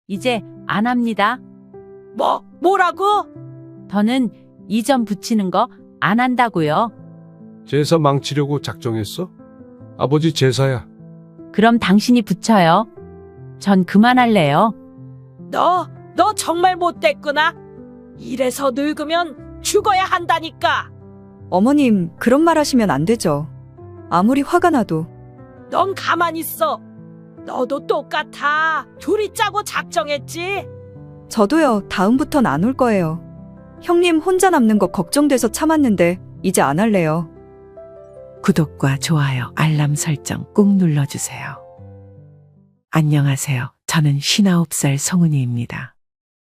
이제 안 합니다. 뭐라고? 더는 이점 붙이는 거 안 한다고요. 제사 망치려고 작정했어? 아버지 제사야. 그럼 당신이 붙여요. 전 그만할래요. 너 정말 못됐구나. 이래서 늙으면 죽어야 한다니까. 어머님, 그런 말 하시면 안 되죠. 아무리 화가 나도. 넌 가만히 있어. 너도 똑같아. 둘이 짜고 작정했지. 저도요, 다음부턴 안 올 거예요. 형님 혼자 남는 거 걱정돼서 참았는데, 이제 안 할래요. 구독과 좋아요, 알람 설정 꾹 눌러주세요. 안녕하세요. 저는 59살 성은이입니다.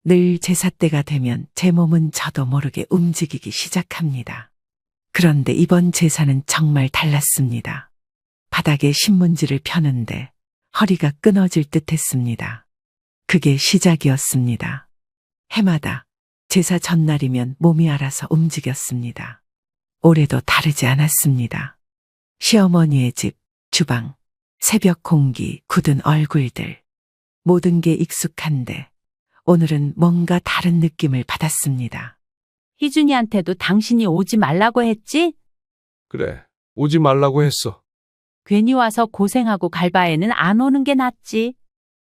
늘 제사 때가 되면 제 몸은 저도 모르게 움직이기 시작합니다. 그런데 이번 제사는 정말 달랐습니다. 바닥에 신문지를 펴는데 허리가 끊어질 듯 했습니다. 그게 시작이었습니다. 해마다 제사 전날이면 몸이 알아서 움직였습니다. 올해도 다르지 않았습니다. 시어머니의 집, 주방, 새벽 공기, 굳은 얼굴들. 모든 게 익숙한데 오늘은 뭔가 다른 느낌을 받았습니다. 희준이한테도 당신이 오지 말라고 했지? 그래, 오지 말라고 했어. 괜히 와서 고생하고 갈 바에는 안 오는 게 낫지.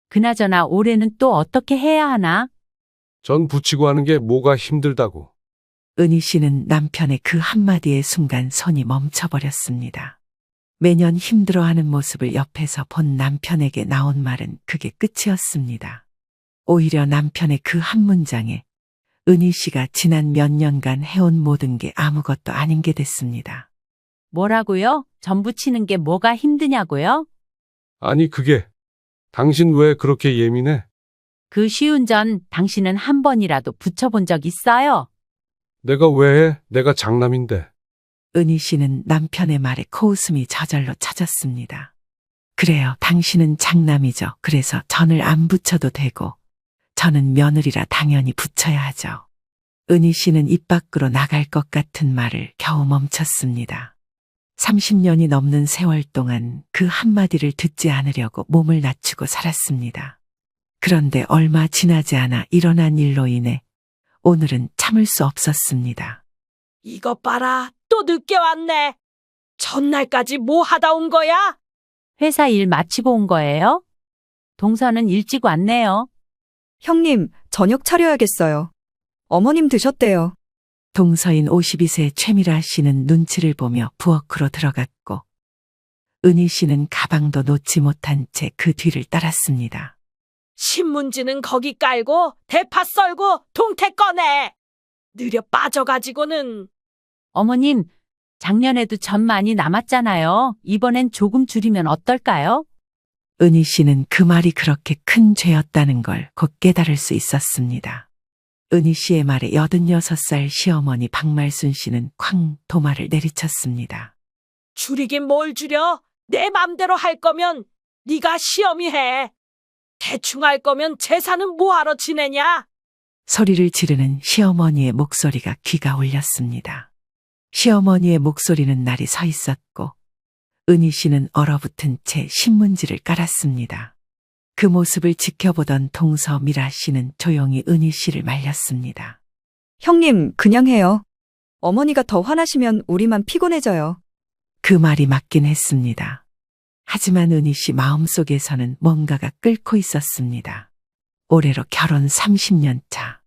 그나저나 올해는 또 어떻게 해야 하나? 전 붙이고 하는 게 뭐가 힘들다고. 은희 씨는 남편의 그 한마디의 순간 손이 멈춰버렸습니다. 매년 힘들어하는 모습을 옆에서 본 남편에게 나온 말은 그게 끝이었습니다. 오히려 남편의 그 한 문장에 은희 씨가 지난 몇 년간 해온 모든 게 아무것도 아닌 게 됐습니다. 뭐라고요? 전 붙이는 게 뭐가 힘드냐고요? 아니 그게, 당신 왜 그렇게 예민해? 그 쉬운 전 당신은 한 번이라도 붙여본 적 있어요? 내가 왜 해? 내가 장남인데. 은희 씨는 남편의 말에 코웃음이 저절로 찾았습니다. 그래요, 당신은 장남이죠. 그래서 전을 안 붙여도 되고 저는 며느리라 당연히 붙여야 하죠. 은희 씨는 입 밖으로 나갈 것 같은 말을 겨우 멈췄습니다. 30년이 넘는 세월 동안 그 한마디를 듣지 않으려고 몸을 낮추고 살았습니다. 그런데 얼마 지나지 않아 일어난 일로 인해 오늘은 참을 수 없었습니다. 이것 봐라. 또 늦게 왔네. 전날까지 뭐 하다 온 거야? 회사 일 마치고 온 거예요? 동서는 일찍 왔네요. 형님, 저녁 차려야겠어요. 어머님 드셨대요. 동서인 52세 최미라 씨는 눈치를 보며 부엌으로 들어갔고 은희 씨는 가방도 놓지 못한 채 그 뒤를 따랐습니다. 신문지는 거기 깔고 대파 썰고 동태 꺼내. 느려 빠져가지고는. 어머님, 작년에도 전 많이 남았잖아요. 이번엔 조금 줄이면 어떨까요? 은희 씨는 그 말이 그렇게 큰 죄였다는 걸 곧 깨달을 수 있었습니다. 은희 씨의 말에 86살 시어머니 박말순 씨는 쾅 도마를 내리쳤습니다. 줄이긴 뭘 줄여. 내 맘대로 할 거면 네가 시험이 해. 대충 할 거면 제사는 뭐하러 지내냐? 소리를 지르는 시어머니의 목소리가 귀가 울렸습니다. 시어머니의 목소리는 날이 서 있었고 은희 씨는 얼어붙은 채 신문지를 깔았습니다. 그 모습을 지켜보던 동서 미라 씨는 조용히 은희 씨를 말렸습니다. 형님, 그냥 해요. 어머니가 더 화나시면 우리만 피곤해져요. 그 말이 맞긴 했습니다. 하지만 은희 씨 마음속에서는 뭔가가 끓고 있었습니다. 올해로 결혼 30년 차.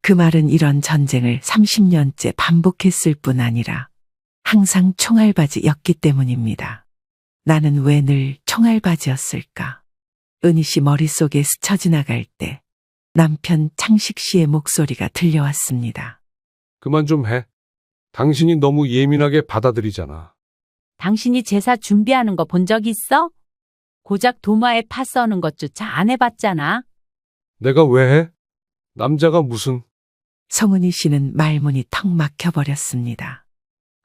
그 말은 이런 전쟁을 30년째 반복했을 뿐 아니라 항상 총알바지였기 때문입니다. 나는 왜 늘 총알바지였을까? 은희 씨 머릿속에 스쳐 지나갈 때 남편 창식 씨의 목소리가 들려왔습니다. 그만 좀 해. 당신이 너무 예민하게 받아들이잖아. 당신이 제사 준비하는 거 본 적 있어? 고작 도마에 파 써는 것조차 안 해봤잖아. 내가 왜 해? 남자가 무슨. 성은희 씨는 말문이 턱 막혀버렸습니다.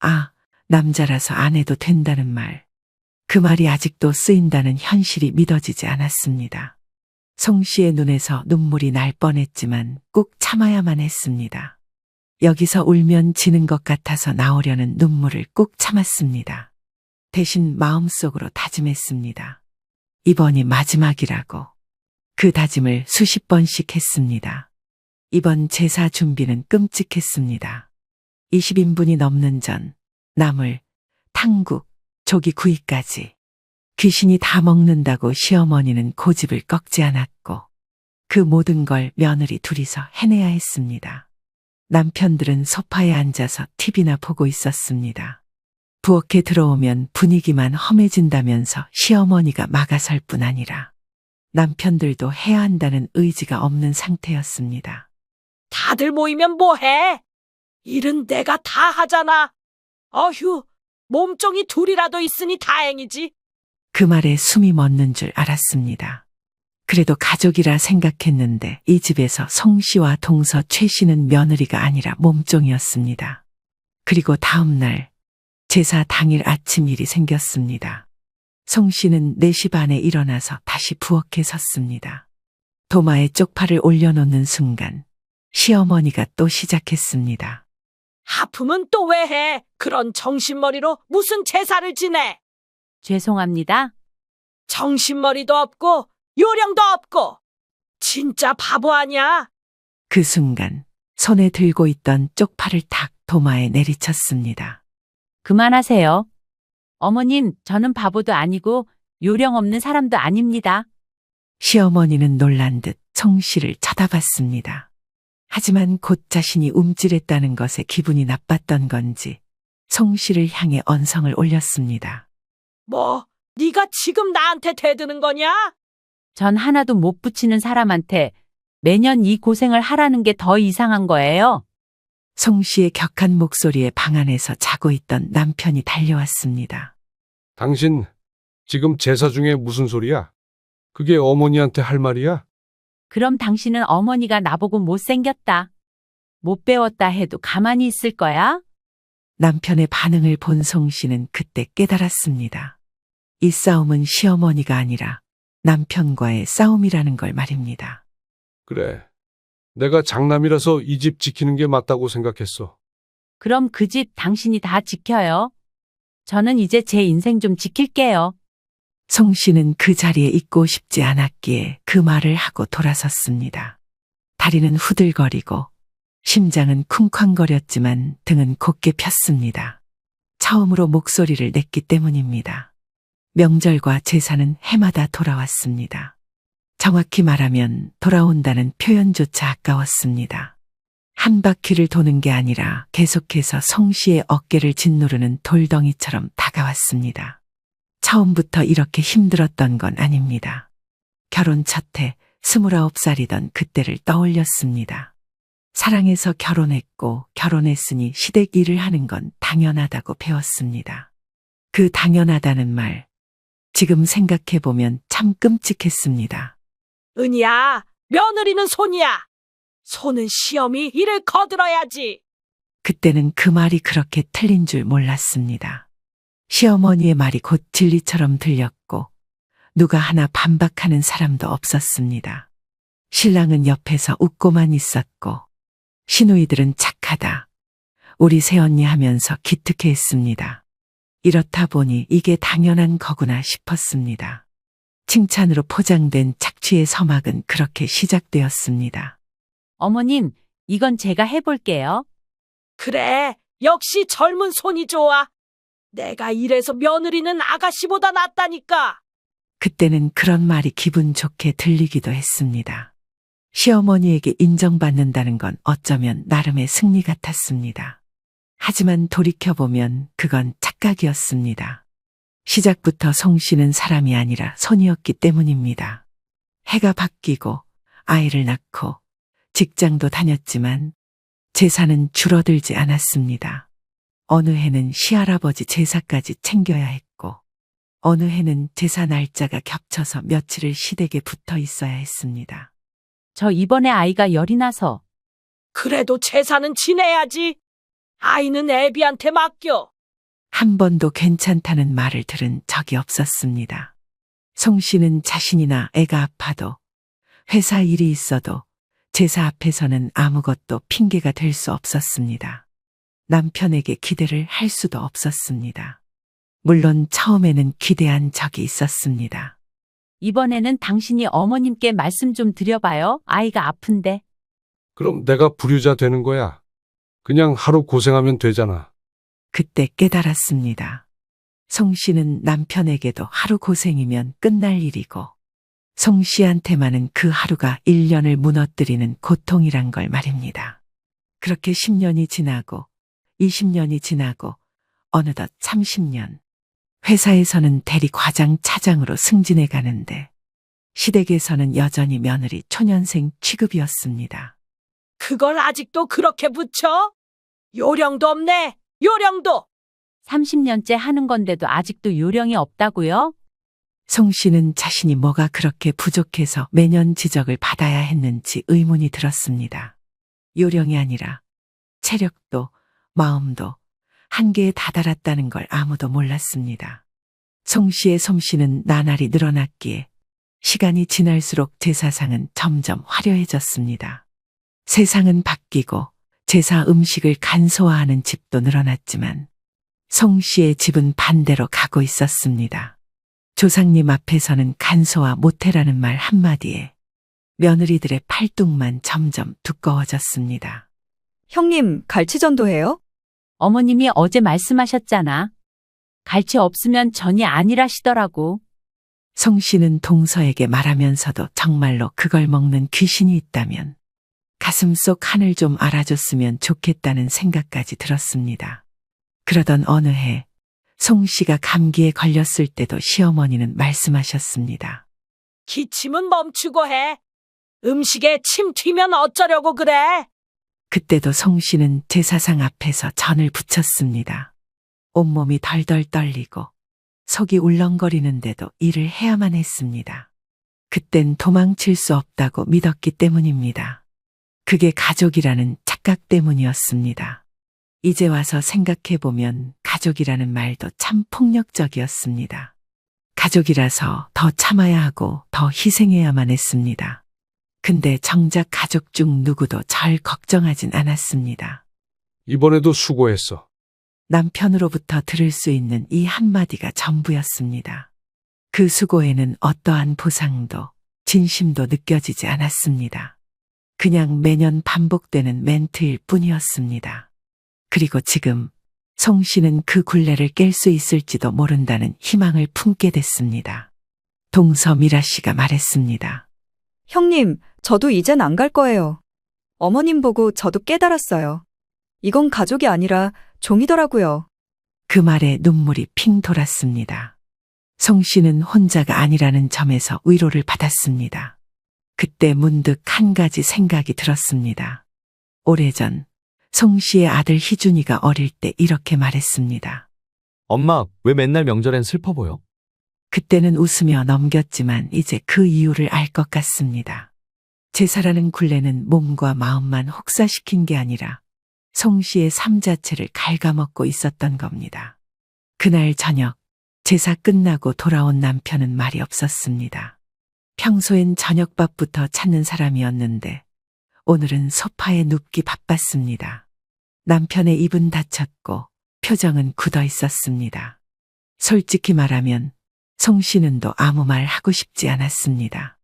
아, 남자라서 안 해도 된다는 말. 그 말이 아직도 쓰인다는 현실이 믿어지지 않았습니다. 송 씨의 눈에서 눈물이 날 뻔했지만 꼭 참아야만 했습니다. 여기서 울면 지는 것 같아서 나오려는 눈물을 꼭 참았습니다. 대신 마음속으로 다짐했습니다. 이번이 마지막이라고. 그 다짐을 수십 번씩 했습니다. 이번 제사 준비는 끔찍했습니다. 20인분이 넘는 전, 나물, 탕국, 조기구이까지. 귀신이 다 먹는다고 시어머니는 고집을 꺾지 않았고 그 모든 걸 며느리 둘이서 해내야 했습니다. 남편들은 소파에 앉아서 TV나 보고 있었습니다. 부엌에 들어오면 분위기만 험해진다면서 시어머니가 막아설 뿐 아니라 남편들도 해야 한다는 의지가 없는 상태였습니다. 다들 모이면 뭐해? 일은 내가 다 하잖아. 어휴, 몸종이 둘이라도 있으니 다행이지. 그 말에 숨이 멎는 줄 알았습니다. 그래도 가족이라 생각했는데 이 집에서 송 씨와 동서 최 씨는 며느리가 아니라 몸종이었습니다. 그리고 다음 날 제사 당일 아침 일이 생겼습니다. 송 씨는 4시 반에 일어나서 다시 부엌에 섰습니다. 도마에 쪽파를 올려놓는 순간 시어머니가 또 시작했습니다. 하품은 또 왜 해? 그런 정신머리로 무슨 제사를 지내? 죄송합니다. 정신머리도 없고 요령도 없고 진짜 바보 아니야? 그 순간 손에 들고 있던 쪽파를 탁 도마에 내리쳤습니다. 그만하세요. 어머님, 저는 바보도 아니고 요령 없는 사람도 아닙니다. 시어머니는 놀란 듯 송 씨를 쳐다봤습니다. 하지만 곧 자신이 움찔했다는 것에 기분이 나빴던 건지 송 씨를 향해 언성을 올렸습니다. 뭐, 네가 지금 나한테 대드는 거냐? 전 하나도 못 붙이는 사람한테 매년 이 고생을 하라는 게 더 이상한 거예요. 송 씨의 격한 목소리에 방 안에서 자고 있던 남편이 달려왔습니다. 당신 지금 제사 중에 무슨 소리야? 그게 어머니한테 할 말이야? 그럼 당신은 어머니가 나보고 못생겼다, 못 배웠다 해도 가만히 있을 거야? 남편의 반응을 본 송 씨는 그때 깨달았습니다. 이 싸움은 시어머니가 아니라 남편과의 싸움이라는 걸 말입니다. 그래. 내가 장남이라서 이 집 지키는 게 맞다고 생각했어. 그럼 그 집 당신이 다 지켜요. 저는 이제 제 인생 좀 지킬게요. 송 씨는 그 자리에 있고 싶지 않았기에 그 말을 하고 돌아섰습니다. 다리는 후들거리고 심장은 쿵쾅거렸지만 등은 곧게 폈습니다. 처음으로 목소리를 냈기 때문입니다. 명절과 제사는 해마다 돌아왔습니다. 정확히 말하면 돌아온다는 표현조차 아까웠습니다. 한 바퀴를 도는 게 아니라 계속해서 송 씨의 어깨를 짓누르는 돌덩이처럼 다가왔습니다. 처음부터 이렇게 힘들었던 건 아닙니다. 결혼 첫해 29살이던 그때를 떠올렸습니다. 사랑해서 결혼했고 결혼했으니 시댁 일을 하는 건 당연하다고 배웠습니다. 그 당연하다는 말, 지금 생각해보면 참 끔찍했습니다. 은희야, 며느리는 손이야. 손은 시어미 일을 거들어야지. 그때는 그 말이 그렇게 틀린 줄 몰랐습니다. 시어머니의 말이 곧 진리처럼 들렸고 누가 하나 반박하는 사람도 없었습니다. 신랑은 옆에서 웃고만 있었고 시누이들은 착하다, 우리 새언니 하면서 기특해했습니다. 이렇다 보니 이게 당연한 거구나 싶었습니다. 칭찬으로 포장된 착취의 서막은 그렇게 시작되었습니다. 어머님, 이건 제가 해볼게요. 그래, 역시 젊은 손이 좋아. 내가 이래서 며느리는 아가씨보다 낫다니까. 그때는 그런 말이 기분 좋게 들리기도 했습니다. 시어머니에게 인정받는다는 건 어쩌면 나름의 승리 같았습니다. 하지만 돌이켜보면 그건 착각이었습니다. 시작부터 송 씨는 사람이 아니라 손이었기 때문입니다. 해가 바뀌고 아이를 낳고 직장도 다녔지만 제사는 줄어들지 않았습니다. 어느 해는 시할아버지 제사까지 챙겨야 했고 어느 해는 제사 날짜가 겹쳐서 며칠을 시댁에 붙어 있어야 했습니다. 저 이번에 아이가 열이 나서. 그래도 제사는 지내야지. 아이는 애비한테 맡겨. 한 번도 괜찮다는 말을 들은 적이 없었습니다. 송 씨는 자신이나 애가 아파도 회사 일이 있어도 제사 앞에서는 아무것도 핑계가 될 수 없었습니다. 남편에게 기대를 할 수도 없었습니다. 물론 처음에는 기대한 적이 있었습니다. 이번에는 당신이 어머님께 말씀 좀 드려봐요. 아이가 아픈데. 그럼 내가 불효자 되는 거야. 그냥 하루 고생하면 되잖아. 그때 깨달았습니다. 송 씨는 남편에게도 하루 고생이면 끝날 일이고 송 씨한테만은 그 하루가 1년을 무너뜨리는 고통이란 걸 말입니다. 그렇게 10년이 지나고 20년이 지나고 어느덧 30년. 회사에서는 대리 과장 차장으로 승진해 가는데 시댁에서는 여전히 며느리 초년생 취급이었습니다. 그걸 아직도 그렇게 붙여? 요령도 없네. 요령도. 30년째 하는 건데도 아직도 요령이 없다고요? 송 씨는 자신이 뭐가 그렇게 부족해서 매년 지적을 받아야 했는지 의문이 들었습니다. 요령이 아니라 체력도 마음도 한계에 다다랐다는 걸 아무도 몰랐습니다. 송 씨의 솜씨는 나날이 늘어났기에 시간이 지날수록 제사상은 점점 화려해졌습니다. 세상은 바뀌고 제사 음식을 간소화하는 집도 늘어났지만 송 씨의 집은 반대로 가고 있었습니다. 조상님 앞에서는 간소화 못해라는 말 한마디에 며느리들의 팔뚝만 점점 두꺼워졌습니다. 형님, 갈치전도 해요? 어머님이 어제 말씀하셨잖아. 갈치 없으면 전이 아니라시더라고. 송 씨는 동서에게 말하면서도 정말로 그걸 먹는 귀신이 있다면 가슴속 한을 좀 알아줬으면 좋겠다는 생각까지 들었습니다. 그러던 어느 해 송 씨가 감기에 걸렸을 때도 시어머니는 말씀하셨습니다. 기침은 멈추고 해. 음식에 침 튀면 어쩌려고 그래? 그때도 송 씨는 제사상 앞에서 전을 부쳤습니다. 온몸이 덜덜 떨리고 속이 울렁거리는데도 일을 해야만 했습니다. 그땐 도망칠 수 없다고 믿었기 때문입니다. 그게 가족이라는 착각 때문이었습니다. 이제 와서 생각해보면 가족이라는 말도 참 폭력적이었습니다. 가족이라서 더 참아야 하고 더 희생해야만 했습니다. 근데 정작 가족 중 누구도 절 걱정하진 않았습니다. 이번에도 수고했어. 남편으로부터 들을 수 있는 이 한마디가 전부였습니다. 그 수고에는 어떠한 보상도 진심도 느껴지지 않았습니다. 그냥 매년 반복되는 멘트일 뿐이었습니다. 그리고 지금 송 씨는 그 굴레를 깰 수 있을지도 모른다는 희망을 품게 됐습니다. 동서 미라 씨가 말했습니다. 형님, 저도 이젠 안 갈 거예요. 어머님 보고 저도 깨달았어요. 이건 가족이 아니라 종이더라고요. 그 말에 눈물이 핑 돌았습니다. 송 씨는 혼자가 아니라는 점에서 위로를 받았습니다. 그때 문득 한 가지 생각이 들었습니다. 오래전 송 씨의 아들 희준이가 어릴 때 이렇게 말했습니다. 엄마, 왜 맨날 명절엔 슬퍼 보여? 그때는 웃으며 넘겼지만 이제 그 이유를 알 것 같습니다. 제사라는 굴레는 몸과 마음만 혹사시킨 게 아니라 송 씨의 삶 자체를 갉아먹고 있었던 겁니다. 그날 저녁 제사 끝나고 돌아온 남편은 말이 없었습니다. 평소엔 저녁밥부터 찾는 사람이었는데 오늘은 소파에 눕기 바빴습니다. 남편의 입은 닫혔고 표정은 굳어 있었습니다. 솔직히 말하면 송 씨는도 아무 말 하고 싶지 않았습니다.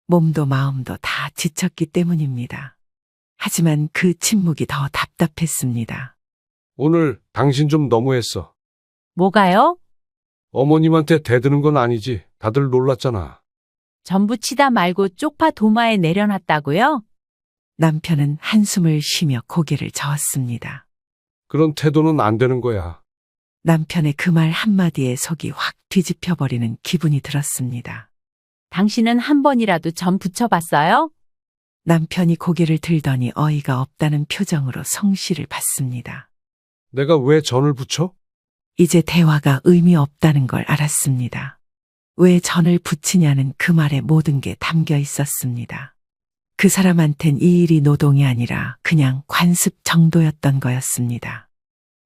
몸도 마음도 다 지쳤기 때문입니다. 하지만 그 침묵이 더 답답했습니다. 오늘 당신 좀 너무했어. 뭐가요? 어머님한테 대드는 건 아니지. 다들 놀랐잖아. 전부 치다 말고 쪽파 도마에 내려놨다고요? 남편은 한숨을 쉬며 고개를 저었습니다. 그런 태도는 안 되는 거야. 남편의 그 말 한마디에 속이 확 뒤집혀버리는 기분이 들었습니다. 당신은 한 번이라도 전 붙여봤어요? 남편이 고개를 들더니 어이가 없다는 표정으로 송 씨를 봤습니다. 내가 왜 전을 붙여? 이제 대화가 의미 없다는 걸 알았습니다. 왜 전을 붙이냐는 그 말에 모든 게 담겨 있었습니다. 그 사람한텐 이 일이 노동이 아니라 그냥 관습 정도였던 거였습니다.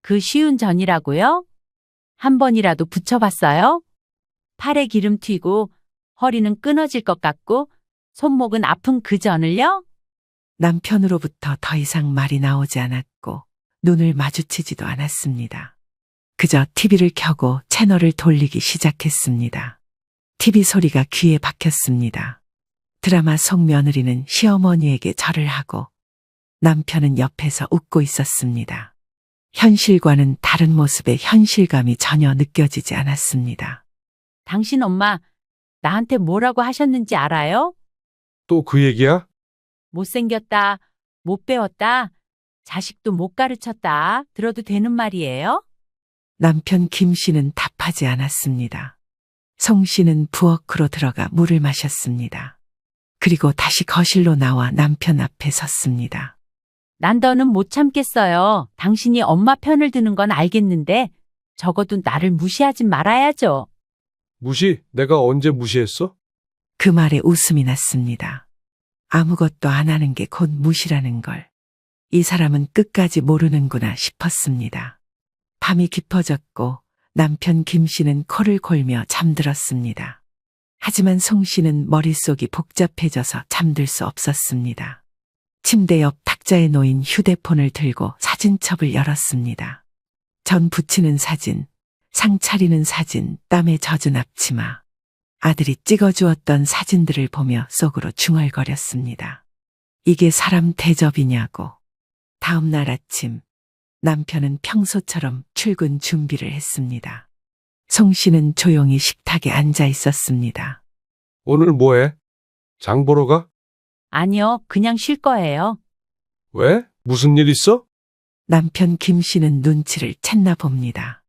그 쉬운 전이라고요? 한 번이라도 붙여봤어요? 팔에 기름 튀고 허리는 끊어질 것 같고 손목은 아픈 그 전을요? 남편으로부터 더 이상 말이 나오지 않았고 눈을 마주치지도 않았습니다. 그저 TV를 켜고 채널을 돌리기 시작했습니다. TV 소리가 귀에 박혔습니다. 드라마 속 며느리는 시어머니에게 절을 하고 남편은 옆에서 웃고 있었습니다. 현실과는 다른 모습의 현실감이 전혀 느껴지지 않았습니다. 당신 엄마 나한테 뭐라고 하셨는지 알아요? 또 그 얘기야? 못생겼다, 못 배웠다, 자식도 못 가르쳤다. 들어도 되는 말이에요? 남편 김 씨는 답하지 않았습니다. 송 씨는 부엌으로 들어가 물을 마셨습니다. 그리고 다시 거실로 나와 남편 앞에 섰습니다. 난 더는 못 참겠어요. 당신이 엄마 편을 드는 건 알겠는데 적어도 나를 무시하지 말아야죠. 무시? 내가 언제 무시했어? 그 말에 웃음이 났습니다. 아무것도 안 하는 게 곧 무시라는 걸. 이 사람은 끝까지 모르는구나 싶었습니다. 밤이 깊어졌고 남편 김 씨는 코를 골며 잠들었습니다. 하지만 송 씨는 머릿속이 복잡해져서 잠들 수 없었습니다. 침대 옆 탁자에 놓인 휴대폰을 들고 사진첩을 열었습니다. 전 부치는 사진, 상 차리는 사진, 땀에 젖은 앞치마. 아들이 찍어주었던 사진들을 보며 속으로 중얼거렸습니다. 이게 사람 대접이냐고. 다음 날 아침 남편은 평소처럼 출근 준비를 했습니다. 송 씨는 조용히 식탁에 앉아 있었습니다. 오늘 뭐해? 장 보러 가? 아니요, 그냥 쉴 거예요. 왜? 무슨 일 있어? 남편 김 씨는 눈치를 챘나 봅니다.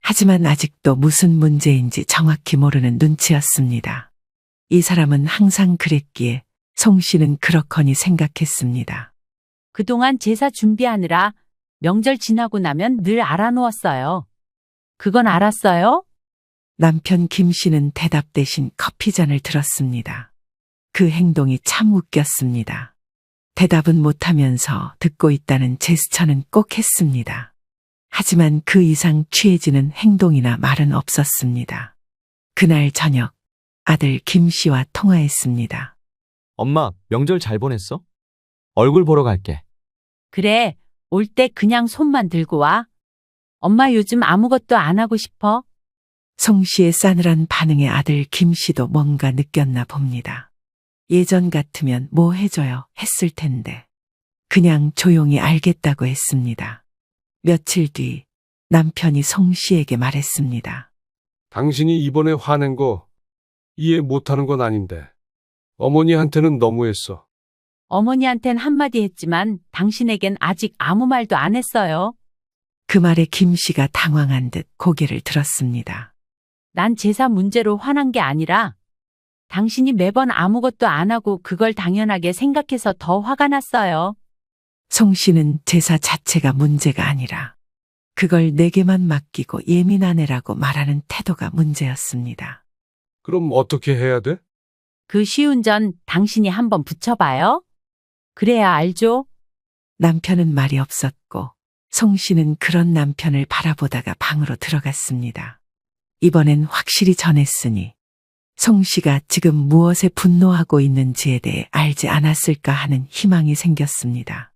하지만 아직도 무슨 문제인지 정확히 모르는 눈치였습니다. 이 사람은 항상 그랬기에 송 씨는 그렇거니 생각했습니다. 그동안 제사 준비하느라 명절 지나고 나면 늘 알아놓았어요. 그건 알았어요? 남편 김 씨는 대답 대신 커피잔을 들었습니다. 그 행동이 참 웃겼습니다. 대답은 못하면서 듣고 있다는 제스처는 꼭 했습니다. 하지만 그 이상 취해지는 행동이나 말은 없었습니다. 그날 저녁 아들 김 씨와 통화했습니다. 엄마, 명절 잘 보냈어? 얼굴 보러 갈게. 그래, 올 때 그냥 손만 들고 와. 엄마 요즘 아무것도 안 하고 싶어. 송 씨의 싸늘한 반응에 아들 김 씨도 뭔가 느꼈나 봅니다. 예전 같으면 뭐 해줘요 했을 텐데 그냥 조용히 알겠다고 했습니다. 며칠 뒤 남편이 송 씨에게 말했습니다. 당신이 이번에 화낸 거 이해 못하는 건 아닌데 어머니한테는 너무했어. 어머니한텐 한마디 했지만 당신에겐 아직 아무 말도 안 했어요. 그 말에 김 씨가 당황한 듯 고개를 들었습니다. 난 제사 문제로 화난 게 아니라 당신이 매번 아무것도 안 하고 그걸 당연하게 생각해서 더 화가 났어요. 송 씨는 제사 자체가 문제가 아니라 그걸 내게만 맡기고 예민한 애라고 말하는 태도가 문제였습니다. 그럼 어떻게 해야 돼? 그 쉬운 전 당신이 한번 붙여봐요. 그래야 알죠? 남편은 말이 없었고 송 씨는 그런 남편을 바라보다가 방으로 들어갔습니다. 이번엔 확실히 전했으니 송 씨가 지금 무엇에 분노하고 있는지에 대해 알지 않았을까 하는 희망이 생겼습니다.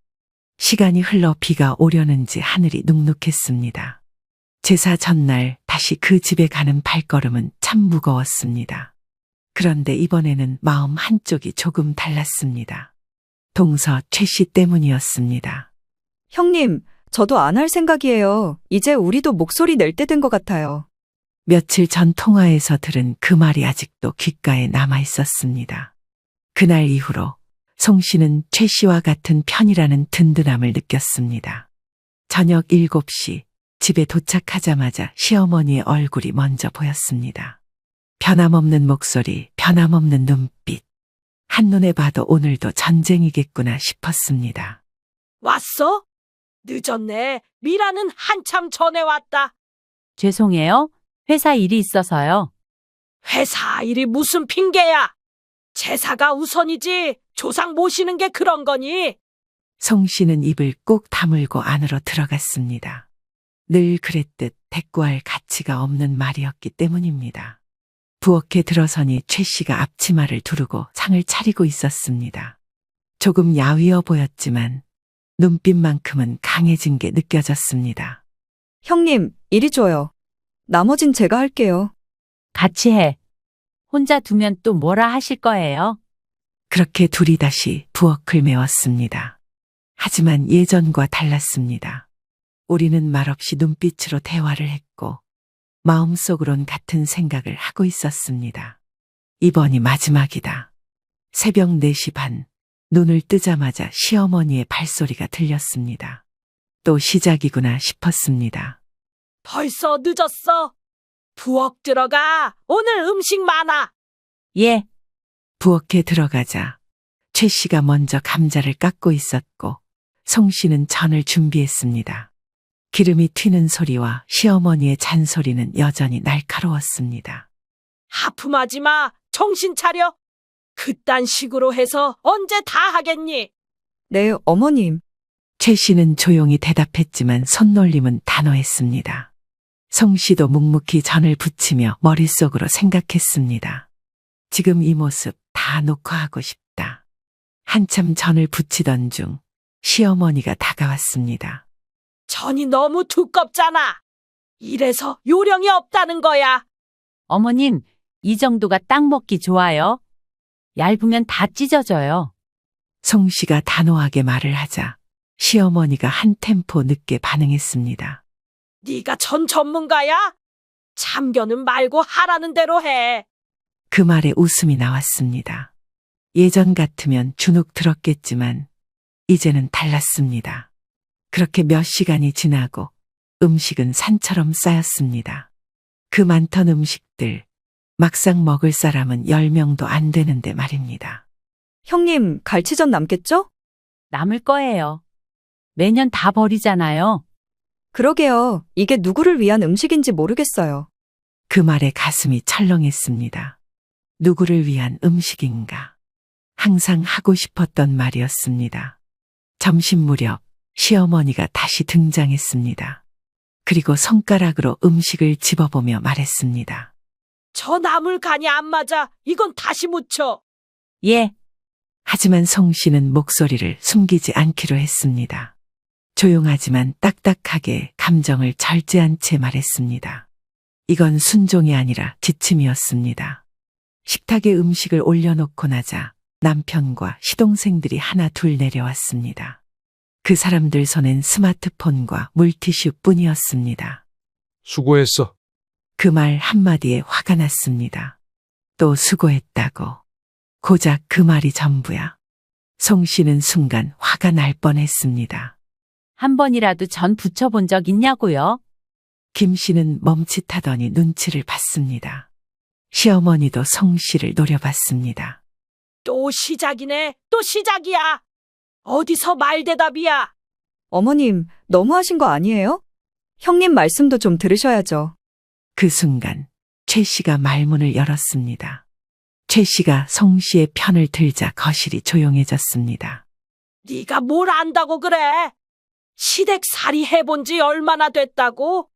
시간이 흘러 비가 오려는지 하늘이 눅눅했습니다. 제사 전날 다시 그 집에 가는 발걸음은 참 무거웠습니다. 그런데 이번에는 마음 한쪽이 조금 달랐습니다. 동서 최 씨 때문이었습니다. 형님, 저도 안 할 생각이에요. 이제 우리도 목소리 낼 때 된 것 같아요. 며칠 전 통화에서 들은 그 말이 아직도 귓가에 남아 있었습니다. 그날 이후로 송 씨는 최 씨와 같은 편이라는 든든함을 느꼈습니다. 저녁 7시 집에 도착하자마자 시어머니의 얼굴이 먼저 보였습니다. 변함없는 목소리, 변함없는 눈빛. 한눈에 봐도 오늘도 전쟁이겠구나 싶었습니다. 왔어? 늦었네. 미라는 한참 전에 왔다. 죄송해요. 회사 일이 있어서요. 회사 일이 무슨 핑계야? 제사가 우선이지. 조상 모시는 게 그런 거니? 송 씨는 입을 꾹 다물고 안으로 들어갔습니다. 늘 그랬듯 대꾸할 가치가 없는 말이었기 때문입니다. 부엌에 들어서니 최 씨가 앞치마를 두르고 상을 차리고 있었습니다. 조금 야위어 보였지만 눈빛만큼은 강해진 게 느껴졌습니다. 형님, 이리 줘요. 나머진 제가 할게요. 같이 해. 혼자 두면 또 뭐라 하실 거예요? 그렇게 둘이 다시 부엌을 메웠습니다. 하지만 예전과 달랐습니다. 우리는 말없이 눈빛으로 대화를 했고 마음속으론 같은 생각을 하고 있었습니다. 이번이 마지막이다. 새벽 4시 반, 눈을 뜨자마자 시어머니의 발소리가 들렸습니다. 또 시작이구나 싶었습니다. 벌써 늦었어. 부엌 들어가. 오늘 음식 많아. 예, 부엌에 들어가자 최 씨가 먼저 감자를 깎고 있었고 송 씨는 전을 준비했습니다. 기름이 튀는 소리와 시어머니의 잔소리는 여전히 날카로웠습니다. 하품하지 마. 정신 차려. 그딴 식으로 해서 언제 다 하겠니? 네, 어머님. 최 씨는 조용히 대답했지만 손놀림은 단호했습니다. 송 씨도 묵묵히 전을 부치며 머릿속으로 생각했습니다. 지금 이 모습 다 녹화하고 싶다. 한참 전을 부치던 중 시어머니가 다가왔습니다. 전이 너무 두껍잖아. 이래서 요령이 없다는 거야. 어머님, 이 정도가 딱 먹기 좋아요. 얇으면 다 찢어져요. 송 씨가 단호하게 말을 하자 시어머니가 한 템포 늦게 반응했습니다. 네가 전 전문가야? 참견은 말고 하라는 대로 해. 그 말에 웃음이 나왔습니다. 예전 같으면 주눅 들었겠지만 이제는 달랐습니다. 그렇게 몇 시간이 지나고 음식은 산처럼 쌓였습니다. 그 많던 음식들 막상 먹을 사람은 10명도 안 되는데 말입니다. 형님, 갈치전 남겠죠? 남을 거예요. 매년 다 버리잖아요. 그러게요. 이게 누구를 위한 음식인지 모르겠어요. 그 말에 가슴이 철렁했습니다. 누구를 위한 음식인가? 항상 하고 싶었던 말이었습니다. 점심 무렵 시어머니가 다시 등장했습니다. 그리고 손가락으로 음식을 집어보며 말했습니다. 저 나물 간이 안 맞아. 이건 다시 묻혀. 예, 하지만 송 씨는 목소리를 숨기지 않기로 했습니다. 조용하지만 딱딱하게 감정을 절제한 채 말했습니다. 이건 순종이 아니라 지침이었습니다. 식탁에 음식을 올려놓고 나자 남편과 시동생들이 하나 둘 내려왔습니다. 그 사람들 손엔 스마트폰과 물티슈 뿐이었습니다. 수고했어. 그 말 한마디에 화가 났습니다. 또 수고했다고. 고작 그 말이 전부야. 송 씨는 순간 화가 날 뻔했습니다. 한 번이라도 전 붙여본 적 있냐고요? 김 씨는 멈칫하더니 눈치를 봤습니다. 시어머니도 송 씨를 노려봤습니다. 또 시작이네. 또 시작이야. 어디서 말대답이야. 어머님, 너무하신 거 아니에요? 형님 말씀도 좀 들으셔야죠. 그 순간 최 씨가 말문을 열었습니다. 최 씨가 송 씨의 편을 들자 거실이 조용해졌습니다. 네가 뭘 안다고 그래? 시댁살이 해본 지 얼마나 됐다고?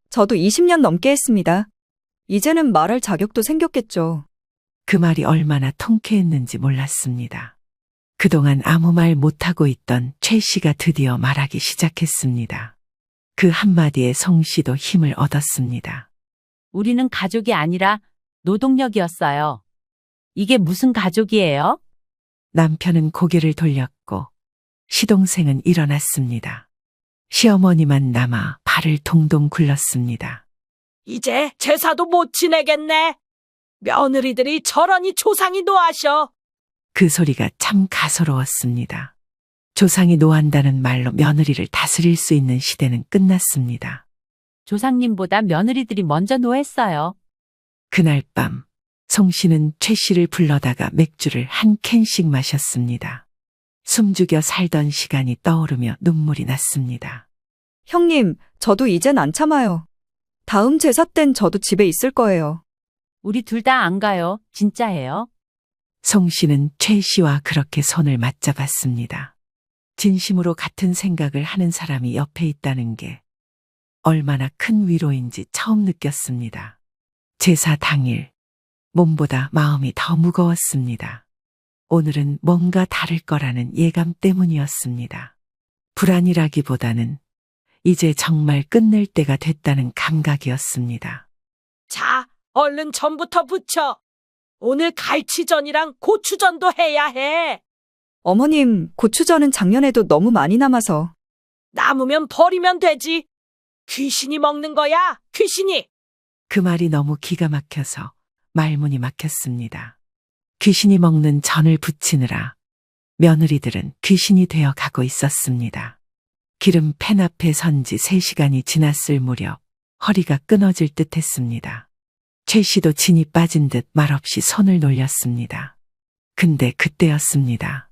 저도 20년 넘게 했습니다. 이제는 말할 자격도 생겼겠죠. 그 말이 얼마나 통쾌했는지 몰랐습니다. 그동안 아무 말 못하고 있던 최 씨가 드디어 말하기 시작했습니다. 그 한마디에 송 씨도 힘을 얻었습니다. 우리는 가족이 아니라 노동력이었어요. 이게 무슨 가족이에요? 남편은 고개를 돌렸고 시동생은 일어났습니다. 시어머니만 남아 발을 동동 굴렀습니다. 이제 제사도 못 지내겠네. 며느리들이 저러니 조상이 노하셔. 그 소리가 참 가소로웠습니다. 조상이 노한다는 말로 며느리를 다스릴 수 있는 시대는 끝났습니다. 조상님보다 며느리들이 먼저 노했어요. 그날 밤 송 씨는 최 씨를 불러다가 맥주를 한 캔씩 마셨습니다. 숨죽여 살던 시간이 떠오르며 눈물이 났습니다. 형님, 저도 이젠 안 참아요. 다음 제사 땐 저도 집에 있을 거예요. 우리 둘 다 안 가요. 진짜예요. 송 씨는 최 씨와 그렇게 손을 맞잡았습니다. 진심으로 같은 생각을 하는 사람이 옆에 있다는 게 얼마나 큰 위로인지 처음 느꼈습니다. 제사 당일, 몸보다 마음이 더 무거웠습니다. 오늘은 뭔가 다를 거라는 예감 때문이었습니다. 불안이라기보다는 이제 정말 끝낼 때가 됐다는 감각이었습니다. 자, 얼른 전부터 붙여. 오늘 갈치전이랑 고추전도 해야 해. 어머님, 고추전은 작년에도 너무 많이 남아서. 남으면 버리면 되지. 귀신이 먹는 거야, 귀신이. 그 말이 너무 기가 막혀서 말문이 막혔습니다. 귀신이 먹는 전을 부치느라 며느리들은 귀신이 되어 가고 있었습니다. 기름 팬 앞에 선 지 3시간이 지났을 무렵 허리가 끊어질 듯 했습니다. 최 씨도 진이 빠진 듯 말없이 손을 놀렸습니다. 근데 그때였습니다.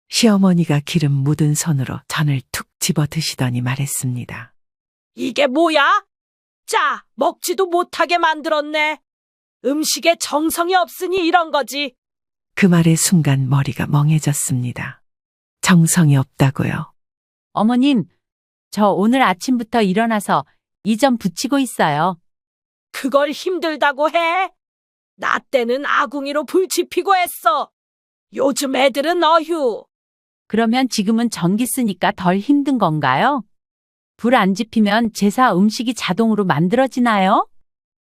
시어머니가 기름 묻은 손으로 전을 툭 집어 드시더니 말했습니다. 이게 뭐야? 자, 먹지도 못하게 만들었네. 음식에 정성이 없으니 이런 거지. 그 말의 순간 머리가 멍해졌습니다. 정성이 없다고요. 어머님, 저 오늘 아침부터 일어나서 이 점 붙이고 있어요. 그걸 힘들다고 해? 나 때는 아궁이로 불 지피고 했어. 요즘 애들은 어휴. 그러면 지금은 전기 쓰니까 덜 힘든 건가요? 불 안 지피면 제사 음식이 자동으로 만들어지나요?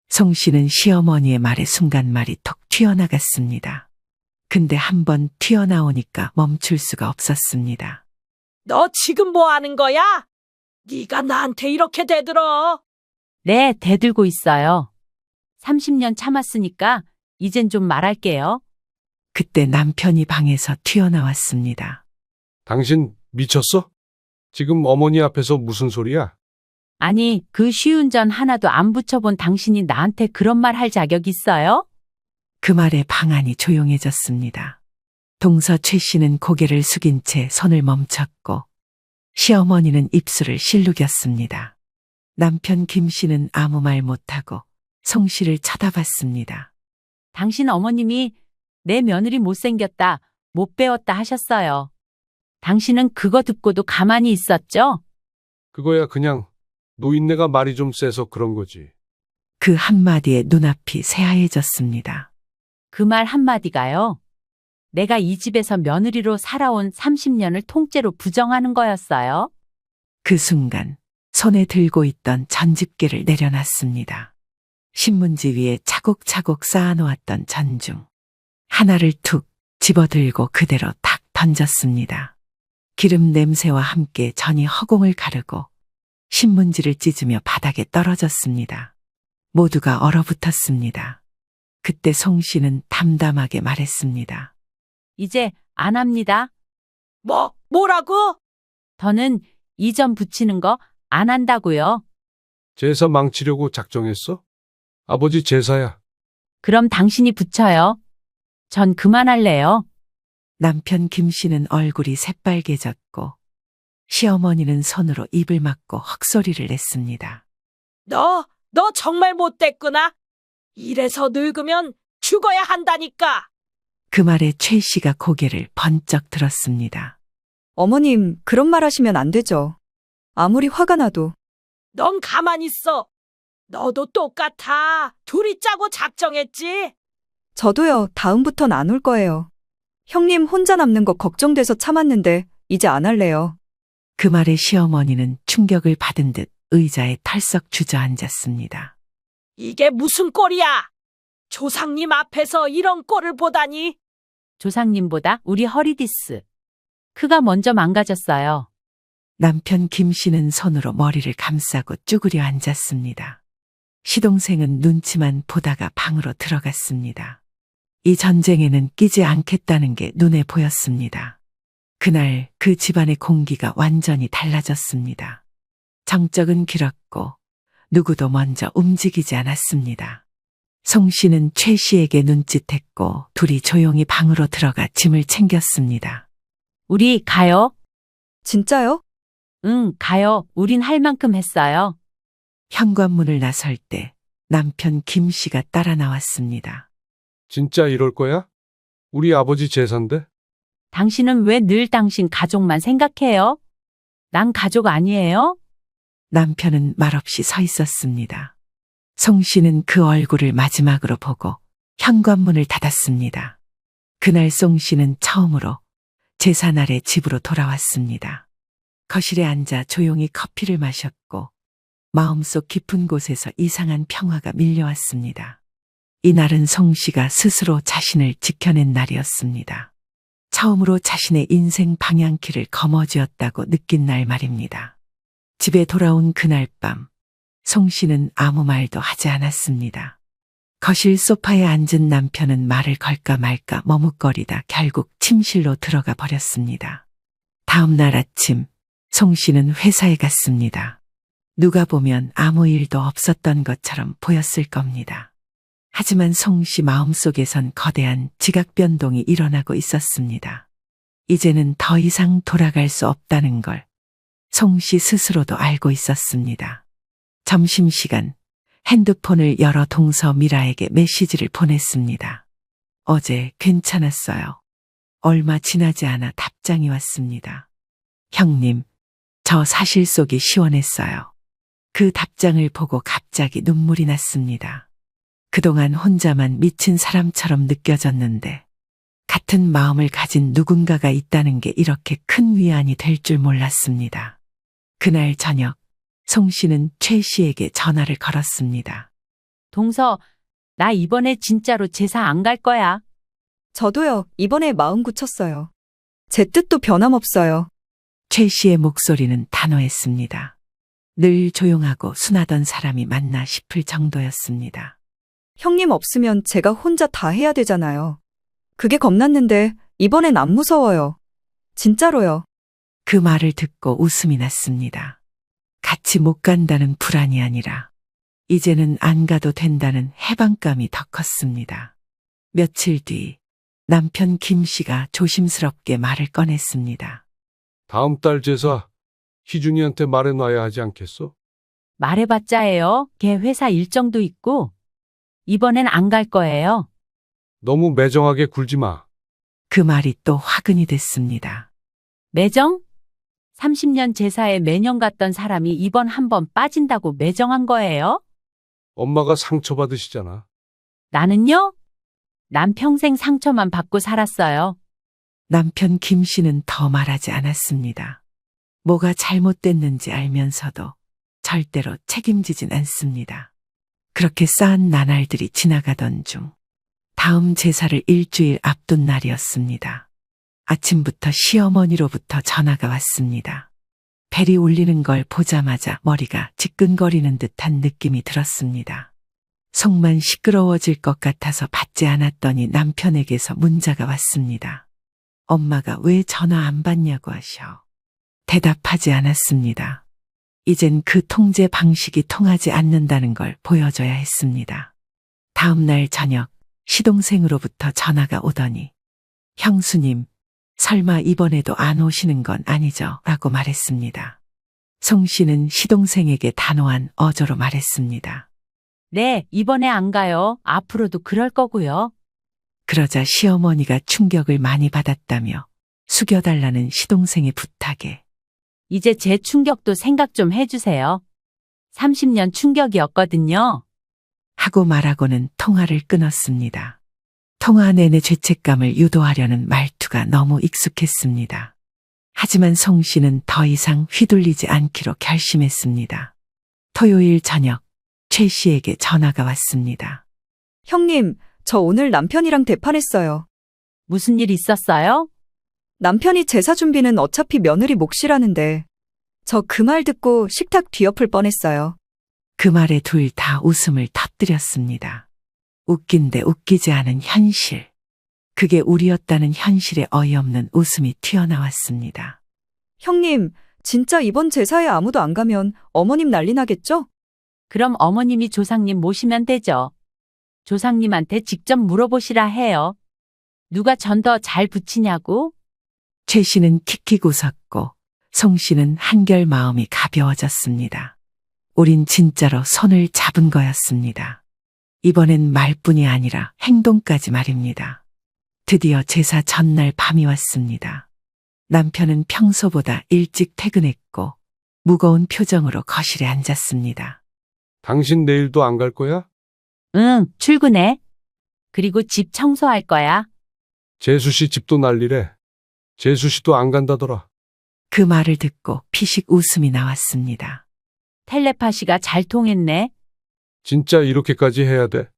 송 씨는 시어머니의 말에 순간 말이 톡 튀어나갔습니다. 근데 한번 튀어나오니까 멈출 수가 없었습니다. 너 지금 뭐 하는 거야? 네가 나한테 이렇게 대들어. 네, 대들고 있어요. 30년 참았으니까 이젠 좀 말할게요. 그때 남편이 방에서 튀어나왔습니다. 당신 미쳤어? 지금 어머니 앞에서 무슨 소리야? 아니, 그 쉬운 전 하나도 안 붙여본 당신이 나한테 그런 말 할 자격 있어요? 그 말에 방 안이 조용해졌습니다. 동서 최 씨는 고개를 숙인 채 손을 멈췄고 시어머니는 입술을 실룩였습니다. 남편 김 씨는 아무 말 못하고 송 씨를 쳐다봤습니다. 당신 어머님이 내 며느리 못생겼다, 못 배웠다 하셨어요. 당신은 그거 듣고도 가만히 있었죠? 그거야 그냥 노인네가 말이 좀 세서 그런 거지. 그 한마디에 눈앞이 새하얘졌습니다. 그 말 한마디가요. 내가 이 집에서 며느리로 살아온 30년을 통째로 부정하는 거였어요. 그 순간 손에 들고 있던 전집게를 내려놨습니다. 신문지 위에 차곡차곡 쌓아놓았던 전중. 하나를 툭 집어들고 그대로 탁 던졌습니다. 기름 냄새와 함께 전이 허공을 가르고 신문지를 찢으며 바닥에 떨어졌습니다. 모두가 얼어붙었습니다. 그때 송 씨는 담담하게 말했습니다. 이제 안 합니다. 뭐라고? 더는 이 점 붙이는 거 안 한다고요. 제사 망치려고 작정했어? 아버지 제사야. 그럼 당신이 붙여요. 전 그만할래요. 남편 김 씨는 얼굴이 새빨개졌고 시어머니는 손으로 입을 막고 헉소리를 냈습니다. 너 정말 못됐구나. 이래서 늙으면 죽어야 한다니까. 그 말에 최 씨가 고개를 번쩍 들었습니다. 어머님, 그런 말 하시면 안 되죠. 아무리 화가 나도. 넌 가만히 있어. 너도 똑같아. 둘이 짜고 작정했지. 저도요, 다음부턴 안 올 거예요. 형님 혼자 남는 거 걱정돼서 참았는데, 이제 안 할래요. 그 말에 시어머니는 충격을 받은 듯 의자에 털썩 주저앉았습니다. 이게 무슨 꼴이야? 조상님 앞에서 이런 꼴을 보다니. 조상님보다 우리 허리디스. 그가 먼저 망가졌어요. 남편 김 씨는 손으로 머리를 감싸고 쭈그려 앉았습니다. 시동생은 눈치만 보다가 방으로 들어갔습니다. 이 전쟁에는 끼지 않겠다는 게 눈에 보였습니다. 그날 그 집안의 공기가 완전히 달라졌습니다. 정적은 길었고 누구도 먼저 움직이지 않았습니다. 송 씨는 최 씨에게 눈짓했고 둘이 조용히 방으로 들어가 짐을 챙겼습니다. 우리 가요? 진짜요? 응, 가요. 우린 할 만큼 했어요. 현관문을 나설 때 남편 김 씨가 따라 나왔습니다. 진짜 이럴 거야? 우리 아버지 제사인데? 당신은 왜 늘 당신 가족만 생각해요? 난 가족 아니에요? 남편은 말없이 서 있었습니다. 송 씨는 그 얼굴을 마지막으로 보고 현관문을 닫았습니다. 그날 송 씨는 처음으로 제사날에 집으로 돌아왔습니다. 거실에 앉아 조용히 커피를 마셨고 마음속 깊은 곳에서 이상한 평화가 밀려왔습니다. 이날은 송 씨가 스스로 자신을 지켜낸 날이었습니다. 처음으로 자신의 인생 방향키를 거머쥐었다고 느낀 날 말입니다. 집에 돌아온 그날 밤, 송 씨는 아무 말도 하지 않았습니다. 거실 소파에 앉은 남편은 말을 걸까 말까 머뭇거리다 결국 침실로 들어가 버렸습니다. 다음 날 아침, 송 씨는 회사에 갔습니다. 누가 보면 아무 일도 없었던 것처럼 보였을 겁니다. 하지만 송 씨 마음속에선 거대한 지각 변동이 일어나고 있었습니다. 이제는 더 이상 돌아갈 수 없다는 걸 송 씨 스스로도 알고 있었습니다. 점심시간, 핸드폰을 열어 동서 미라에게 메시지를 보냈습니다. 어제 괜찮았어요. 얼마 지나지 않아 답장이 왔습니다. 형님, 저 사실 속이 시원했어요. 그 답장을 보고 갑자기 눈물이 났습니다. 그동안 혼자만 미친 사람처럼 느껴졌는데 같은 마음을 가진 누군가가 있다는 게 이렇게 큰 위안이 될 줄 몰랐습니다. 그날 저녁, 송 씨는 최 씨에게 전화를 걸었습니다. 동서, 나 이번에 진짜로 제사 안 갈 거야. 저도요, 이번에 마음 굳혔어요. 제 뜻도 변함없어요. 최 씨의 목소리는 단호했습니다. 늘 조용하고 순하던 사람이 맞나 싶을 정도였습니다. 형님 없으면 제가 혼자 다 해야 되잖아요. 그게 겁났는데 이번엔 안 무서워요. 진짜로요. 그 말을 듣고 웃음이 났습니다. 같이 못 간다는 불안이 아니라 이제는 안 가도 된다는 해방감이 더 컸습니다. 며칠 뒤 남편 김 씨가 조심스럽게 말을 꺼냈습니다. 다음 달 제사 희준이한테 말해놔야 하지 않겠어? 말해봤자 해요. 걔 회사 일정도 있고. 이번엔 안 갈 거예요. 너무 매정하게 굴지 마. 그 말이 또 화근이 됐습니다. 매정? 30년 제사에 매년 갔던 사람이 이번 한 번 빠진다고 매정한 거예요? 엄마가 상처받으시잖아. 나는요? 난 평생 상처만 받고 살았어요. 남편 김 씨는 더 말하지 않았습니다. 뭐가 잘못됐는지 알면서도 절대로 책임지진 않습니다. 그렇게 쌓은 나날들이 지나가던 중 다음 제사를 일주일 앞둔 날이었습니다. 아침부터 시어머니로부터 전화가 왔습니다. 벨이 울리는 걸 보자마자 머리가 지끈거리는 듯한 느낌이 들었습니다. 속만 시끄러워질 것 같아서 받지 않았더니 남편에게서 문자가 왔습니다. 엄마가 왜 전화 안 받냐고 하셔. 대답하지 않았습니다. 이젠 그 통제 방식이 통하지 않는다는 걸 보여줘야 했습니다. 다음 날 저녁 시동생으로부터 전화가 오더니 형수님, 설마 이번에도 안 오시는 건 아니죠? 라고 말했습니다. 송 씨는 시동생에게 단호한 어조로 말했습니다. 네, 이번에 안 가요. 앞으로도 그럴 거고요. 그러자 시어머니가 충격을 많이 받았다며 숙여달라는 시동생의 부탁에 이제 제 충격도 생각 좀 해주세요. 30년 충격이었거든요. 하고 말하고는 통화를 끊었습니다. 통화 내내 죄책감을 유도하려는 말투가 너무 익숙했습니다. 하지만 송 씨는 더 이상 휘둘리지 않기로 결심했습니다. 토요일 저녁 최 씨에게 전화가 왔습니다. 형님, 저 오늘 남편이랑 대판했어요. 무슨 일 있었어요? 남편이 제사 준비는 어차피 며느리 몫이라는데 저 그 말 듣고 식탁 뒤엎을 뻔했어요. 그 말에 둘 다 웃음을 터뜨렸습니다. 웃긴데 웃기지 않은 현실. 그게 우리였다는 현실에 어이없는 웃음이 튀어나왔습니다. 형님, 진짜 이번 제사에 아무도 안 가면 어머님 난리 나겠죠? 그럼 어머님이 조상님 모시면 되죠. 조상님한테 직접 물어보시라 해요. 누가 전 더 잘 붙이냐고? 최 씨는 킥킥 웃었고 송 씨는 한결 마음이 가벼워졌습니다. 우린 진짜로 손을 잡은 거였습니다. 이번엔 말뿐이 아니라 행동까지 말입니다. 드디어 제사 전날 밤이 왔습니다. 남편은 평소보다 일찍 퇴근했고 무거운 표정으로 거실에 앉았습니다. 당신 내일도 안 갈 거야? 응, 출근해. 그리고 집 청소할 거야. 재수 씨 집도 난리래. 재수 씨도 안 간다더라. 그 말을 듣고 피식 웃음이 나왔습니다. 텔레파시가 잘 통했네. 진짜 이렇게까지 해야 돼?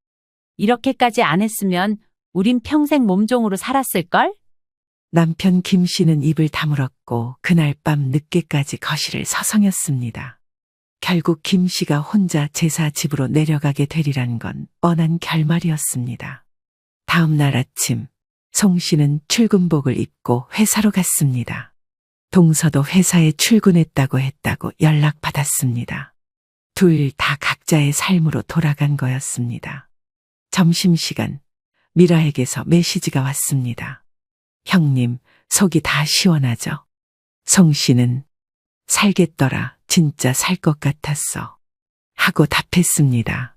이렇게까지 안 했으면 우린 평생 몸종으로 살았을걸? 남편 김 씨는 입을 다물었고 그날 밤 늦게까지 거실을 서성였습니다. 결국 김 씨가 혼자 제사 집으로 내려가게 되리란 건 뻔한 결말이었습니다. 다음 날 아침, 송 씨는 출근복을 입고 회사로 갔습니다. 동서도 회사에 출근했다고 연락받았습니다. 둘 다 각자의 삶으로 돌아간 거였습니다. 점심시간, 미라에게서 메시지가 왔습니다. 형님, 속이 다 시원하죠? 송 씨는 살겠더라, 진짜 살 것 같았어. 하고 답했습니다.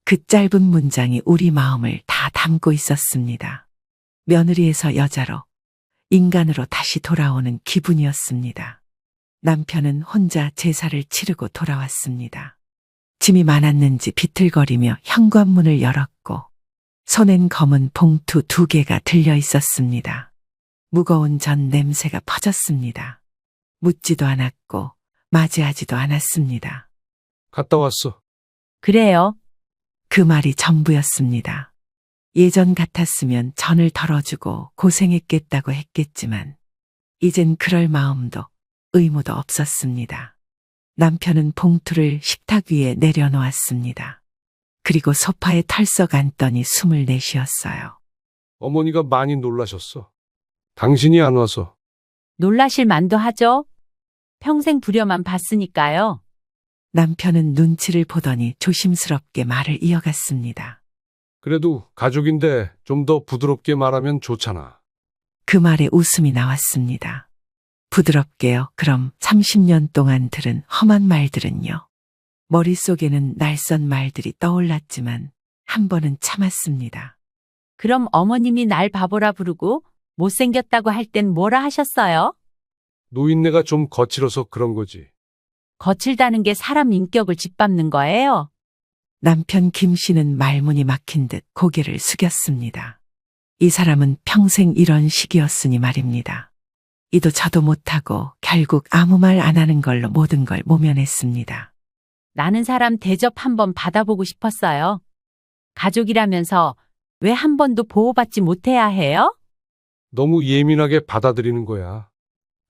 그 짧은 문장이 우리 마음을 다 담고 있었습니다. 며느리에서 여자로, 인간으로 다시 돌아오는 기분이었습니다. 남편은 혼자 제사를 치르고 돌아왔습니다. 짐이 많았는지 비틀거리며 현관문을 열었고 손엔 검은 봉투 2개가 들려 있었습니다. 무거운 전 냄새가 퍼졌습니다. 묻지도 않았고 맞이하지도 않았습니다. 갔다 왔어. 그래요. 그 말이 전부였습니다. 예전 같았으면 전을 덜어주고 고생했겠다고 했겠지만 이젠 그럴 마음도 의무도 없었습니다. 남편은 봉투를 식탁 위에 내려놓았습니다. 그리고 소파에 털썩 앉더니 숨을 내쉬었어요. 어머니가 많이 놀라셨어. 당신이 안 와서. 놀라실 만도 하죠? 평생 부려만 봤으니까요. 남편은 눈치를 보더니 조심스럽게 말을 이어갔습니다. 그래도 가족인데 좀 더 부드럽게 말하면 좋잖아. 그 말에 웃음이 나왔습니다. 부드럽게요. 그럼 30년 동안 들은 험한 말들은요. 머릿속에는 낯선 말들이 떠올랐지만 한 번은 참았습니다. 그럼 어머님이 날 바보라 부르고 못생겼다고 할 땐 뭐라 하셨어요? 노인네가 좀 거칠어서 그런 거지. 거칠다는 게 사람 인격을 짓밟는 거예요. 남편 김 씨는 말문이 막힌 듯 고개를 숙였습니다. 이 사람은 평생 이런 식이었으니 말입니다. 이도 저도 못하고 결국 아무 말 안 하는 걸로 모든 걸 모면했습니다. 나는 사람 대접 한번 받아보고 싶었어요. 가족이라면서 왜 한 번도 보호받지 못해야 해요? 너무 예민하게 받아들이는 거야.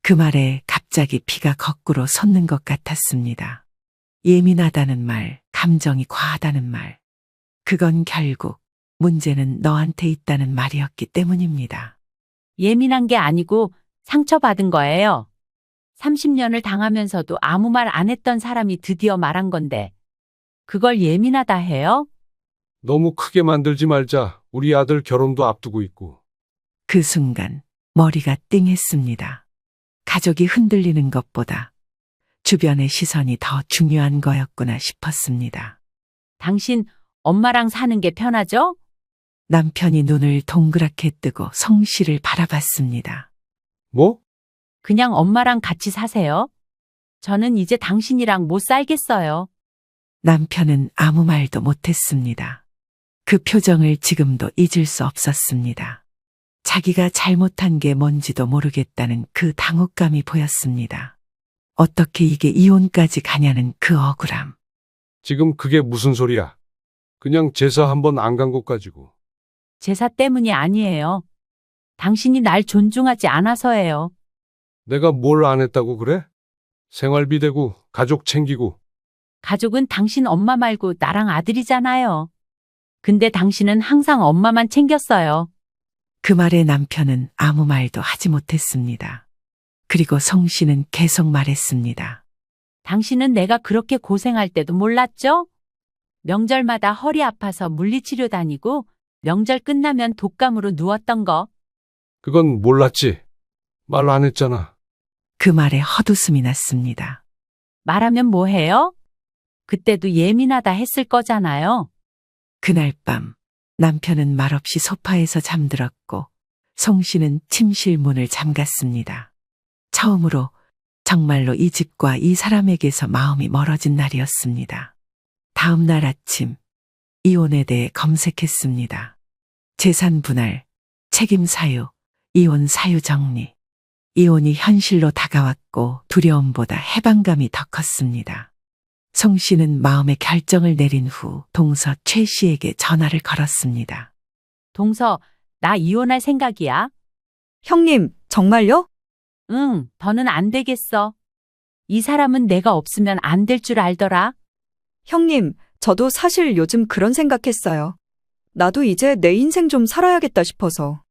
그 말에 갑자기 피가 거꾸로 솟는 것 같았습니다. 예민하다는 말, 감정이 과하다는 말. 그건 결국 문제는 너한테 있다는 말이었기 때문입니다. 예민한 게 아니고 상처받은 거예요. 30년을 당하면서도 아무 말 안 했던 사람이 드디어 말한 건데 그걸 예민하다 해요? 너무 크게 만들지 말자. 우리 아들 결혼도 앞두고 있고. 그 순간 머리가 띵했습니다. 가족이 흔들리는 것보다 주변의 시선이 더 중요한 거였구나 싶었습니다. 당신 엄마랑 사는 게 편하죠? 남편이 눈을 동그랗게 뜨고 송 씨를 바라봤습니다. 뭐? 그냥 엄마랑 같이 사세요. 저는 이제 당신이랑 못 살겠어요. 남편은 아무 말도 못했습니다. 그 표정을 지금도 잊을 수 없었습니다. 자기가 잘못한 게 뭔지도 모르겠다는 그 당혹감이 보였습니다. 어떻게 이게 이혼까지 가냐는 그 억울함. 지금 그게 무슨 소리야? 그냥 제사 한번 안 간 것 가지고. 제사 때문이 아니에요. 당신이 날 존중하지 않아서예요. 내가 뭘 안 했다고 그래? 생활비 대고 가족 챙기고. 가족은 당신 엄마 말고 나랑 아들이잖아요. 근데 당신은 항상 엄마만 챙겼어요. 그 말에 남편은 아무 말도 하지 못했습니다. 그리고 송 씨는 계속 말했습니다. 당신은 내가 그렇게 고생할 때도 몰랐죠? 명절마다 허리 아파서 물리치료 다니고 명절 끝나면 독감으로 누웠던 거. 그건 몰랐지. 말 안 했잖아. 그 말에 헛웃음이 났습니다. 말하면 뭐해요? 그때도 예민하다 했을 거잖아요. 그날 밤 남편은 말없이 소파에서 잠들었고 송 씨는 침실 문을 잠갔습니다. 처음으로 정말로 이 집과 이 사람에게서 마음이 멀어진 날이었습니다. 다음 날 아침 이혼에 대해 검색했습니다. 재산 분할, 책임 사유, 이혼 사유 정리. 이혼이 현실로 다가왔고 두려움보다 해방감이 더 컸습니다. 송 씨는 마음의 결정을 내린 후 동서 최 씨에게 전화를 걸었습니다. 동서, 나 이혼할 생각이야. 형님, 정말요? 응, 더는 안 되겠어. 이 사람은 내가 없으면 안 될 줄 알더라. 형님, 저도 사실 요즘 그런 생각했어요. 나도 이제 내 인생 좀 살아야겠다 싶어서.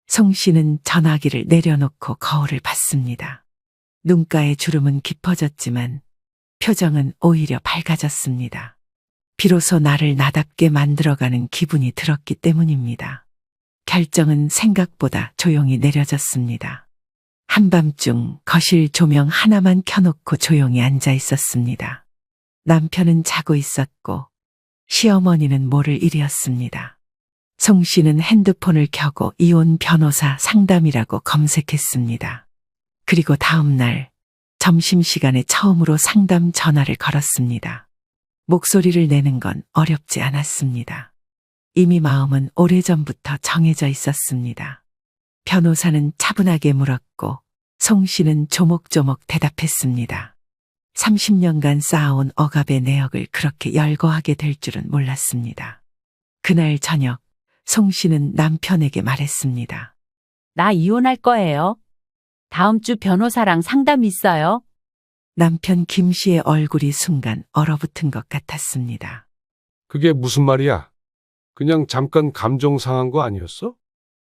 송 씨는 전화기를 내려놓고 거울을 봤습니다. 눈가의 주름은 깊어졌지만 표정은 오히려 밝아졌습니다. 비로소 나를 나답게 만들어가는 기분이 들었기 때문입니다. 결정은 생각보다 조용히 내려졌습니다. 한밤중 거실 조명 하나만 켜놓고 조용히 앉아 있었습니다. 남편은 자고 있었고 시어머니는 모를 일이었습니다. 송 씨는 핸드폰을 켜고 이혼 변호사 상담이라고 검색했습니다. 그리고 다음 날 점심시간에 처음으로 상담 전화를 걸었습니다. 목소리를 내는 건 어렵지 않았습니다. 이미 마음은 오래전부터 정해져 있었습니다. 변호사는 차분하게 물었고 송 씨는 조목조목 대답했습니다. 30년간 쌓아온 억압의 내역을 그렇게 열거하게 될 줄은 몰랐습니다. 그날 저녁 송 씨는 남편에게 말했습니다. 나 이혼할 거예요. 다음 주 변호사랑 상담 있어요. 남편 김 씨의 얼굴이 순간 얼어붙은 것 같았습니다. 그게 무슨 말이야? 그냥 잠깐 감정 상한 거 아니었어?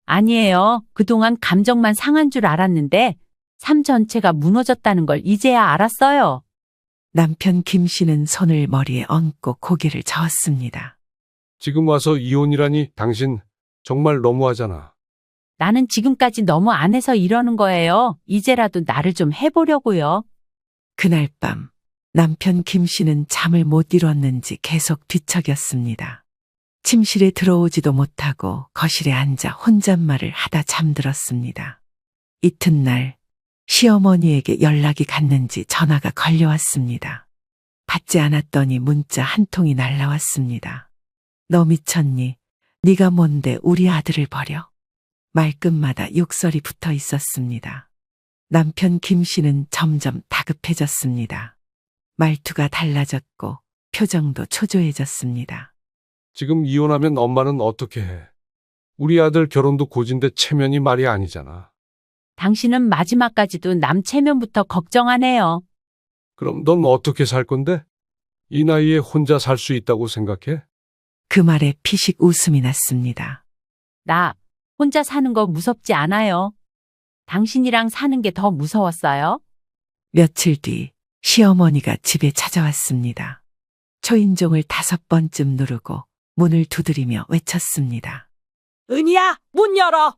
아니에요. 그동안 감정만 상한 줄 알았는데 삶 전체가 무너졌다는 걸 이제야 알았어요. 남편 김 씨는 손을 머리에 얹고 고개를 저었습니다. 지금 와서 이혼이라니 당신 정말 너무하잖아. 나는 지금까지 너무 안 해서 이러는 거예요. 이제라도 나를 좀 해보려고요. 그날 밤 남편 김 씨는 잠을 못 이뤘는지 계속 뒤척였습니다. 침실에 들어오지도 못하고 거실에 앉아 혼잣말을 하다 잠들었습니다. 이튿날 시어머니에게 연락이 갔는지 전화가 걸려왔습니다. 받지 않았더니 문자 한 통이 날라왔습니다. 너 미쳤니? 네가 뭔데 우리 아들을 버려? 말끝마다 욕설이 붙어 있었습니다. 남편 김 씨는 점점 다급해졌습니다. 말투가 달라졌고 표정도 초조해졌습니다. 지금 이혼하면 엄마는 어떻게 해? 우리 아들 결혼도 고진데 체면이 말이 아니잖아. 당신은 마지막까지도 남 체면부터 걱정하네요. 그럼 넌 어떻게 살 건데? 이 나이에 혼자 살 수 있다고 생각해? 그 말에 피식 웃음이 났습니다. 나 혼자 사는 거 무섭지 않아요. 당신이랑 사는 게 더 무서웠어요. 며칠 뒤 시어머니가 집에 찾아왔습니다. 초인종을 5번쯤 누르고 문을 두드리며 외쳤습니다. 은희야, 문 열어.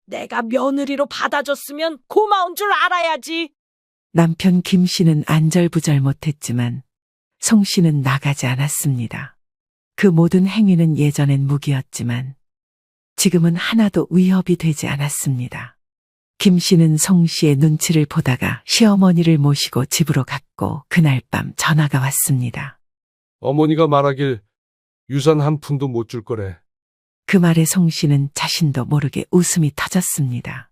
내가 며느리로 받아줬으면 고마운 줄 알아야지. 남편 김 씨는 안절부절 못했지만 송 씨는 나가지 않았습니다. 그 모든 행위는 예전엔 무기였지만 지금은 하나도 위협이 되지 않았습니다. 김 씨는 송 씨의 눈치를 보다가 시어머니를 모시고 집으로 갔고 그날 밤 전화가 왔습니다. 어머니가 말하길 유산 한 푼도 못 줄 거래. 그 말에 송 씨는 자신도 모르게 웃음이 터졌습니다.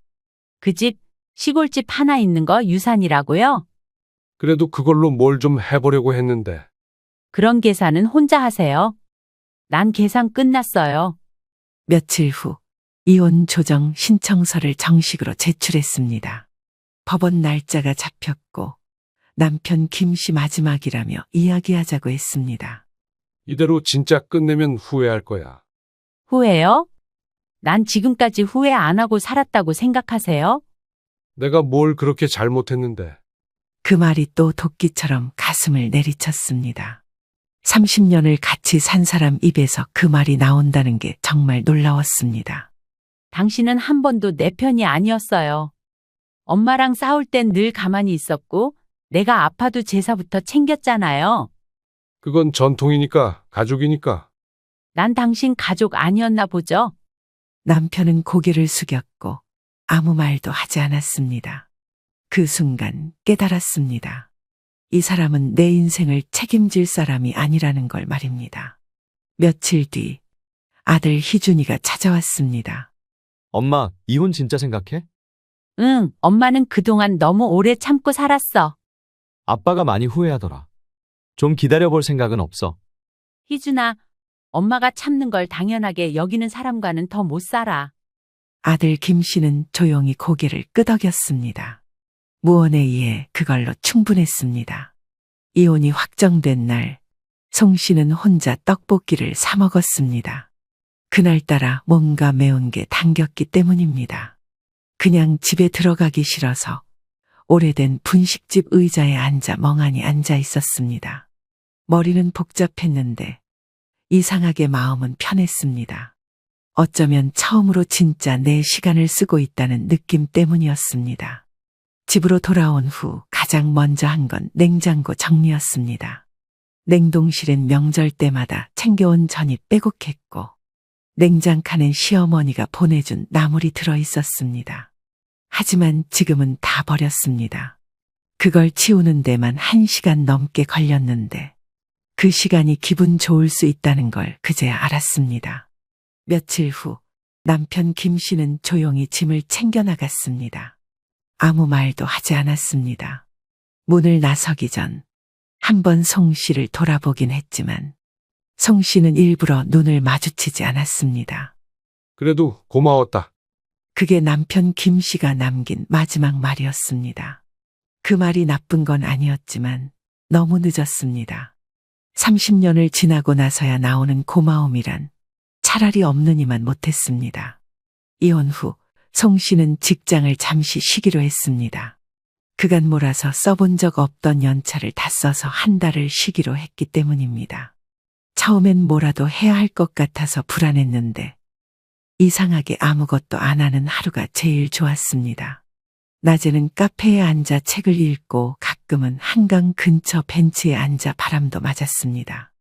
그 집 시골집 하나 있는 거 유산이라고요? 그래도 그걸로 뭘 좀 해보려고 했는데. 그런 계산은 혼자 하세요. 난 계산 끝났어요. 며칠 후 이혼 조정 신청서를 정식으로 제출했습니다. 법원 날짜가 잡혔고 남편 김 씨 마지막이라며 이야기하자고 했습니다. 이대로 진짜 끝내면 후회할 거야. 후회요? 난 지금까지 후회 안 하고 살았다고 생각하세요? 내가 뭘 그렇게 잘못했는데. 그 말이 또 도끼처럼 가슴을 내리쳤습니다. 30년을 같이 산 사람 입에서 그 말이 나온다는 게 정말 놀라웠습니다. 당신은 한 번도 내 편이 아니었어요. 엄마랑 싸울 땐 늘 가만히 있었고 내가 아파도 제사부터 챙겼잖아요. 그건 전통이니까, 가족이니까. 난 당신 가족 아니었나 보죠? 남편은 고개를 숙였고 아무 말도 하지 않았습니다. 그 순간 깨달았습니다. 이 사람은 내 인생을 책임질 사람이 아니라는 걸 말입니다. 며칠 뒤 아들 희준이가 찾아왔습니다. 엄마, 이혼 진짜 생각해? 응, 엄마는 그동안 너무 오래 참고 살았어. 아빠가 많이 후회하더라. 좀 기다려볼 생각은 없어. 희준아, 엄마가 참는 걸 당연하게 여기는 사람과는 더 못 살아. 아들 김 씨는 조용히 고개를 끄덕였습니다. 무언에 의해 그걸로 충분했습니다. 이혼이 확정된 날, 송 씨는 혼자 떡볶이를 사 먹었습니다. 그날따라 뭔가 매운 게 당겼기 때문입니다. 그냥 집에 들어가기 싫어서 오래된 분식집 의자에 앉아 멍하니 앉아 있었습니다. 머리는 복잡했는데 이상하게 마음은 편했습니다. 어쩌면 처음으로 진짜 내 시간을 쓰고 있다는 느낌 때문이었습니다. 집으로 돌아온 후 가장 먼저 한 건 냉장고 정리였습니다. 냉동실엔 명절 때마다 챙겨온 전이 빼곡했고 냉장칸엔 시어머니가 보내준 나물이 들어 있었습니다. 하지만 지금은 다 버렸습니다. 그걸 치우는 데만 1시간 넘게 걸렸는데 그 시간이 기분 좋을 수 있다는 걸 그제야 알았습니다. 며칠 후 남편 김 씨는 조용히 짐을 챙겨 나갔습니다. 아무 말도 하지 않았습니다. 문을 나서기 전 한 번 송 씨를 돌아보긴 했지만 송 씨는 일부러 눈을 마주치지 않았습니다. 그래도 고마웠다. 그게 남편 김 씨가 남긴 마지막 말이었습니다. 그 말이 나쁜 건 아니었지만 너무 늦었습니다. 30년을 지나고 나서야 나오는 고마움이란 차라리 없느니만 못했습니다. 이혼 후 송 씨는 직장을 잠시 쉬기로 했습니다. 그간 몰아서 써본 적 없던 연차를 다 써서 한 달을 쉬기로 했기 때문입니다. 처음엔 뭐라도 해야 할 것 같아서 불안했는데 이상하게 아무것도 안 하는 하루가 제일 좋았습니다. 낮에는 카페에 앉아 책을 읽고 가끔은 한강 근처 벤치에 앉아 바람도 맞았습니다.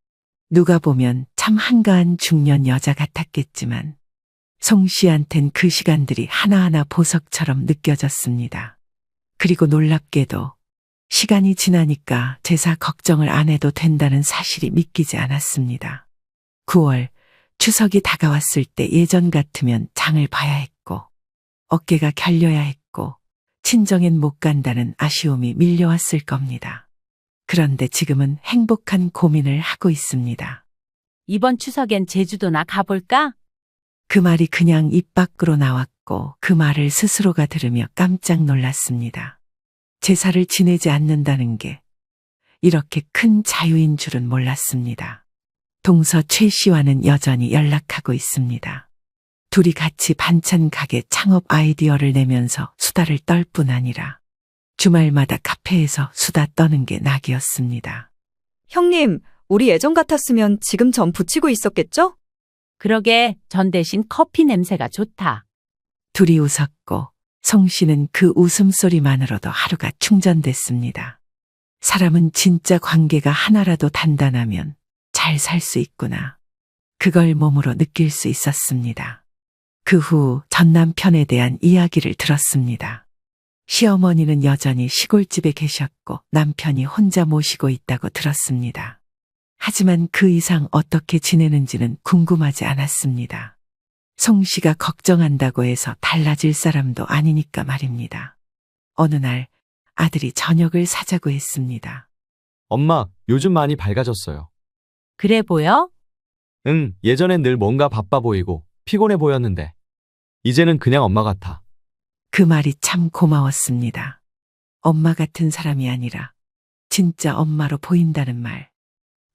누가 보면 참 한가한 중년 여자 같았겠지만 송 씨한텐 그 시간들이 하나하나 보석처럼 느껴졌습니다. 그리고 놀랍게도 시간이 지나니까 제사 걱정을 안 해도 된다는 사실이 믿기지 않았습니다. 9월 추석이 다가왔을 때 예전 같으면 장을 봐야 했고 어깨가 결려야 했고 친정엔 못 간다는 아쉬움이 밀려왔을 겁니다. 그런데 지금은 행복한 고민을 하고 있습니다. 이번 추석엔 제주도나 가볼까? 그 말이 그냥 입 밖으로 나왔고 그 말을 스스로가 들으며 깜짝 놀랐습니다. 제사를 지내지 않는다는 게 이렇게 큰 자유인 줄은 몰랐습니다. 동서 최 씨와는 여전히 연락하고 있습니다. 둘이 같이 반찬 가게 창업 아이디어를 내면서 수다를 떨 뿐 아니라 주말마다 카페에서 수다 떠는 게 낙이었습니다. 형님, 우리 예전 같았으면 지금 전 붙이고 있었겠죠? 그러게 전 대신 커피 냄새가 좋다. 둘이 웃었고 송 씨는 그 웃음소리만으로도 하루가 충전됐습니다. 사람은 진짜 관계가 하나라도 단단하면 잘 살 수 있구나. 그걸 몸으로 느낄 수 있었습니다. 그 후 전 남편에 대한 이야기를 들었습니다. 시어머니는 여전히 시골집에 계셨고 남편이 혼자 모시고 있다고 들었습니다. 하지만 그 이상 어떻게 지내는지는 궁금하지 않았습니다. 송 씨가 걱정한다고 해서 달라질 사람도 아니니까 말입니다. 어느 날 아들이 저녁을 사자고 했습니다. 엄마, 요즘 많이 밝아졌어요. 그래 보여? 응, 예전엔 늘 뭔가 바빠 보이고 피곤해 보였는데 이제는 그냥 엄마 같아. 그 말이 참 고마웠습니다. 엄마 같은 사람이 아니라 진짜 엄마로 보인다는 말.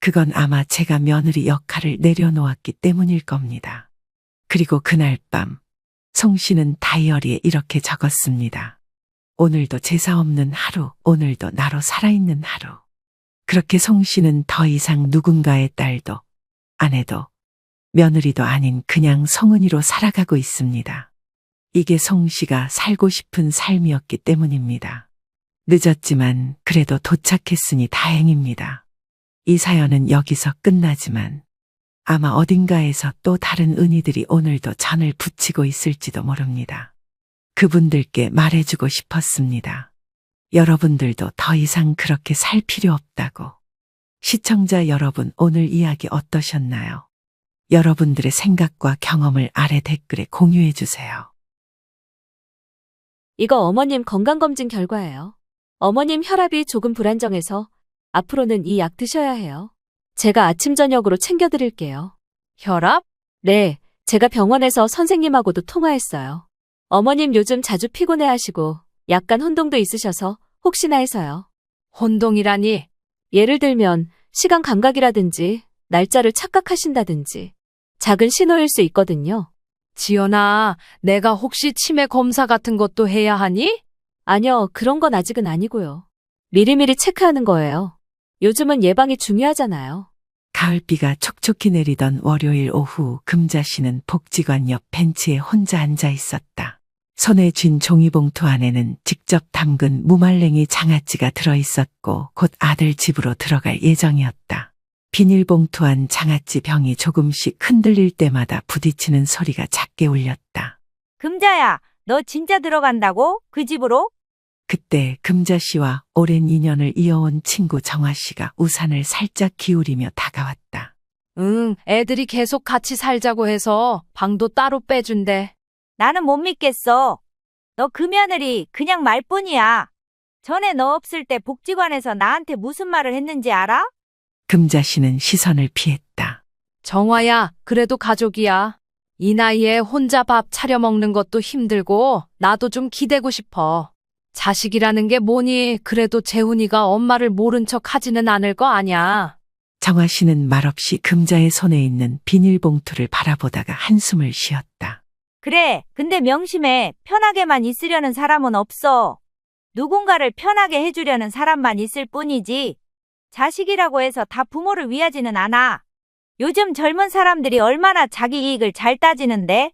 그건 아마 제가 며느리 역할을 내려놓았기 때문일 겁니다. 그리고 그날 밤, 송 씨는 다이어리에 이렇게 적었습니다. 오늘도 제사 없는 하루, 오늘도 나로 살아있는 하루. 그렇게 송 씨는 더 이상 누군가의 딸도, 아내도, 며느리도 아닌 그냥 송은이로 살아가고 있습니다. 이게 송 씨가 살고 싶은 삶이었기 때문입니다. 늦었지만 그래도 도착했으니 다행입니다. 이 사연은 여기서 끝나지만 아마 어딘가에서 또 다른 은희들이 오늘도 전을 부치고 있을지도 모릅니다. 그분들께 말해주고 싶었습니다. 여러분들도 더 이상 그렇게 살 필요 없다고. 시청자 여러분, 오늘 이야기 어떠셨나요? 여러분들의 생각과 경험을 아래 댓글에 공유해 주세요. 이거 어머님 건강검진 결과예요. 어머님 혈압이 조금 불안정해서 앞으로는 이 약 드셔야 해요. 제가 아침 저녁으로 챙겨드릴게요. 혈압? 네, 제가 병원에서 선생님하고도 통화했어요. 어머님 요즘 자주 피곤해하시고 약간 혼동도 있으셔서 혹시나 해서요. 혼동이라니. 예를 들면 시간 감각이라든지 날짜를 착각하신다든지 작은 신호일 수 있거든요. 지연아, 내가 혹시 치매 검사 같은 것도 해야 하니? 아니요, 그런 건 아직은 아니고요. 미리미리 체크하는 거예요. 요즘은 예방이 중요하잖아요. 가을비가 촉촉히 내리던 월요일 오후 금자 씨는 복지관 옆 벤치에 혼자 앉아 있었다. 손에 쥔 종이봉투 안에는 직접 담근 무말랭이 장아찌가 들어있었고 곧 아들 집으로 들어갈 예정이었다. 비닐봉투 안 장아찌 병이 조금씩 흔들릴 때마다 부딪히는 소리가 작게 울렸다. 금자야, 너 진짜 들어간다고? 그 집으로? 그때 금자 씨와 오랜 인연을 이어온 친구 정화 씨가 우산을 살짝 기울이며 다가왔다. 응, 애들이 계속 같이 살자고 해서 방도 따로 빼준대. 나는 못 믿겠어. 너 그 며느리 그냥 말뿐이야. 전에 너 없을 때 복지관에서 나한테 무슨 말을 했는지 알아? 금자 씨는 시선을 피했다. 정화야, 그래도 가족이야. 이 나이에 혼자 밥 차려 먹는 것도 힘들고 나도 좀 기대고 싶어. 자식이라는 게 뭐니? 그래도 재훈이가 엄마를 모른 척 하지는 않을 거 아냐. 정화 씨는 말없이 금자의 손에 있는 비닐봉투를 바라보다가 한숨을 쉬었다. 그래, 근데 명심해. 편하게만 있으려는 사람은 없어. 누군가를 편하게 해주려는 사람만 있을 뿐이지. 자식이라고 해서 다 부모를 위하지는 않아. 요즘 젊은 사람들이 얼마나 자기 이익을 잘 따지는데?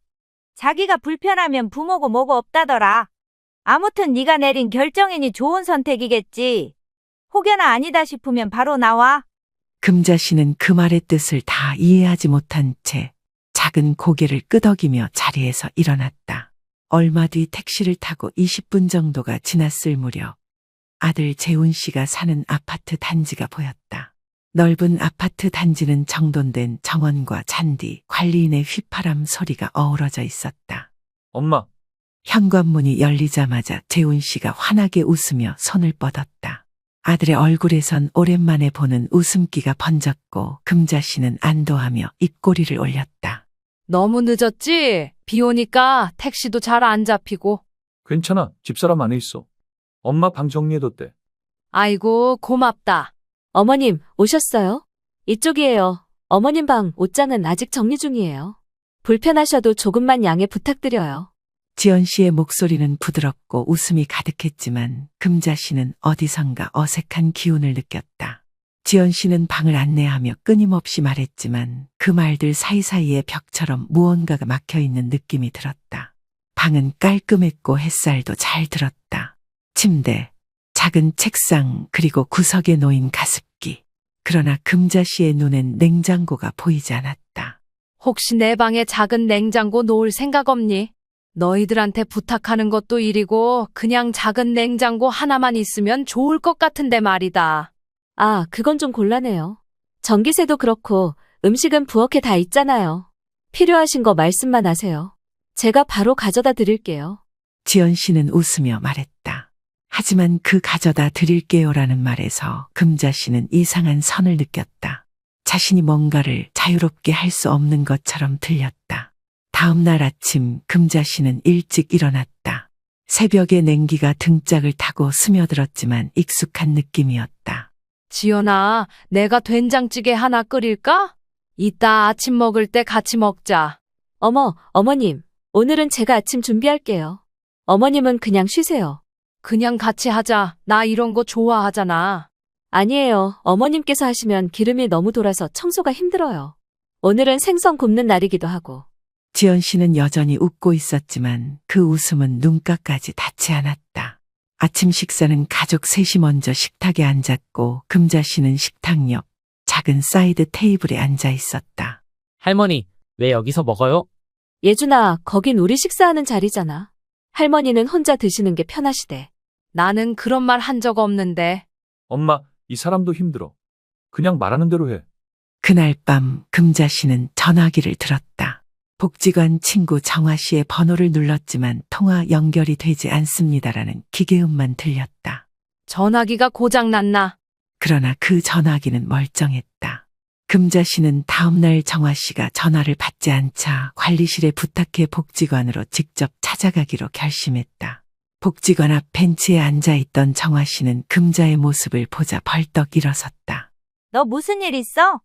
자기가 불편하면 부모고 뭐고 없다더라. 아무튼 네가 내린 결정이니 좋은 선택이겠지. 혹여나 아니다 싶으면 바로 나와. 금자 씨는 그 말의 뜻을 다 이해하지 못한 채 작은 고개를 끄덕이며 자리에서 일어났다. 얼마 뒤 택시를 타고 20분 정도가 지났을 무렵 아들 재훈 씨가 사는 아파트 단지가 보였다. 넓은 아파트 단지는 정돈된 정원과 잔디, 관리인의 휘파람 소리가 어우러져 있었다. 엄마, 현관문이 열리자마자 재훈 씨가 환하게 웃으며 손을 뻗었다. 아들의 얼굴에선 오랜만에 보는 웃음기가 번졌고 금자 씨는 안도하며 입꼬리를 올렸다. 너무 늦었지? 비 오니까 택시도 잘 안 잡히고. 괜찮아. 집사람 안에 있어. 엄마 방 정리해뒀대. 아이고, 고맙다. 어머님, 오셨어요? 이쪽이에요. 어머님 방 옷장은 아직 정리 중이에요. 불편하셔도 조금만 양해 부탁드려요. 지연 씨의 목소리는 부드럽고 웃음이 가득했지만 금자 씨는 어디선가 어색한 기운을 느꼈다. 지연 씨는 방을 안내하며 끊임없이 말했지만 그 말들 사이사이에 벽처럼 무언가가 막혀있는 느낌이 들었다. 방은 깔끔했고 햇살도 잘 들었다. 침대, 작은 책상, 그리고 구석에 놓인 가습기. 그러나 금자 씨의 눈엔 냉장고가 보이지 않았다. 혹시 내 방에 작은 냉장고 놓을 생각 없니? 너희들한테 부탁하는 것도 일이고 그냥 작은 냉장고 하나만 있으면 좋을 것 같은데 말이다. 아, 그건 좀 곤란해요. 전기세도 그렇고 음식은 부엌에 다 있잖아요. 필요하신 거 말씀만 하세요. 제가 바로 가져다 드릴게요. 지연 씨는 웃으며 말했다. 하지만 그 가져다 드릴게요라는 말에서 금자 씨는 이상한 선을 느꼈다. 자신이 뭔가를 자유롭게 할 수 없는 것처럼 들렸다. 다음 날 아침 금자 씨는 일찍 일어났다. 새벽에 냉기가 등짝을 타고 스며들었지만 익숙한 느낌이었다. 지연아, 내가 된장찌개 하나 끓일까? 이따 아침 먹을 때 같이 먹자. 어머님, 오늘은 제가 아침 준비할게요. 어머님은 그냥 쉬세요. 그냥 같이 하자. 나 이런 거 좋아하잖아. 아니에요. 어머님께서 하시면 기름이 너무 돌아서 청소가 힘들어요. 오늘은 생선 굽는 날이기도 하고. 지연 씨는 여전히 웃고 있었지만 그 웃음은 눈가까지 닿지 않았다. 아침 식사는 가족 셋이 먼저 식탁에 앉았고 금자 씨는 식탁 옆 작은 사이드 테이블에 앉아 있었다. 할머니, 왜 여기서 먹어요? 예준아, 거긴 우리 식사하는 자리잖아. 할머니는 혼자 드시는 게 편하시대. 나는 그런 말 한 적 없는데. 엄마, 이 사람도 힘들어. 그냥 말하는 대로 해. 그날 밤 금자 씨는 전화기를 들었다. 복지관 친구 정화 씨의 번호를 눌렀지만 통화 연결이 되지 않습니다라는 기계음만 들렸다. 전화기가 고장났나? 그러나 그 전화기는 멀쩡했다. 금자 씨는 다음날 정화 씨가 전화를 받지 않자 관리실에 부탁해 복지관으로 직접 찾아가기로 결심했다. 복지관 앞 벤치에 앉아 있던 정화 씨는 금자의 모습을 보자 벌떡 일어섰다. 너 무슨 일 있어?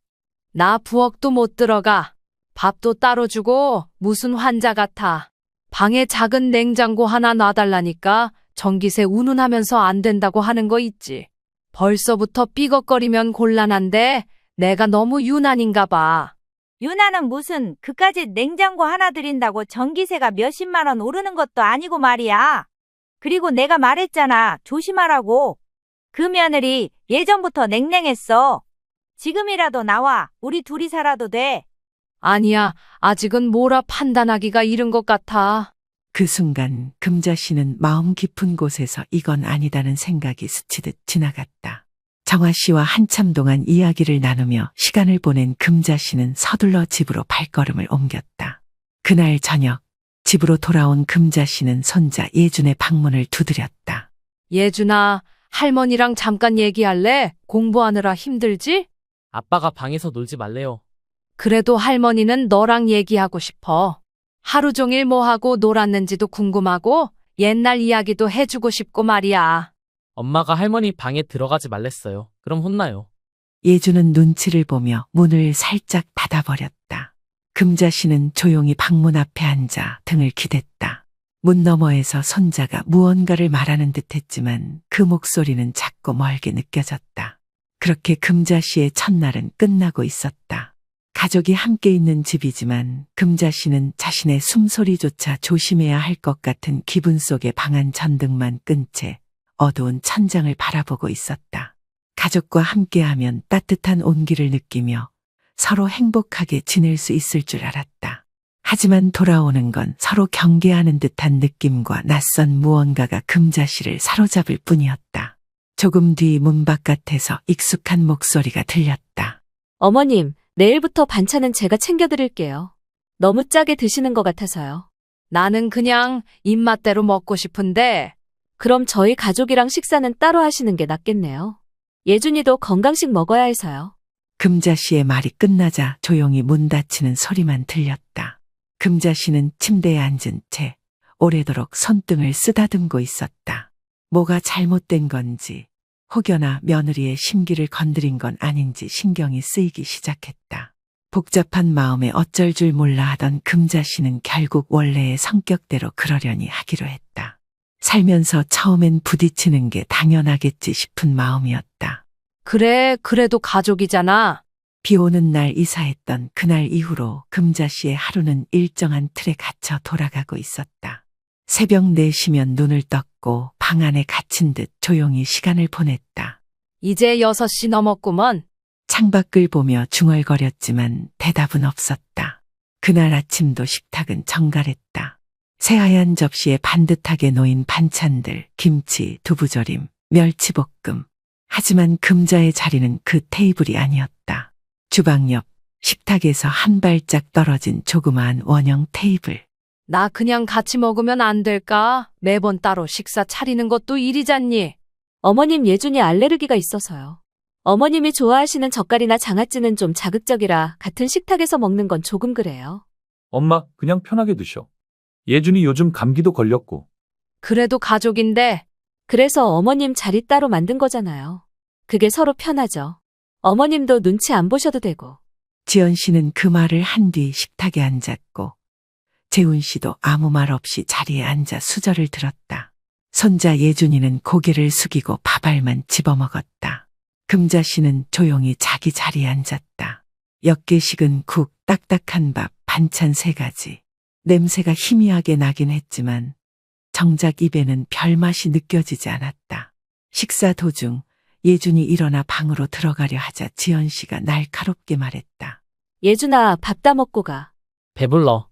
나 부엌도 못 들어가. 밥도 따로 주고 무슨 환자 같아. 방에 작은 냉장고 하나 놔달라니까 전기세 운운하면서 안 된다고 하는 거 있지. 벌써부터 삐걱거리면 곤란한데 내가 너무 유난인가 봐. 유나는 무슨 그까짓 냉장고 하나 드린다고 전기세가 몇십만 원 오르는 것도 아니고 말이야. 그리고 내가 말했잖아. 조심하라고. 그 며느리 예전부터 냉랭했어. 지금이라도 나와. 우리 둘이 살아도 돼. 아니야, 아직은 뭐라 판단하기가 이른 것 같아. 그 순간 금자 씨는 마음 깊은 곳에서 이건 아니다는 생각이 스치듯 지나갔다. 정화 씨와 한참 동안 이야기를 나누며 시간을 보낸 금자 씨는 서둘러 집으로 발걸음을 옮겼다. 그날 저녁 집으로 돌아온 금자 씨는 손자 예준의 방문을 두드렸다. 예준아, 할머니랑 잠깐 얘기할래? 공부하느라 힘들지? 아빠가 방에서 놀지 말래요. 그래도 할머니는 너랑 얘기하고 싶어. 하루 종일 뭐 하고 놀았는지도 궁금하고 옛날 이야기도 해주고 싶고 말이야. 엄마가 할머니 방에 들어가지 말랬어요. 그럼 혼나요. 예준은 눈치를 보며 문을 살짝 닫아버렸다. 금자 씨는 조용히 방문 앞에 앉아 등을 기댔다. 문 너머에서 손자가 무언가를 말하는 듯했지만 그 목소리는 작고 멀게 느껴졌다. 그렇게 금자 씨의 첫날은 끝나고 있었다. 가족이 함께 있는 집이지만 금자 씨는 자신의 숨소리조차 조심해야 할 것 같은 기분 속에 방안 전등만 끈 채 어두운 천장을 바라보고 있었다. 가족과 함께하면 따뜻한 온기를 느끼며 서로 행복하게 지낼 수 있을 줄 알았다. 하지만 돌아오는 건 서로 경계하는 듯한 느낌과 낯선 무언가가 금자 씨를 사로잡을 뿐이었다. 조금 뒤 문 바깥에서 익숙한 목소리가 들렸다. 어머님, 내일부터 반찬은 제가 챙겨드릴게요. 너무 짜게 드시는 것 같아서요. 나는 그냥 입맛대로 먹고 싶은데. 그럼 저희 가족이랑 식사는 따로 하시는 게 낫겠네요. 예준이도 건강식 먹어야 해서요. 금자 씨의 말이 끝나자 조용히 문 닫히는 소리만 들렸다. 금자 씨는 침대에 앉은 채 오래도록 손등을 쓰다듬고 있었다. 뭐가 잘못된 건지 혹여나 며느리의 심기를 건드린 건 아닌지 신경이 쓰이기 시작했다. 복잡한 마음에 어쩔 줄 몰라 하던 금자 씨는 결국 원래의 성격대로 그러려니 하기로 했다. 살면서 처음엔 부딪히는 게 당연하겠지 싶은 마음이었다. 그래, 그래도 가족이잖아. 비 오는 날 이사했던 그날 이후로 금자 씨의 하루는 일정한 틀에 갇혀 돌아가고 있었다. 새벽 4시면 눈을 떴고 방 안에 갇힌 듯 조용히 시간을 보냈다. 이제 6시 넘었구먼. 창밖을 보며 중얼거렸지만 대답은 없었다. 그날 아침도 식탁은 정갈했다. 새하얀 접시에 반듯하게 놓인 반찬들, 김치, 두부조림, 멸치볶음. 하지만 금자의 자리는 그 테이블이 아니었다. 주방 옆 식탁에서 한 발짝 떨어진 조그마한 원형 테이블. 나 그냥 같이 먹으면 안 될까? 매번 따로 식사 차리는 것도 일이잖니. 어머님 예준이 알레르기가 있어서요. 어머님이 좋아하시는 젓갈이나 장아찌는 좀 자극적이라 같은 식탁에서 먹는 건 조금 그래요. 엄마, 그냥 편하게 드셔. 예준이 요즘 감기도 걸렸고. 그래도 가족인데. 그래서 어머님 자리 따로 만든 거잖아요. 그게 서로 편하죠. 어머님도 눈치 안 보셔도 되고. 지연 씨는 그 말을 한 뒤 식탁에 앉았고 재훈 씨도 아무 말 없이 자리에 앉아 수저를 들었다. 손자 예준이는 고개를 숙이고 밥알만 집어먹었다. 금자 씨는 조용히 자기 자리에 앉았다. 옅게 식은 국, 딱딱한 밥, 반찬 3가지. 냄새가 희미하게 나긴 했지만 정작 입에는 별맛이 느껴지지 않았다. 식사 도중 예준이 일어나 방으로 들어가려 하자 지연 씨가 날카롭게 말했다. 예준아, 밥 다 먹고 가. 배불러.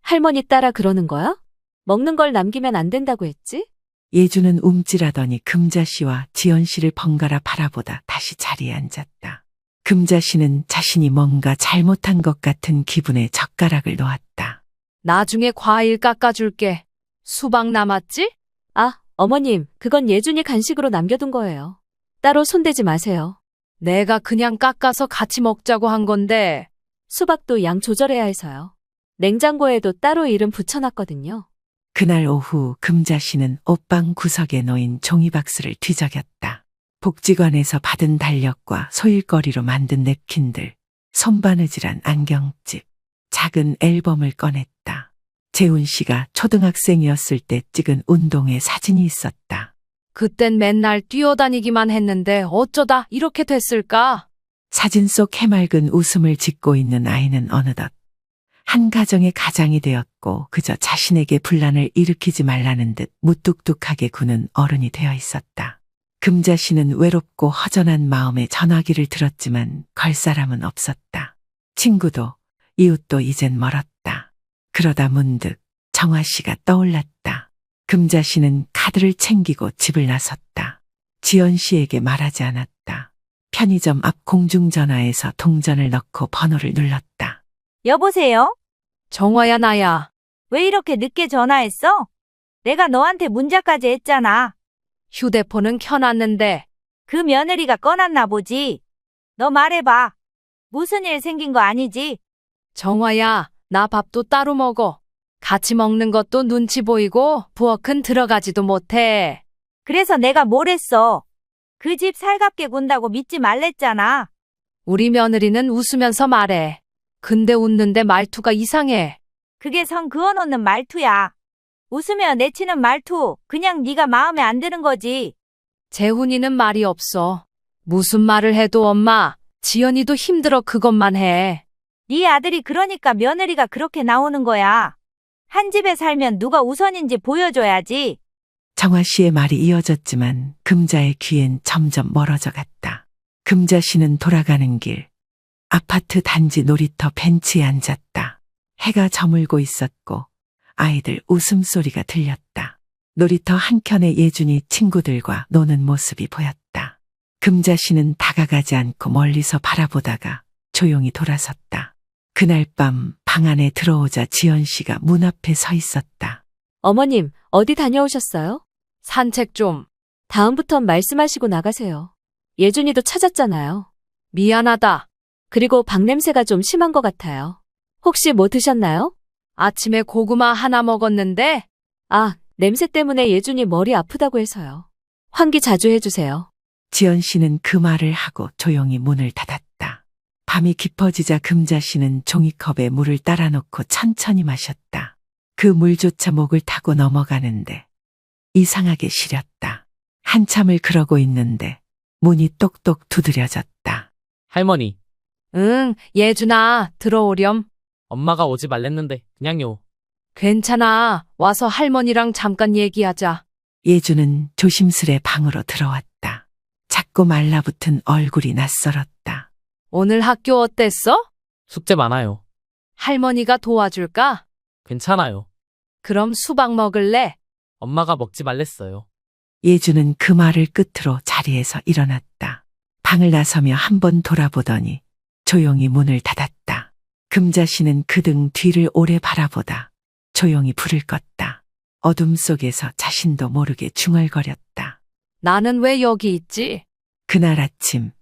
할머니 따라 그러는 거야? 먹는 걸 남기면 안 된다고 했지? 예준은 움찔하더니 금자 씨와 지연 씨를 번갈아 바라보다 다시 자리에 앉았다. 금자 씨는 자신이 뭔가 잘못한 것 같은 기분에 젓가락을 놓았다. 나중에 과일 깎아줄게. 수박 남았지? 아, 어머님, 그건 예준이 간식으로 남겨둔 거예요. 따로 손대지 마세요. 내가 그냥 깎아서 같이 먹자고 한 건데. 수박도 양 조절해야 해서요. 냉장고에도 따로 이름 붙여놨거든요. 그날 오후 금자 씨는 옷방 구석에 놓인 종이박스를 뒤적였다. 복지관에서 받은 달력과 소일거리로 만든 냅킨들, 손바느질한 안경집, 작은 앨범을 꺼냈다. 재훈 씨가 초등학생이었을 때 찍은 운동회 사진이 있었다. 그땐 맨날 뛰어다니기만 했는데 어쩌다 이렇게 됐을까? 사진 속 해맑은 웃음을 짓고 있는 아이는 어느덧 한 가정의 가장이 되었고 그저 자신에게 분란을 일으키지 말라는 듯 무뚝뚝하게 구는 어른이 되어 있었다. 금자 씨는 외롭고 허전한 마음에 전화기를 들었지만 걸 사람은 없었다. 친구도 이웃도 이젠 멀었다. 그러다 문득 정화 씨가 떠올랐다. 금자 씨는 카드를 챙기고 집을 나섰다. 지연 씨에게 말하지 않았다. 편의점 앞 공중전화에서 동전을 넣고 번호를 눌렀다. 여보세요? 정화야, 나야. 왜 이렇게 늦게 전화했어? 내가 너한테 문자까지 했잖아. 휴대폰은 켜놨는데. 그 며느리가 꺼놨나 보지. 너 말해봐. 무슨 일 생긴 거 아니지? 정화야, 나 밥도 따로 먹어. 같이 먹는 것도 눈치 보이고 부엌은 들어가지도 못해. 그래서 내가 뭘 했어? 그 집 살갑게 군다고 믿지 말랬잖아. 우리 며느리는 웃으면서 말해. 근데 웃는데 말투가 이상해. 그게 선 그어놓는 말투야. 웃으며 내치는 말투, 그냥 네가 마음에 안 드는 거지. 재훈이는 말이 없어. 무슨 말을 해도 엄마, 지연이도 힘들어 그것만 해. 네 아들이 그러니까 며느리가 그렇게 나오는 거야. 한 집에 살면 누가 우선인지 보여줘야지. 정화 씨의 말이 이어졌지만 금자의 귀엔 점점 멀어져 갔다. 금자 씨는 돌아가는 길, 아파트 단지 놀이터 벤치에 앉았다. 해가 저물고 있었고 아이들 웃음소리가 들렸다. 놀이터 한켠에 예준이 친구들과 노는 모습이 보였다. 금자 씨는 다가가지 않고 멀리서 바라보다가 조용히 돌아섰다. 그날 밤 방 안에 들어오자 지연 씨가 문 앞에 서 있었다. 어머님, 어디 다녀오셨어요? 산책 좀. 다음부턴 말씀하시고 나가세요. 예준이도 찾았잖아요. 미안하다. 그리고 방 냄새가 좀 심한 것 같아요. 혹시 뭐 드셨나요? 아침에 고구마 하나 먹었는데. 아, 냄새 때문에 예준이 머리 아프다고 해서요. 환기 자주 해주세요. 지연 씨는 그 말을 하고 조용히 문을 닫았다. 밤이 깊어지자 금자 씨는 종이컵에 물을 따라 놓고 천천히 마셨다. 그 물조차 목을 타고 넘어가는데 이상하게 시렸다. 한참을 그러고 있는데 문이 똑똑 두드려졌다. 할머니, 응, 예준아, 들어오렴. 엄마가 오지 말랬는데 그냥요. 괜찮아. 와서 할머니랑 잠깐 얘기하자. 예주는 조심스레 방으로 들어왔다. 작고 말라붙은 얼굴이 낯설었다. 오늘 학교 어땠어? 숙제 많아요. 할머니가 도와줄까? 괜찮아요. 그럼 수박 먹을래? 엄마가 먹지 말랬어요. 예주는 그 말을 끝으로 자리에서 일어났다. 방을 나서며 한번 돌아보더니 조용히 문을 닫았다. 금자 씨는 그 등 뒤를 오래 바라보다 조용히 불을 껐다. 어둠 속에서 자신도 모르게 중얼거렸다. 나는 왜 여기 있지? 그날 아침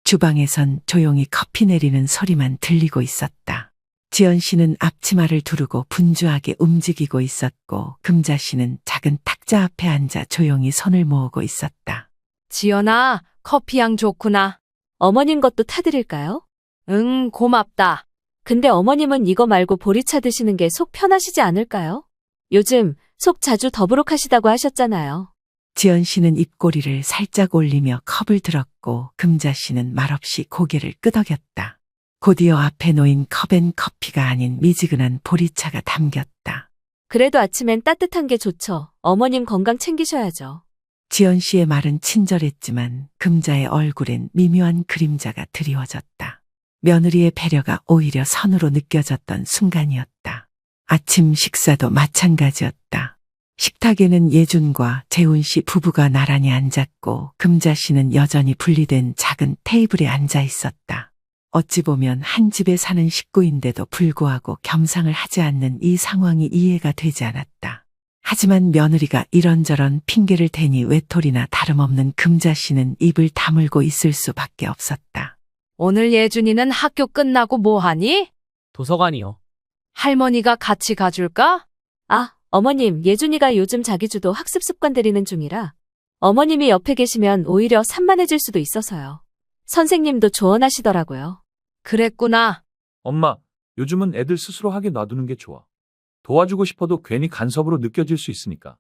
주방에선 조용히 커피 내리는 소리만 들리고 있었다. 지연 씨는 앞치마를 두르고 분주하게 움직이고 있었고 금자 씨는 작은 탁자 앞에 앉아 조용히 손을 모으고 있었다. 지연아, 커피향 좋구나. 어머님 것도 타드릴까요? 응, 고맙다. 근데 어머님은 이거 말고 보리차 드시는 게 속 편하시지 않을까요? 요즘 속 자주 더부룩하시다고 하셨잖아요. 지연 씨는 입꼬리를 살짝 올리며 컵을 들었고 금자 씨는 말없이 고개를 끄덕였다. 곧이어 앞에 놓인 컵엔 커피가 아닌 미지근한 보리차가 담겼다. 그래도 아침엔 따뜻한 게 좋죠. 어머님 건강 챙기셔야죠. 지연 씨의 말은 친절했지만 금자의 얼굴엔 미묘한 그림자가 드리워졌다. 며느리의 배려가 오히려 선으로 느껴졌던 순간이었다. 아침 식사도 마찬가지였다. 식탁에는 예준과 재훈 씨 부부가 나란히 앉았고 금자 씨는 여전히 분리된 작은 테이블에 앉아 있었다. 어찌 보면 한 집에 사는 식구인데도 불구하고 겸상을 하지 않는 이 상황이 이해가 되지 않았다. 하지만 며느리가 이런저런 핑계를 대니 외톨이나 다름없는 금자 씨는 입을 다물고 있을 수밖에 없었다. 오늘 예준이는 학교 끝나고 뭐 하니? 도서관이요. 할머니가 같이 가줄까? 아, 어머님, 예준이가 요즘 자기주도 학습 습관 들이는 중이라 어머님이 옆에 계시면 오히려 산만해질 수도 있어서요. 선생님도 조언하시더라고요. 그랬구나. 엄마, 요즘은 애들 스스로 하게 놔두는 게 좋아. 도와주고 싶어도 괜히 간섭으로 느껴질 수 있으니까.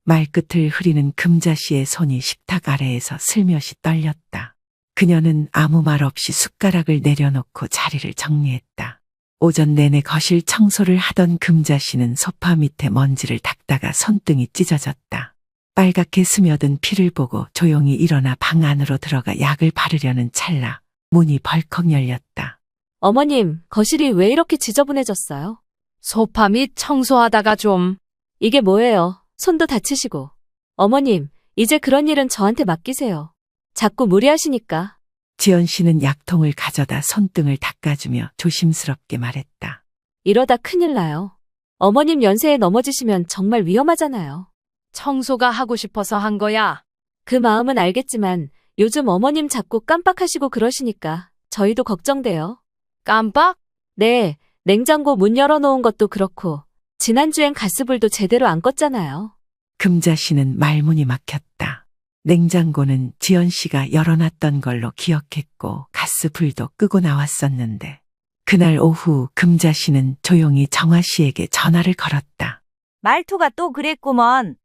말끝을 흐리는 금자 씨의 손이 식탁 아래에서 슬며시 떨렸다. 그녀는 아무 말 없이 숟가락을 내려놓고 자리를 정리했다. 오전 내내 거실 청소를 하던 금자 씨는 소파 밑에 먼지를 닦다가 손등이 찢어졌다. 빨갛게 스며든 피를 보고 조용히 일어나 방 안으로 들어가 약을 바르려는 찰나 문이 벌컥 열렸다. 어머님, 거실이 왜 이렇게 지저분해졌어요? 소파 밑 청소하다가 좀. 이게 뭐예요? 손도 다치시고. 어머님, 이제 그런 일은 저한테 맡기세요. 자꾸 무리하시니까. 지연 씨는 약통을 가져다 손등을 닦아주며 조심스럽게 말했다. 이러다 큰일 나요. 어머님 연세에 넘어지시면 정말 위험하잖아요. 청소가 하고 싶어서 한 거야. 그 마음은 알겠지만 요즘 어머님 자꾸 깜빡하시고 그러시니까 저희도 걱정돼요. 깜빡? 네, 냉장고 문 열어놓은 것도 그렇고 지난주엔 가스불도 제대로 안 껐잖아요. 금자 씨는 말문이 막혔다. 냉장고는 지연 씨가 열어놨던 걸로 기억했고 가스불도 끄고 나왔었는데 그날 오후 금자 씨는 조용히 정화 씨에게 전화를 걸었다. 말투가 또 그랬구먼.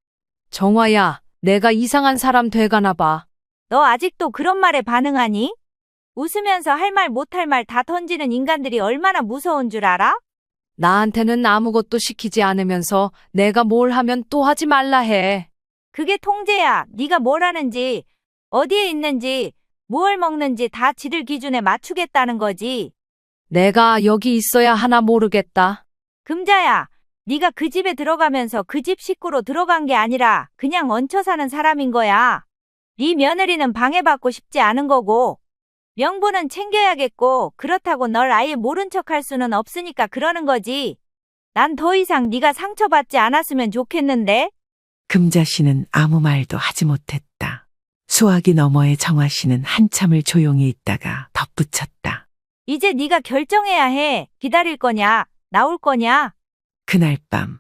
정화야, 내가 이상한 사람 돼가나 봐. 너 아직도 그런 말에 반응하니? 웃으면서 할 말 못할 말 다 던지는 인간들이 얼마나 무서운 줄 알아? 나한테는 아무것도 시키지 않으면서 내가 뭘 하면 또 하지 말라 해. 그게 통제야. 네가 뭘 하는지, 어디에 있는지, 뭘 먹는지 다 지들 기준에 맞추겠다는 거지. 내가 여기 있어야 하나 모르겠다. 금자야, 네가 그 집에 들어가면서 그 집 식구로 들어간 게 아니라 그냥 얹혀 사는 사람인 거야. 네 며느리는 방해받고 싶지 않은 거고 명분은 챙겨야겠고 그렇다고 널 아예 모른 척할 수는 없으니까 그러는 거지. 난 더 이상 네가 상처받지 않았으면 좋겠는데. 금자 씨는 아무 말도 하지 못했다. 수화기 너머의 정화 씨는 한참을 조용히 있다가 덧붙였다. 이제 네가 결정해야 해. 기다릴 거냐? 나올 거냐? 그날 밤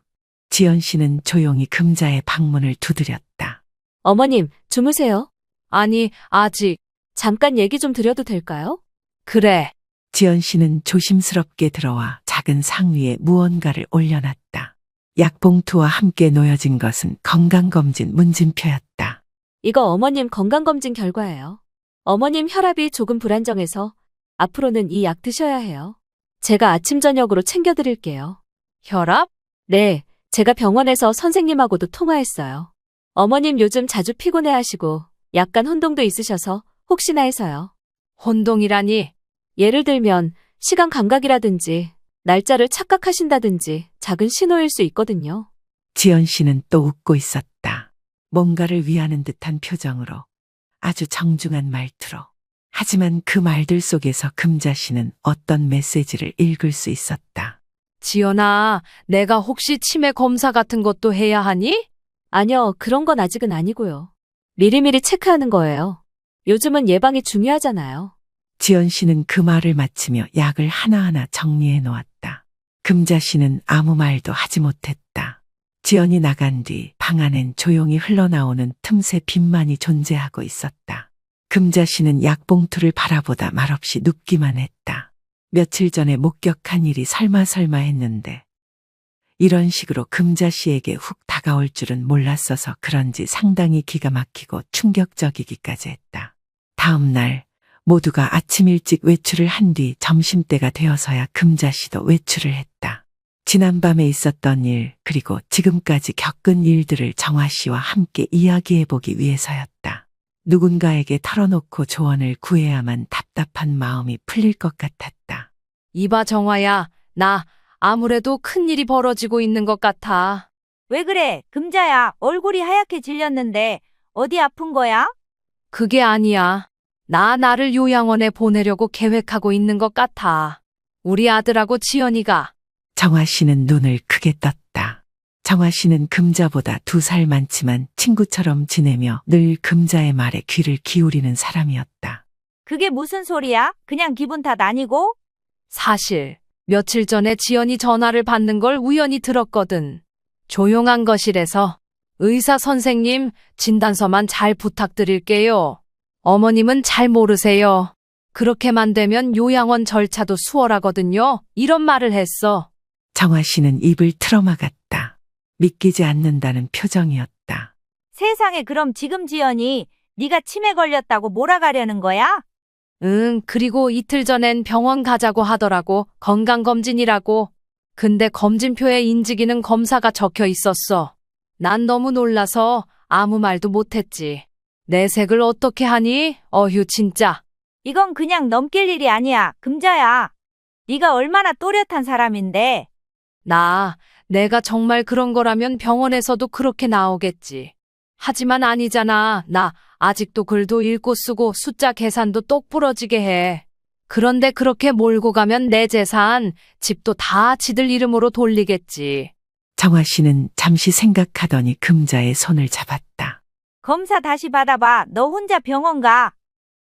지연 씨는 조용히 금자의 방문을 두드렸다. 어머님, 주무세요. 아니, 아직. 잠깐 얘기 좀 드려도 될까요? 그래. 지연 씨는 조심스럽게 들어와 작은 상 위에 무언가를 올려놨다. 약봉투와 함께 놓여진 것은 건강검진 문진표였다. 이거 어머님 건강검진 결과예요. 어머님 혈압이 조금 불안정해서 앞으로는 이 약 드셔야 해요. 제가 아침 저녁으로 챙겨드릴게요. 혈압? 네, 제가 병원에서 선생님하고도 통화했어요. 어머님 요즘 자주 피곤해하시고 약간 혼동도 있으셔서 혹시나 해서요. 혼동이라니. 예를 들면 시간 감각이라든지 날짜를 착각하신다든지 작은 신호일 수 있거든요. 지연 씨는 또 웃고 있었다. 뭔가를 위하는 듯한 표정으로 아주 정중한 말투로. 하지만 그 말들 속에서 금자 씨는 어떤 메시지를 읽을 수 있었다. 지연아, 내가 혹시 치매 검사 같은 것도 해야 하니? 아니요, 그런 건 아직은 아니고요. 미리미리 체크하는 거예요. 요즘은 예방이 중요하잖아요. 지연 씨는 그 말을 마치며 약을 하나하나 정리해 놓았다. 금자 씨는 아무 말도 하지 못했다. 지연이 나간 뒤 방 안엔 조용히 흘러나오는 틈새 빛만이 존재하고 있었다. 금자 씨는 약봉투를 바라보다 말없이 눕기만 했다. 며칠 전에 목격한 일이 설마 했는데 이런 식으로 금자 씨에게 훅 다가올 줄은 몰랐어서 그런지 상당히 기가 막히고 충격적이기까지 했다. 다음 날 모두가 아침 일찍 외출을 한 뒤 점심때가 되어서야 금자 씨도 외출을 했다. 지난밤에 있었던 일 그리고 지금까지 겪은 일들을 정화 씨와 함께 이야기해보기 위해서였다. 누군가에게 털어놓고 조언을 구해야만 답답한 마음이 풀릴 것 같았다. 이봐 정화야, 나 아무래도 큰일이 벌어지고 있는 것 같아. 왜 그래? 금자야, 얼굴이 하얗게 질렸는데 어디 아픈 거야? 그게 아니야. 나를 요양원에 보내려고 계획하고 있는 것 같아. 우리 아들하고 지연이가. 정화 씨는 눈을 크게 떴다. 정화 씨는 금자보다 2살 많지만 친구처럼 지내며 늘 금자의 말에 귀를 기울이는 사람이었다. 그게 무슨 소리야? 그냥 기분 탓 아니고? 사실 며칠 전에 지연이 전화를 받는 걸 우연히 들었거든. 조용한 거실에서 의사 선생님 진단서만 잘 부탁드릴게요. 어머님은 잘 모르세요. 그렇게만 되면 요양원 절차도 수월하거든요. 이런 말을 했어. 정화 씨는 입을 틀어막았다. 믿기지 않는다는 표정이었다. 세상에, 그럼 지금 지연이 네가 치매 걸렸다고 몰아가려는 거야? 응, 그리고 이틀 전엔 병원 가자고 하더라고. 건강검진이라고. 근데 검진표에 인지기능 검사가 적혀 있었어. 난 너무 놀라서 아무 말도 못했지. 내색을 어떻게 하니? 어휴, 진짜. 이건 그냥 넘길 일이 아니야, 금자야. 네가 얼마나 또렷한 사람인데. 내가 정말 그런 거라면 병원에서도 그렇게 나오겠지. 하지만 아니잖아. 나 아직도 글도 읽고 쓰고 숫자 계산도 똑부러지게 해. 그런데 그렇게 몰고 가면 내 재산, 집도 다 지들 이름으로 돌리겠지. 정화 씨는 잠시 생각하더니 금자의 손을 잡았다. 검사 다시 받아봐. 너 혼자 병원 가.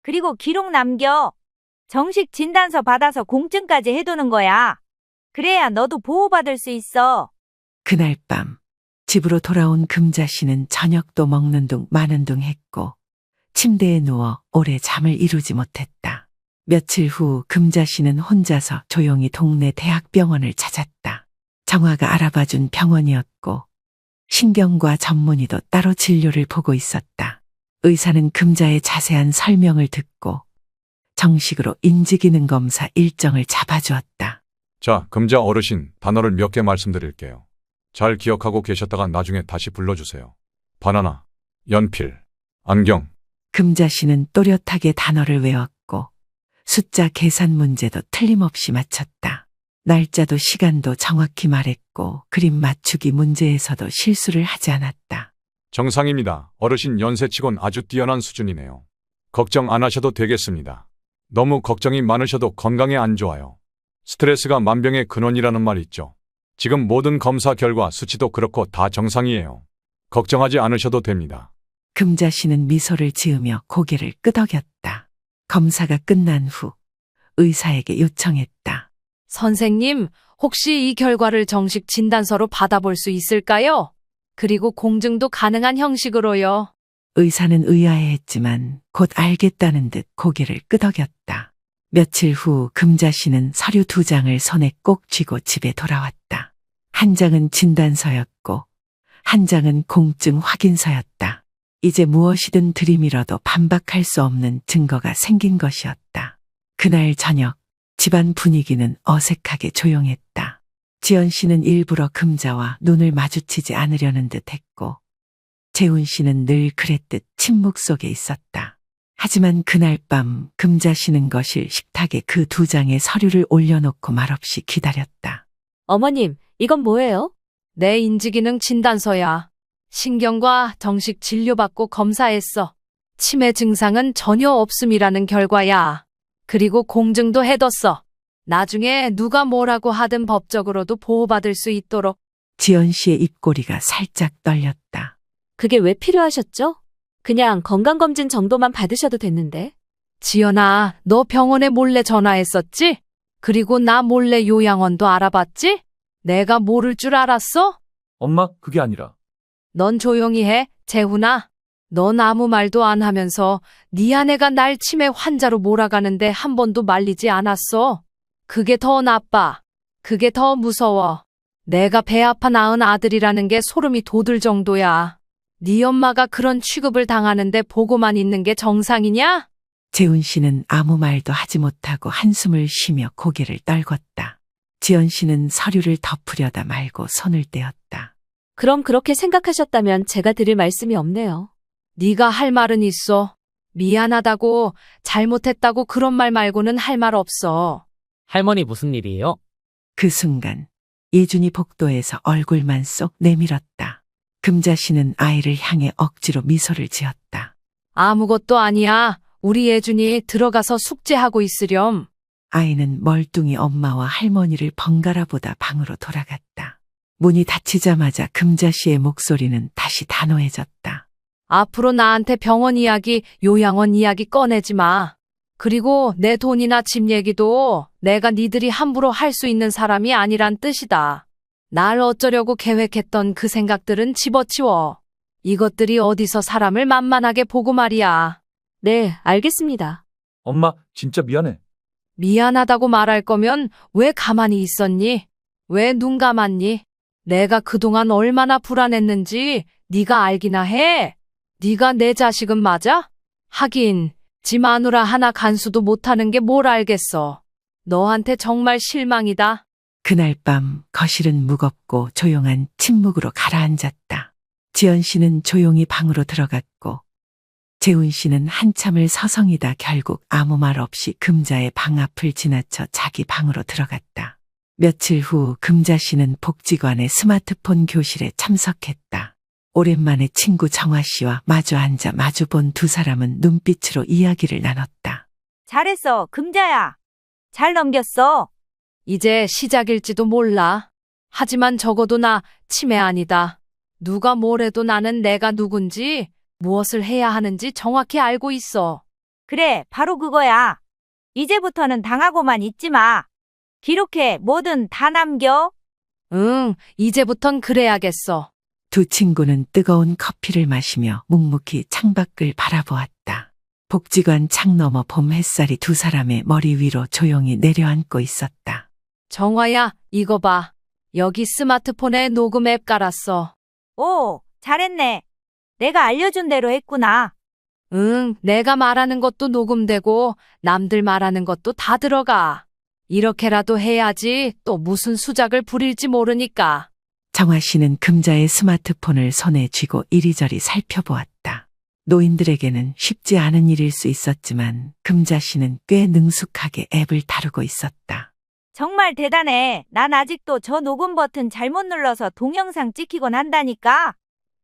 그리고 기록 남겨. 정식 진단서 받아서 공증까지 해두는 거야. 그래야 너도 보호받을 수 있어. 그날 밤 집으로 돌아온 금자 씨는 저녁도 먹는 둥 마는 둥 했고 침대에 누워 오래 잠을 이루지 못했다. 며칠 후 금자 씨는 혼자서 조용히 동네 대학병원을 찾았다. 정화가 알아봐준 병원이었고 신경과 전문의도 따로 진료를 보고 있었다. 의사는 금자의 자세한 설명을 듣고 정식으로 인지기능 검사 일정을 잡아주었다. 자, 금자 어르신, 단어를 몇 개 말씀드릴게요. 잘 기억하고 계셨다가 나중에 다시 불러주세요. 바나나, 연필, 안경. 금자 씨는 또렷하게 단어를 외웠고 숫자 계산 문제도 틀림없이 맞췄다. 날짜도 시간도 정확히 말했고 그림 맞추기 문제에서도 실수를 하지 않았다. 정상입니다. 어르신 연세치곤 아주 뛰어난 수준이네요. 걱정 안 하셔도 되겠습니다. 너무 걱정이 많으셔도 건강에 안 좋아요. 스트레스가 만병의 근원이라는 말 있죠. 지금 모든 검사 결과 수치도 그렇고 다 정상이에요. 걱정하지 않으셔도 됩니다. 금자 씨는 미소를 지으며 고개를 끄덕였다. 검사가 끝난 후 의사에게 요청했다. 선생님, 혹시 이 결과를 정식 진단서로 받아볼 수 있을까요? 그리고 공증도 가능한 형식으로요. 의사는 의아해했지만 곧 알겠다는 듯 고개를 끄덕였다. 며칠 후 금자 씨는 서류 2장을 손에 꼭 쥐고 집에 돌아왔다. 한 장은 진단서였고 한 장은 공증 확인서였다. 이제 무엇이든 들이밀어도 반박할 수 없는 증거가 생긴 것이었다. 그날 저녁 집안 분위기는 어색하게 조용했다. 지연 씨는 일부러 금자와 눈을 마주치지 않으려는 듯 했고 재훈 씨는 늘 그랬듯 침묵 속에 있었다. 하지만 그날 밤 금자 씨는 거실 식탁에 그 2장의 서류를 올려놓고 말없이 기다렸다. 어머님, 이건 뭐예요? 내 인지기능 진단서야. 신경과 정식 진료받고 검사했어. 치매 증상은 전혀 없음이라는 결과야. 그리고 공증도 해뒀어. 나중에 누가 뭐라고 하든 법적으로도 보호받을 수 있도록. 지연 씨의 입꼬리가 살짝 떨렸다. 그게 왜 필요하셨죠? 그냥 건강검진 정도만 받으셔도 됐는데. 지연아, 너 병원에 몰래 전화했었지? 그리고 나 몰래 요양원도 알아봤지? 내가 모를 줄 알았어? 엄마, 그게 아니라. 넌 조용히 해, 재훈아. 넌 아무 말도 안 하면서 네 아내가 날 치매 환자로 몰아가는데 한 번도 말리지 않았어. 그게 더 나빠. 그게 더 무서워. 내가 배 아파 낳은 아들이라는 게 소름이 돋을 정도야. 네 엄마가 그런 취급을 당하는데 보고만 있는 게 정상이냐? 재훈 씨는 아무 말도 하지 못하고 한숨을 쉬며 고개를 떨궜다. 지연 씨는 서류를 덮으려다 말고 손을 떼었다. 그럼 그렇게 생각하셨다면 제가 드릴 말씀이 없네요. 네가 할 말은 있어. 미안하다고, 잘못했다고 그런 말 말고는 할 말 없어. 할머니 무슨 일이에요? 그 순간 예준이 복도에서 얼굴만 쏙 내밀었다. 금자 씨는 아이를 향해 억지로 미소를 지었다. 아무것도 아니야. 우리 예준이 들어가서 숙제하고 있으렴. 아이는 멀뚱히 엄마와 할머니를 번갈아 보다 방으로 돌아갔다. 문이 닫히자마자 금자 씨의 목소리는 다시 단호해졌다. 앞으로 나한테 병원 이야기, 요양원 이야기 꺼내지 마. 그리고 내 돈이나 집 얘기도 내가 니들이 함부로 할 수 있는 사람이 아니란 뜻이다. 날 어쩌려고 계획했던 그 생각들은 집어치워. 이것들이 어디서 사람을 만만하게 보고 말이야. 네, 알겠습니다. 엄마, 진짜 미안해. 미안하다고 말할 거면 왜 가만히 있었니? 왜 눈 감았니? 내가 그동안 얼마나 불안했는지 네가 알기나 해. 네가 내 자식은 맞아? 하긴 지 마누라 하나 간수도 못하는 게 뭘 알겠어. 너한테 정말 실망이다. 그날 밤 거실은 무겁고 조용한 침묵으로 가라앉았다. 지연 씨는 조용히 방으로 들어갔고 재훈 씨는 한참을 서성이다 결국 아무 말 없이 금자의 방 앞을 지나쳐 자기 방으로 들어갔다. 며칠 후 금자 씨는 복지관의 스마트폰 교실에 참석했다. 오랜만에 친구 정화 씨와 마주 앉아 마주본 두 사람은 눈빛으로 이야기를 나눴다. 잘했어, 금자야. 잘 넘겼어. 이제 시작일지도 몰라. 하지만 적어도 나 치매 아니다. 누가 뭐래도 나는 내가 누군지 무엇을 해야 하는지 정확히 알고 있어. 그래, 바로 그거야. 이제부터는 당하고만 있지 마. 기록해, 뭐든 다 남겨. 응, 이제부턴 그래야겠어. 두 친구는 뜨거운 커피를 마시며 묵묵히 창밖을 바라보았다. 복지관 창 너머 봄 햇살이 두 사람의 머리 위로 조용히 내려앉고 있었다. 정화야, 이거 봐. 여기 스마트폰에 녹음 앱 깔았어. 오, 잘했네. 내가 알려준 대로 했구나. 응, 내가 말하는 것도 녹음되고 남들 말하는 것도 다 들어가. 이렇게라도 해야지 또 무슨 수작을 부릴지 모르니까. 정화 씨는 금자의 스마트폰을 손에 쥐고 이리저리 살펴보았다. 노인들에게는 쉽지 않은 일일 수 있었지만 금자 씨는 꽤 능숙하게 앱을 다루고 있었다. 정말 대단해. 난 아직도 저 녹음 버튼 잘못 눌러서 동영상 찍히곤 한다니까.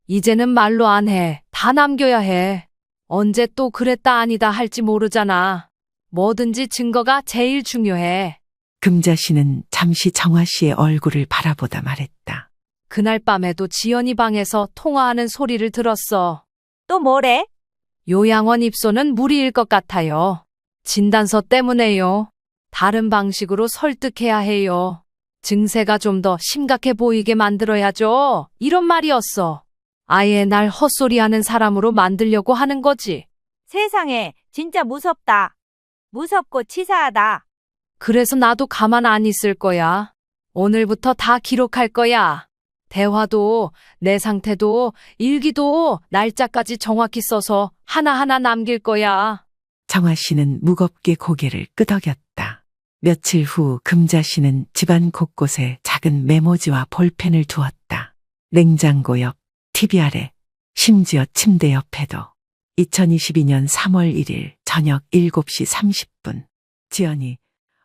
이제는 말로 안 해. 다 남겨야 해. 언제 또 그랬다 아니다 할지 모르잖아. 뭐든지 증거가 제일 중요해. 금자 씨는 잠시 정화 씨의 얼굴을 바라보다 말했다. 그날 밤에도 지연이 방에서 통화하는 소리를 들었어. 또 뭐래? 요양원 입소는 무리일 것 같아요. 진단서 때문에요. 다른 방식으로 설득해야 해요. 증세가 좀 더 심각해 보이게 만들어야죠. 이런 말이었어. 아예 날 헛소리하는 사람으로 만들려고 하는 거지. 세상에, 진짜 무섭다. 무섭고 치사하다. 그래서 나도 가만 안 있을 거야. 오늘부터 다 기록할 거야. 대화도, 내 상태도, 일기도 날짜까지 정확히 써서 하나하나 남길 거야. 정화 씨는 무겁게 고개를 끄덕였다. 며칠 후 금자 씨는 집안 곳곳에 작은 메모지와 볼펜을 두었다. 냉장고 옆, TV 아래, 심지어 침대 옆에도. 2022년 3월 1일 저녁 7시 30분. 지연이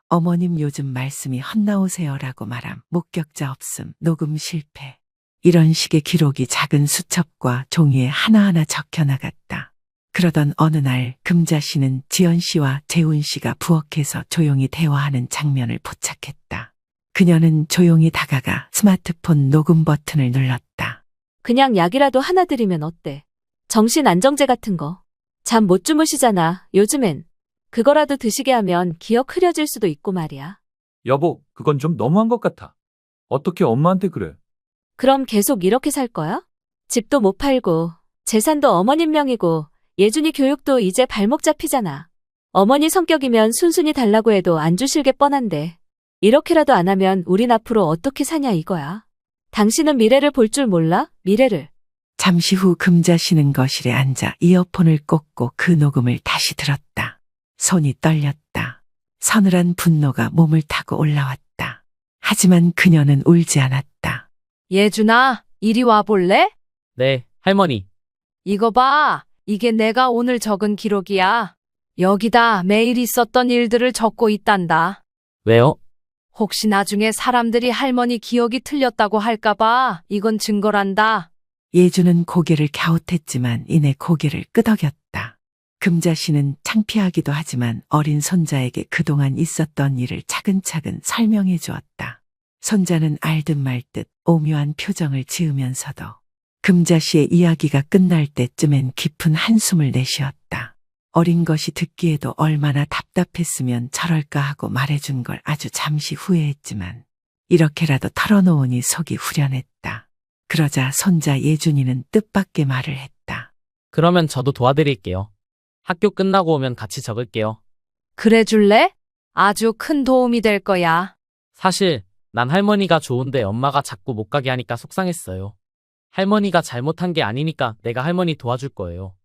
어머님 요즘 말씀이 헛나오세요라고 말함. 목격자 없음. 녹음 실패. 이런 식의 기록이 작은 수첩과 종이에 하나하나 적혀 나갔다. 그러던 어느 날 금자 씨는 지연 씨와 재훈 씨가 부엌에서 조용히 대화하는 장면을 포착했다. 그녀는 조용히 다가가 스마트폰 녹음 버튼을 눌렀다. 그냥 약이라도 하나 드리면 어때? 정신 안정제 같은 거. 잠 못 주무시잖아, 요즘엔. 그거라도 드시게 하면 기억 흐려질 수도 있고 말이야. 여보, 그건 좀 너무한 것 같아. 어떻게 엄마한테 그래? 그럼 계속 이렇게 살 거야? 집도 못 팔고, 재산도 어머님 명이고, 예준이 교육도 이제 발목 잡히잖아. 어머니 성격이면 순순히 달라고 해도 안 주실 게 뻔한데. 이렇게라도 안 하면 우린 앞으로 어떻게 사냐 이거야. 당신은 미래를 볼 줄 몰라? 미래를. 잠시 후 금자 씨는 거실에 앉아 이어폰을 꽂고 그 녹음을 다시 들었다. 손이 떨렸다. 서늘한 분노가 몸을 타고 올라왔다. 하지만 그녀는 울지 않았다. 예준아, 이리 와볼래? 네, 할머니. 이거 봐. 이게 내가 오늘 적은 기록이야. 여기다 매일 있었던 일들을 적고 있단다. 왜요? 혹시 나중에 사람들이 할머니 기억이 틀렸다고 할까봐 이건 증거란다. 예주는 고개를 갸웃했지만 이내 고개를 끄덕였다. 금자 씨는 창피하기도 하지만 어린 손자에게 그동안 있었던 일을 차근차근 설명해 주었다. 손자는 알듯 말듯 오묘한 표정을 지으면서도 금자 씨의 이야기가 끝날 때쯤엔 깊은 한숨을 내쉬었다. 어린 것이 듣기에도 얼마나 답답했으면 저럴까 하고 말해준 걸 아주 잠시 후회했지만 이렇게라도 털어놓으니 속이 후련했다. 그러자 손자 예준이는 뜻밖의 말을 했다. 그러면 저도 도와드릴게요. 학교 끝나고 오면 같이 적을게요. 그래 줄래? 아주 큰 도움이 될 거야. 사실 난 할머니가 좋은데 엄마가 자꾸 못 가게 하니까 속상했어요. 할머니가 잘못한 게 아니니까 내가 할머니 도와줄 거예요.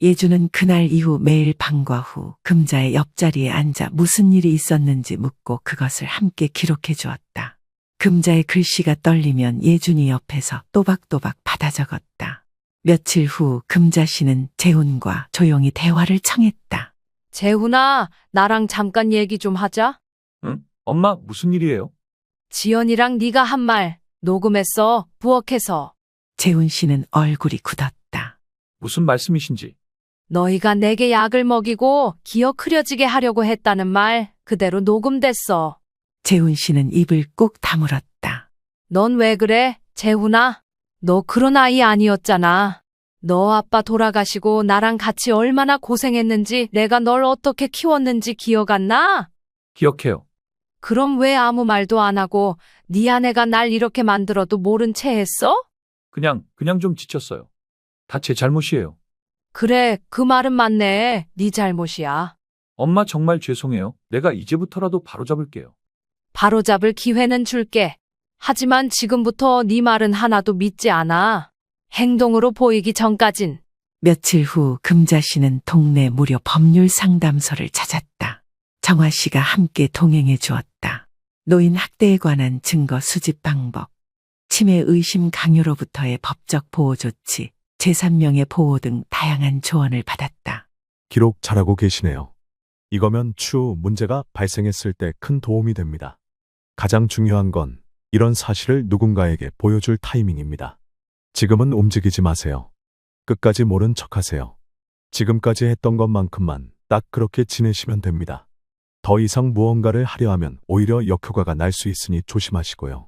예주는 그날 이후 매일 방과 후 금자의 옆자리에 앉아 무슨 일이 있었는지 묻고 그것을 함께 기록해 주었다. 금자의 글씨가 떨리면 예준이 옆에서 또박또박 받아 적었다. 며칠 후 금자 씨는 재훈과 조용히 대화를 청했다. 재훈아, 나랑 잠깐 얘기 좀 하자. 응? 엄마, 무슨 일이에요? 지연이랑 네가 한 말 녹음했어, 부엌에서. 재훈 씨는 얼굴이 굳었다. 무슨 말씀이신지. 너희가 내게 약을 먹이고 기억 흐려지게 하려고 했다는 말 그대로 녹음됐어. 재훈 씨는 입을 꾹 다물었다. 넌 왜 그래, 재훈아? 너 그런 아이 아니었잖아. 너 아빠 돌아가시고 나랑 같이 얼마나 고생했는지, 내가 널 어떻게 키웠는지 기억 안 나? 기억해요. 그럼 왜 아무 말도 안 하고 네 아내가 날 이렇게 만들어도 모른 채 했어? 그냥 좀 지쳤어요. 다 제 잘못이에요. 그래, 그 말은 맞네. 네 잘못이야. 엄마 정말 죄송해요. 내가 이제부터라도 바로잡을게요. 바로잡을 기회는 줄게. 하지만 지금부터 네 말은 하나도 믿지 않아. 행동으로 보이기 전까진. 며칠 후 금자 씨는 동네 무료 법률 상담소를 찾았다. 정화 씨가 함께 동행해 주었다. 노인 학대에 관한 증거 수집 방법, 치매 의심 강요로부터의 법적 보호 조치, 제3명의 보호 등 다양한 조언을 받았다. 기록 잘하고 계시네요. 이거면 추후 문제가 발생했을 때 큰 도움이 됩니다. 가장 중요한 건 이런 사실을 누군가에게 보여줄 타이밍입니다. 지금은 움직이지 마세요. 끝까지 모른 척하세요. 지금까지 했던 것만큼만 딱 그렇게 지내시면 됩니다. 더 이상 무언가를 하려 하면 오히려 역효과가 날 수 있으니 조심하시고요.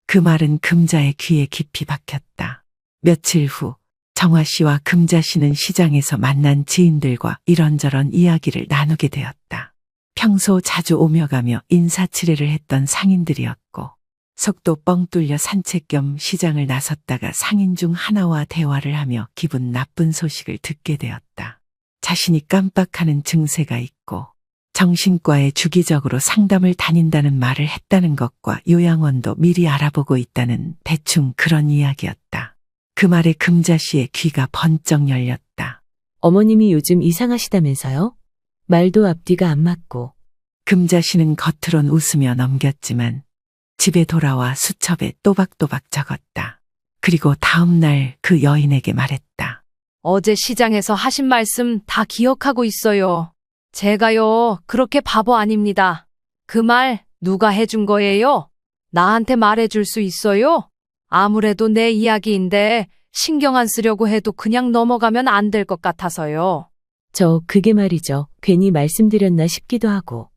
그 말은 금자의 귀에 깊이 박혔다. 며칠 후 정화 씨와 금자 씨는 시장에서 만난 지인들과 이런저런 이야기를 나누게 되었다. 평소 자주 오며 가며 인사치레를 했던 상인들이었고, 속도 뻥 뚫려 산책 겸 시장을 나섰다가 상인 중 하나와 대화를 하며 기분 나쁜 소식을 듣게 되었다. 자신이 깜빡하는 증세가 있고 정신과에 주기적으로 상담을 다닌다는 말을 했다는 것과 요양원도 미리 알아보고 있다는 대충 그런 이야기였다. 그 말에 금자 씨의 귀가 번쩍 열렸다. 어머님이 요즘 이상하시다면서요? 말도 앞뒤가 안 맞고. 금자 씨는 겉으론 웃으며 넘겼지만 집에 돌아와 수첩에 또박또박 적었다. 그리고 다음 날 그 여인에게 말했다. 어제 시장에서 하신 말씀 다 기억하고 있어요. 제가요, 그렇게 바보 아닙니다. 그 말 누가 해준 거예요? 나한테 말해줄 수 있어요? 아무래도 내 이야기인데 신경 안 쓰려고 해도 그냥 넘어가면 안 될 것 같아서요. 그게 말이죠. 괜히 말씀드렸나 싶기도 하고.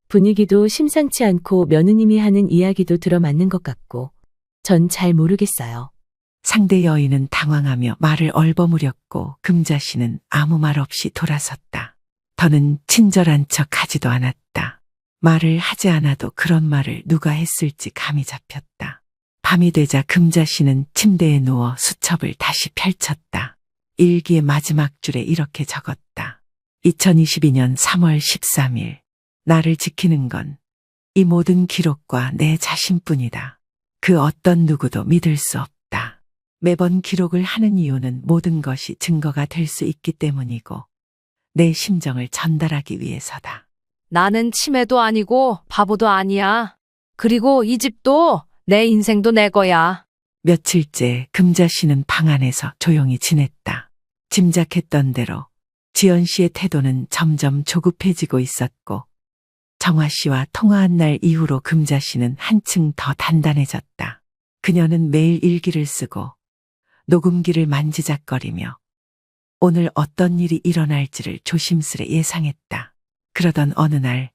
분위기도 심상치 않고 며느님이 하는 이야기도 들어맞는 것 같고. 전 잘 모르겠어요. 상대 여인은 당황하며 말을 얼버무렸고 금자 씨는 아무 말 없이 돌아섰다. 더는 친절한 척 하지도 않았다. 말을 하지 않아도 그런 말을 누가 했을지 감이 잡혔다. 밤이 되자 금자 씨는 침대에 누워 수첩을 다시 펼쳤다. 일기의 마지막 줄에 이렇게 적었다. 2022년 3월 13일. 나를 지키는 건 이 모든 기록과 내 자신뿐이다. 그 어떤 누구도 믿을 수 없다. 매번 기록을 하는 이유는 모든 것이 증거가 될 수 있기 때문이고 내 심정을 전달하기 위해서다. 나는 치매도 아니고 바보도 아니야. 그리고 이 집도 내 인생도 내 거야. 며칠째 금자 씨는 방 안에서 조용히 지냈다. 짐작했던 대로 지연 씨의 태도는 점점 조급해지고 있었고 정화 씨와 통화한 날 이후로 금자 씨는 한층 더 단단해졌다. 그녀는 매일 일기를 쓰고 녹음기를 만지작거리며 오늘 어떤 일이 일어날지를 조심스레 예상했다. 그러던 어느 날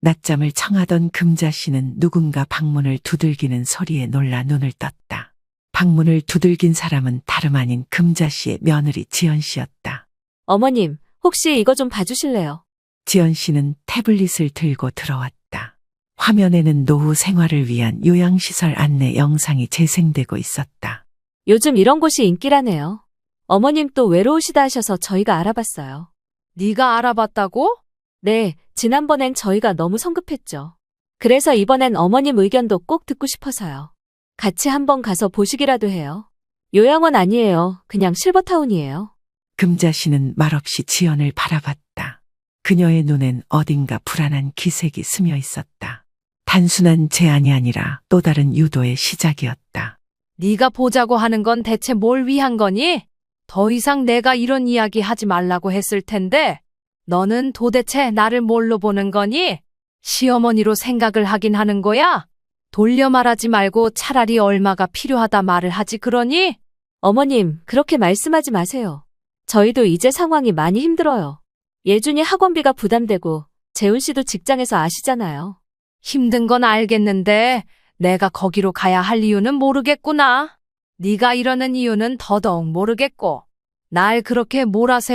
낮잠을 청하던 금자 씨는 누군가 방문을 두들기는 소리에 놀라 눈을 떴다. 방문을 두들긴 사람은 다름 아닌 금자 씨의 며느리 지연 씨였다. 어머님, 혹시 이거 좀 봐주실래요? 지연 씨는 태블릿을 들고 들어왔다. 화면에는 노후 생활을 위한 요양시설 안내 영상이 재생되고 있었다. 요즘 이런 곳이 인기라네요. 어머님 또 외로우시다 하셔서 저희가 알아봤어요. 네가 알아봤다고? 네, 지난번엔 저희가 너무 성급했죠. 그래서 이번엔 어머님 의견도 꼭 듣고 싶어서요. 같이 한번 가서 보시기라도 해요. 요양원 아니에요. 그냥 실버타운이에요. 금자 씨는 말없이 지연을 바라봤다. 그녀의 눈엔 어딘가 불안한 기색이 스며 있었다. 단순한 제안이 아니라 또 다른 유도의 시작이었다. 네가 보자고 하는 건 대체 뭘 위한 거니? 더 이상 내가 이런 이야기 하지 말라고 했을 텐데 너는 도대체 나를 뭘로 보는 거니? 시어머니로 생각을 하긴 하는 거야? 돌려 말하지 말고 차라리 얼마가 필요하다 말을 하지 그러니? 어머님, 그렇게 말씀하지 마세요. 저희도 이제 상황이 많이 힘들어요. 예준이 학원비가 부담되고 재훈 씨도 직장에서 아시잖아요. 힘든 건 알겠는데 내가 거기로 가야 할 이유는 모르겠구나. 네가 이러는 이유는 더더욱 모르겠고 날 그렇게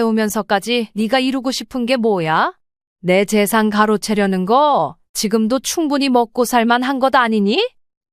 몰아세우면서까지 네가 이루고 싶은 게 뭐야? 내 재산 가로채려는 거 지금도 충분히 먹고 살만한 것 아니니?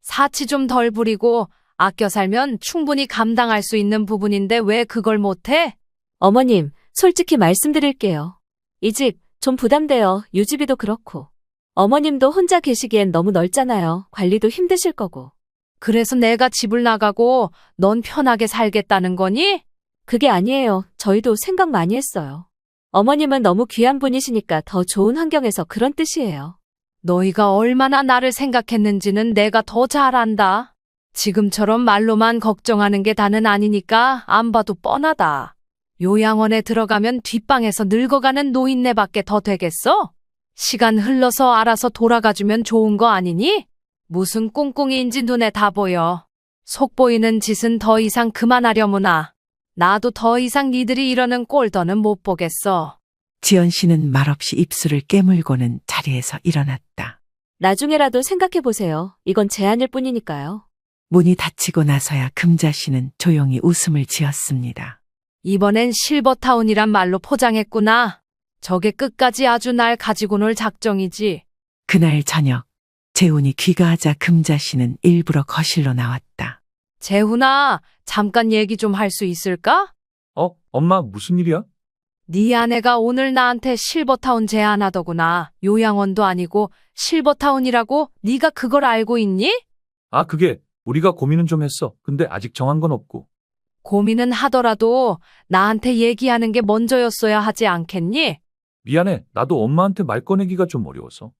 사치 좀 덜 부리고 아껴 살면 충분히 감당할 수 있는 부분인데 왜 그걸 못해? 어머님, 솔직히 말씀드릴게요. 이 집 좀 부담돼요. 유지비도 그렇고. 어머님도 혼자 계시기엔 너무 넓잖아요. 관리도 힘드실 거고. 그래서 내가 집을 나가고 넌 편하게 살겠다는 거니? 그게 아니에요. 저희도 생각 많이 했어요. 어머님은 너무 귀한 분이시니까 더 좋은 환경에서 그런 뜻이에요. 너희가 얼마나 나를 생각했는지는 내가 더 잘 안다. 지금처럼 말로만 걱정하는 게 다는 아니니까 안 봐도 뻔하다. 요양원에 들어가면 뒷방에서 늙어가는 노인네밖에 더 되겠어? 시간 흘러서 알아서 돌아가주면 좋은 거 아니니? 무슨 꿍꿍이인지 눈에 다 보여. 속 보이는 짓은 더 이상 그만하려무나. 나도 더 이상 니들이 이러는 꼴더는 못 보겠어. 지연 씨는 말없이 입술을 깨물고는 자리에서 일어났다. 나중에라도 생각해 보세요. 이건 제안일 뿐이니까요. 문이 닫히고 나서야 금자 씨는 조용히 웃음을 지었습니다. 이번엔 실버타운이란 말로 포장했구나. 저게 끝까지 아주 날 가지고 놀 작정이지. 그날 저녁 재훈이 귀가하자 금자 씨는 일부러 거실로 나왔다. 재훈아, 잠깐 얘기 좀 할 수 있을까? 엄마 무슨 일이야? 네 아내가 오늘 나한테 실버타운 제안하더구나. 요양원도 아니고 실버타운이라고 네가 그걸 알고 있니? 아, 그게 우리가 고민은 좀 했어. 근데 아직 정한 건 없고. 고민은 하더라도 나한테 얘기하는 게 먼저였어야 하지 않겠니? 미안해. 나도 엄마한테 말 꺼내기가 좀 어려워서.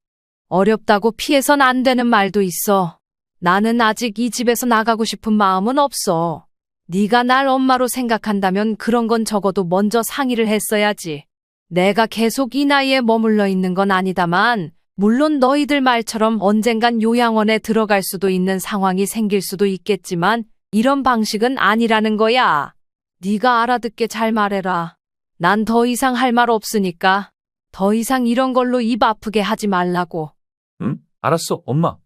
어렵다고 피해선 안 되는 말도 있어. 나는 아직 이 집에서 나가고 싶은 마음은 없어. 네가 날 엄마로 생각한다면 그런 건 적어도 먼저 상의를 했어야지. 내가 계속 이 나이에 머물러 있는 건 아니다만 물론 너희들 말처럼 언젠간 요양원에 들어갈 수도 있는 상황이 생길 수도 있겠지만 이런 방식은 아니라는 거야. 네가 알아듣게 잘 말해라. 난 더 이상 할 말 없으니까 더 이상 이런 걸로 입 아프게 하지 말라고. 응? 알았어, 엄마.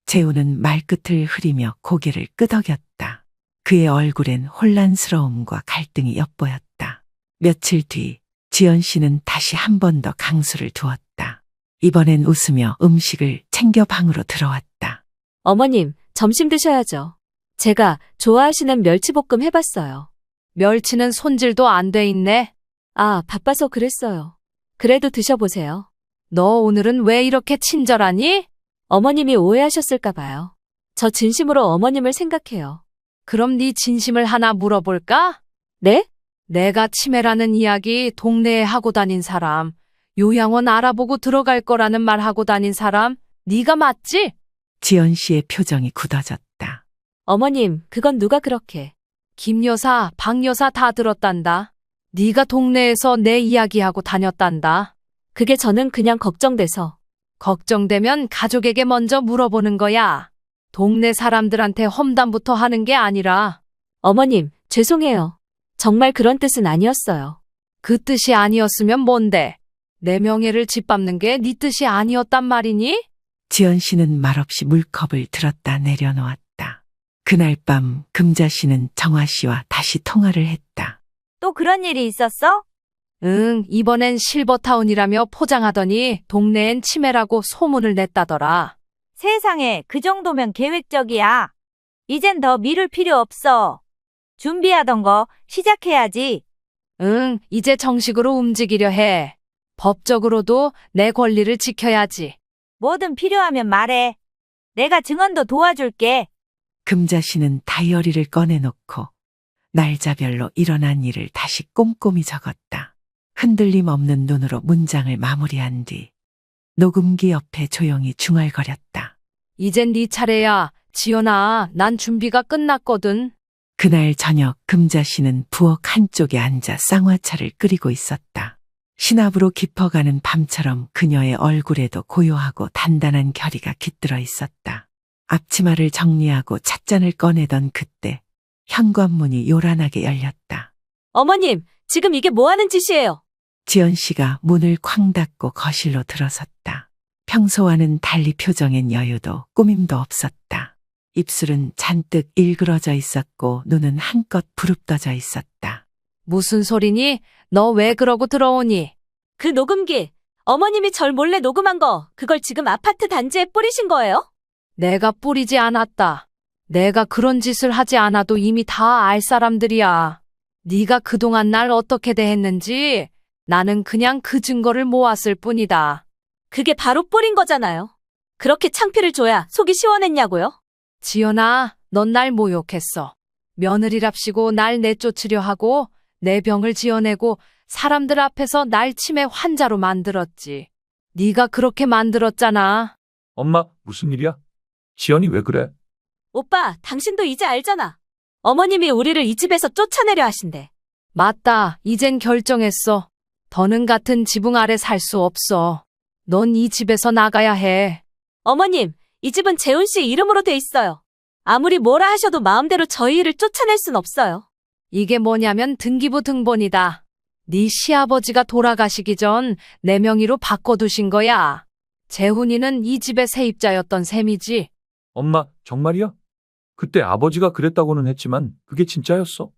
재훈은 말끝을 흐리며 고개를 끄덕였다. 그의 얼굴엔 혼란스러움과 갈등이 엿보였다. 며칠 뒤 지연 씨는 다시 한 번 더 강수를 두었다. 이번엔 웃으며 음식을 챙겨 방으로 들어왔다. 어머님, 점심 드셔야죠. 제가 좋아하시는 멸치볶음 해봤어요. 멸치는 손질도 안 돼 있네. 아, 바빠서 그랬어요. 그래도 드셔보세요. 너 오늘은 왜 이렇게 친절하니? 어머님이 오해하셨을까 봐요. 저 진심으로 어머님을 생각해요. 그럼 네 진심을 하나 물어볼까? 네? 내가 치매라는 이야기 동네에 하고 다닌 사람, 요양원 알아보고 들어갈 거라는 말 하고 다닌 사람, 네가 맞지? 지연 씨의 표정이 굳어졌다. 어머님, 그건 누가 그렇게. 김 여사, 박 여사 다 들었단다. 네가 동네에서 내 이야기하고 다녔단다. 그게 저는 그냥 걱정돼서. 걱정되면 가족에게 먼저 물어보는 거야. 동네 사람들한테 험담부터 하는 게 아니라. 어머님, 죄송해요. 정말 그런 뜻은 아니었어요. 그 뜻이 아니었으면 뭔데? 내 명예를 짓밟는 게 네 뜻이 아니었단 말이니? 지연 씨는 말없이 물컵을 들었다 내려놓았다. 그날 밤 금자 씨는 정화 씨와 다시 통화를 했다. 또 그런 일이 있었어? 응, 이번엔 실버타운이라며 포장하더니 동네엔 치매라고 소문을 냈다더라. 세상에, 그 정도면 계획적이야. 이젠 더 미룰 필요 없어. 준비하던 거 시작해야지. 응, 이제 정식으로 움직이려 해. 법적으로도 내 권리를 지켜야지. 뭐든 필요하면 말해. 내가 증언도 도와줄게. 금자 씨는 다이어리를 꺼내놓고 날짜별로 일어난 일을 다시 꼼꼼히 적었다. 흔들림 없는 눈으로 문장을 마무리한 뒤 녹음기 옆에 조용히 중얼거렸다. 이젠 네 차례야. 지연아, 난 준비가 끝났거든. 그날 저녁 금자 씨는 부엌 한쪽에 앉아 쌍화차를 끓이고 있었다. 신압으로 깊어가는 밤처럼 그녀의 얼굴에도 고요하고 단단한 결의가 깃들어 있었다. 앞치마를 정리하고 찻잔을 꺼내던 그때 현관문이 요란하게 열렸다. 어머님, 지금 이게 뭐 하는 짓이에요? 지연 씨가 문을 쾅 닫고 거실로 들어섰다. 평소와는 달리 표정엔 여유도 꾸밈도 없었다. 입술은 잔뜩 일그러져 있었고 눈은 한껏 부릅떠져 있었다. 무슨 소리니? 너 왜 그러고 들어오니? 그 녹음기, 어머님이 절 몰래 녹음한 거, 그걸 지금 아파트 단지에 뿌리신 거예요? 내가 뿌리지 않았다. 내가 그런 짓을 하지 않아도 이미 다 알 사람들이야. 네가 그동안 날 어떻게 대했는지 나는 그냥 그 증거를 모았을 뿐이다. 그게 바로 뿌린 거잖아요. 그렇게 창피를 줘야 속이 시원했냐고요? 지연아, 넌 날 모욕했어. 며느리랍시고 날 내쫓으려 하고 내 병을 지어내고 사람들 앞에서 날 치매 환자로 만들었지. 네가 그렇게 만들었잖아. 엄마, 무슨 일이야? 지연이 왜 그래? 오빠, 당신도 이제 알잖아. 어머님이 우리를 이 집에서 쫓아내려 하신대. 맞다. 이젠 결정했어. 더는 같은 지붕 아래 살 수 없어. 넌 이 집에서 나가야 해. 어머님, 이 집은 재훈 씨 이름으로 돼 있어요. 아무리 뭐라 하셔도 마음대로 저희 일을 쫓아낼 순 없어요. 이게 뭐냐면 등기부 등본이다. 네 시아버지가 돌아가시기 전 내 명의로 바꿔두신 거야. 재훈이는 이 집의 세입자였던 셈이지. 엄마, 정말이야? 그때 아버지가 그랬다고는 했지만 그게 진짜였어?